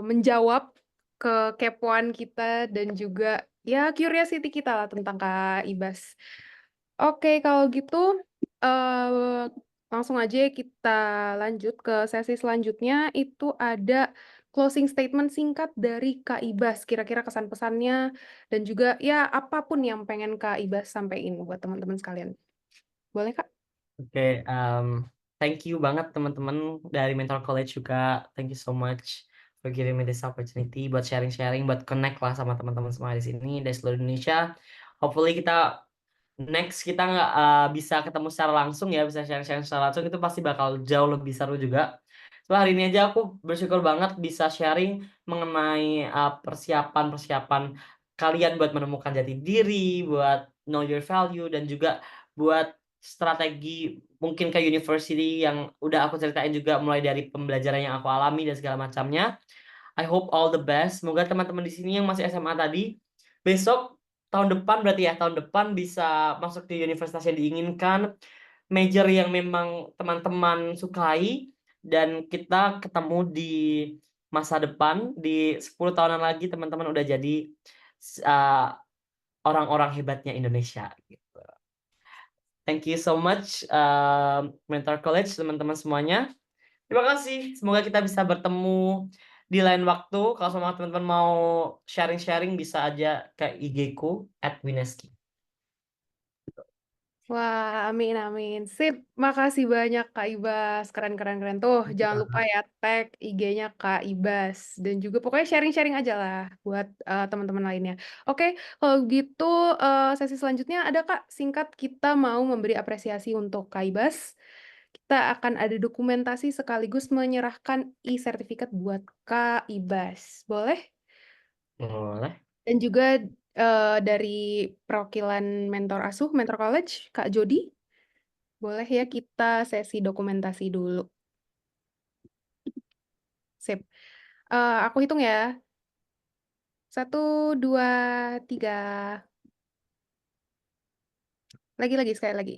menjawab kekepoan kita dan juga ya curiosity kita lah tentang Kak Ibas. Oke, kalau gitu langsung aja kita lanjut ke sesi selanjutnya. Itu ada closing statement singkat dari Kak Ibas. Kira-kira kesan-pesannya dan juga ya apapun yang pengen Kak Ibas sampaikan buat teman-teman sekalian. Boleh, Kak? Oke, thank you banget teman-teman dari Mentor College juga. Thank you so much for giving me this opportunity buat sharing-sharing, buat connect lah sama teman-teman semua di sini dari seluruh Indonesia. Hopefully kita nggak bisa ketemu secara langsung ya, bisa sharing-sharing secara langsung, itu pasti bakal jauh lebih seru juga. So hari ini aja aku bersyukur banget bisa sharing mengenai persiapan kalian buat menemukan jati diri, buat know your value, dan juga buat strategi mungkin ke university yang udah aku ceritain juga, mulai dari pembelajaran yang aku alami dan segala macamnya. I hope all the best. Semoga teman-teman di sini yang masih SMA tadi, besok tahun depan berarti ya, tahun depan bisa masuk di universitas yang diinginkan, major yang memang teman-teman sukai, dan kita ketemu di masa depan, di 10 tahunan lagi teman-teman udah jadi orang-orang hebatnya Indonesia gitu. Thank you so much Mentor College, teman-teman semuanya. Terima kasih. Semoga kita bisa bertemu di lain waktu. Kalau semua teman-teman mau sharing-sharing bisa aja ke IG-ku @wineski. Wah, amin amin. Sip, makasih banyak Kak Ibas. Keren keren keren. Tuh, jangan lupa ya tag IG-nya Kak Ibas dan juga pokoknya sharing-sharing aja lah buat teman-teman lainnya. Oke, kalau gitu sesi selanjutnya ada Kak, singkat kita mau memberi apresiasi untuk Kak Ibas. kita akan ada dokumentasi sekaligus menyerahkan e-sertifikat buat Kak Ibas. Boleh? Boleh. Dan juga dari perwakilan mentor asuh, mentor college, Kak Jody, boleh ya kita sesi dokumentasi dulu. Sip. Aku hitung ya. 1, 2, 3. Lagi, sekali lagi.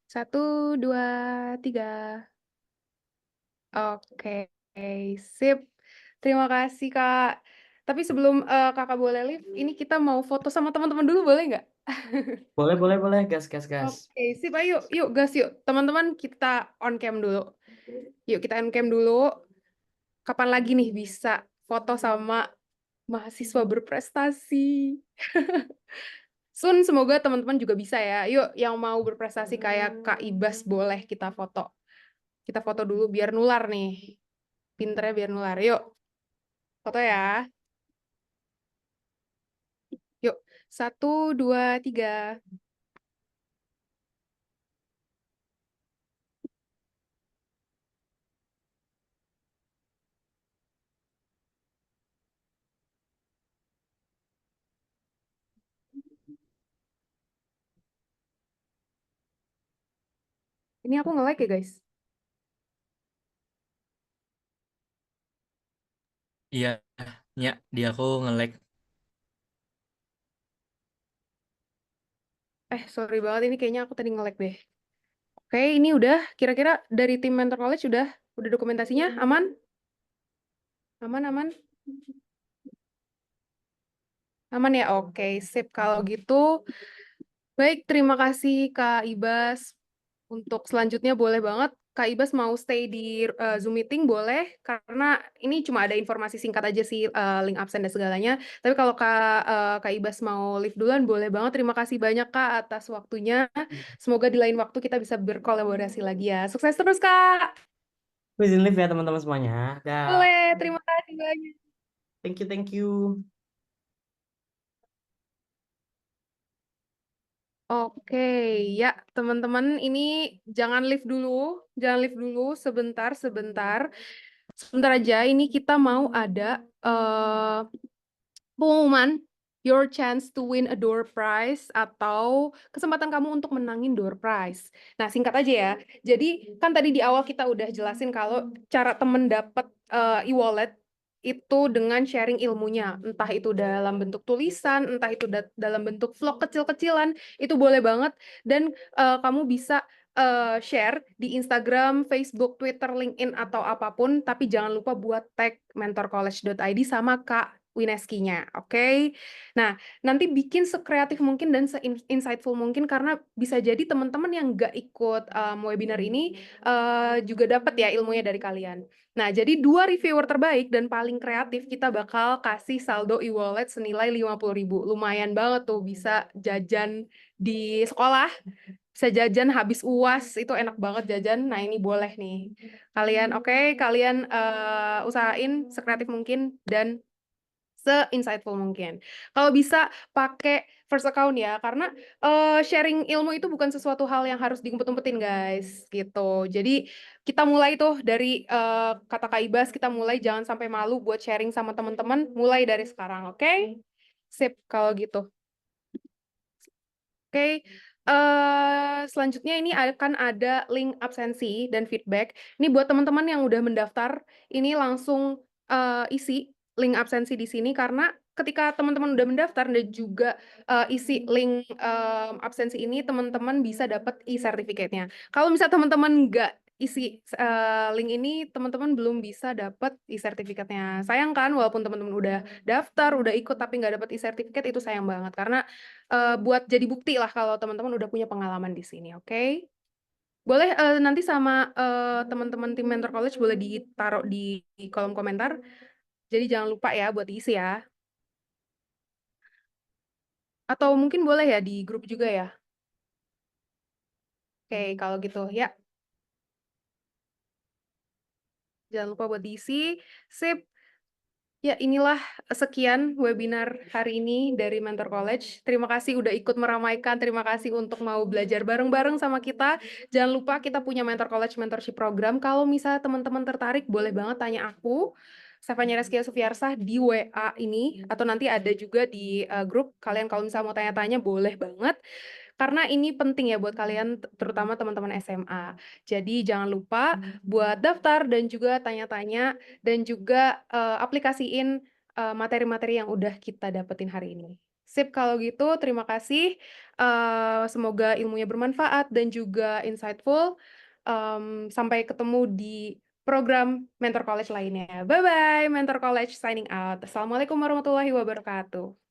1, 2, 3. Oke, sip. Terima kasih, Kak. Tapi sebelum Kakak boleh leave, ini kita mau foto sama teman-teman dulu, boleh nggak? Boleh. Gas. Oke, sip. Ayo, yuk, gas yuk. Teman-teman, kita on cam dulu. Yuk, kita on cam dulu. Kapan lagi nih bisa foto sama mahasiswa berprestasi? Sun, semoga teman-teman juga bisa ya. Yuk, yang mau berprestasi kayak Kak Ibas, boleh kita foto. Kita foto dulu biar nular nih. Pinternya biar nular. Yuk, foto ya. Yuk, 1, 2, 3. Ini aku nge-like ya, guys. Iya, ya, di aku nge-lag. Sorry banget, ini kayaknya aku tadi nge-like deh. Oke, ini udah. Kira-kira dari tim Mentor College udah dokumentasinya? Aman? Aman? Aman ya? Oke, sip. Kalau gitu, baik, terima kasih Kak Ibas. Untuk selanjutnya boleh banget Kak Ibas mau stay di Zoom meeting boleh, karena ini cuma ada informasi singkat aja sih, link absen dan segalanya. Tapi kalau Kak Ibas mau leave duluan, boleh banget. Terima kasih banyak Kak atas waktunya. Semoga di lain waktu kita bisa berkolaborasi lagi ya. Sukses terus Kak! Aku izin live ya teman-teman semuanya. Dah. Boleh, terima kasih banyak. Thank you. Oke, ya teman-teman, ini jangan leave dulu, sebentar. Sebentar aja, ini kita mau ada pengumuman your chance to win a door prize atau kesempatan kamu untuk menangin door prize. Nah, singkat aja ya. Jadi, kan tadi di awal kita udah jelasin kalau cara temen dapet e-wallet itu dengan sharing ilmunya. Entah itu dalam bentuk tulisan, entah itu dalam bentuk vlog kecil-kecilan, itu boleh banget. Dan kamu bisa share di Instagram, Facebook, Twitter, LinkedIn, atau apapun, tapi jangan lupa buat tag mentorcollege.id sama Kak Wineski-nya, oke? Nah, nanti bikin sekreatif mungkin dan se-insightful mungkin, karena bisa jadi teman-teman yang nggak ikut webinar ini juga dapat ya ilmunya dari kalian. Nah, jadi 2 reviewer terbaik dan paling kreatif kita bakal kasih saldo e-wallet senilai 50.000. Lumayan banget tuh, bisa jajan di sekolah, bisa jajan habis UAS, itu enak banget jajan. Nah, ini boleh nih. Kalian, kalian usahain sekreatif mungkin dan se-insightful mungkin. Kalau bisa pakai first account ya, karena sharing ilmu itu bukan sesuatu hal yang harus diumpet-umpetin guys, gitu. Jadi kita mulai tuh dari kata Kak Ibas, kita mulai jangan sampai malu buat sharing sama teman-teman, mulai dari sekarang, oke? Sip, kalau gitu. Oke, selanjutnya ini akan ada link absensi dan feedback. Ini buat teman-teman yang udah mendaftar, ini langsung isi link absensi di sini, karena ketika teman-teman udah mendaftar dan juga isi link absensi ini, teman-teman bisa dapat e-sertifikatnya. Kalau misalnya teman-teman nggak isi link ini, teman-teman belum bisa dapat e-sertifikatnya. Sayang kan, walaupun teman-teman udah daftar, udah ikut, tapi nggak dapat e-sertifikat, itu sayang banget. Karena buat jadi bukti lah kalau teman-teman udah punya pengalaman di sini, oke? Boleh nanti sama teman-teman tim Mentor College boleh ditaruh di kolom komentar. Jadi jangan lupa ya buat diisi ya. Atau mungkin boleh ya di grup juga ya. Oke, kalau gitu ya. Jangan lupa buat diisi. Sip. Ya, inilah sekian webinar hari ini dari Mentor College. Terima kasih udah ikut meramaikan, terima kasih untuk mau belajar bareng-bareng sama kita. Jangan lupa kita punya Mentor College Mentorship Program. Kalau misalnya teman-teman tertarik, boleh banget tanya aku, Stefania Reskia Sufiarsah di WA ini, atau nanti ada juga di grup. Kalian kalau misalnya mau tanya-tanya, boleh banget. Karena ini penting ya buat kalian, terutama teman-teman SMA. Jadi jangan lupa buat daftar dan juga tanya-tanya dan juga aplikasiin materi-materi yang udah kita dapetin hari ini. Sip, kalau gitu terima kasih. Semoga ilmunya bermanfaat dan juga insightful. Sampai ketemu di program Mentor College lainnya. Bye-bye, Mentor College signing out. Assalamualaikum warahmatullahi wabarakatuh.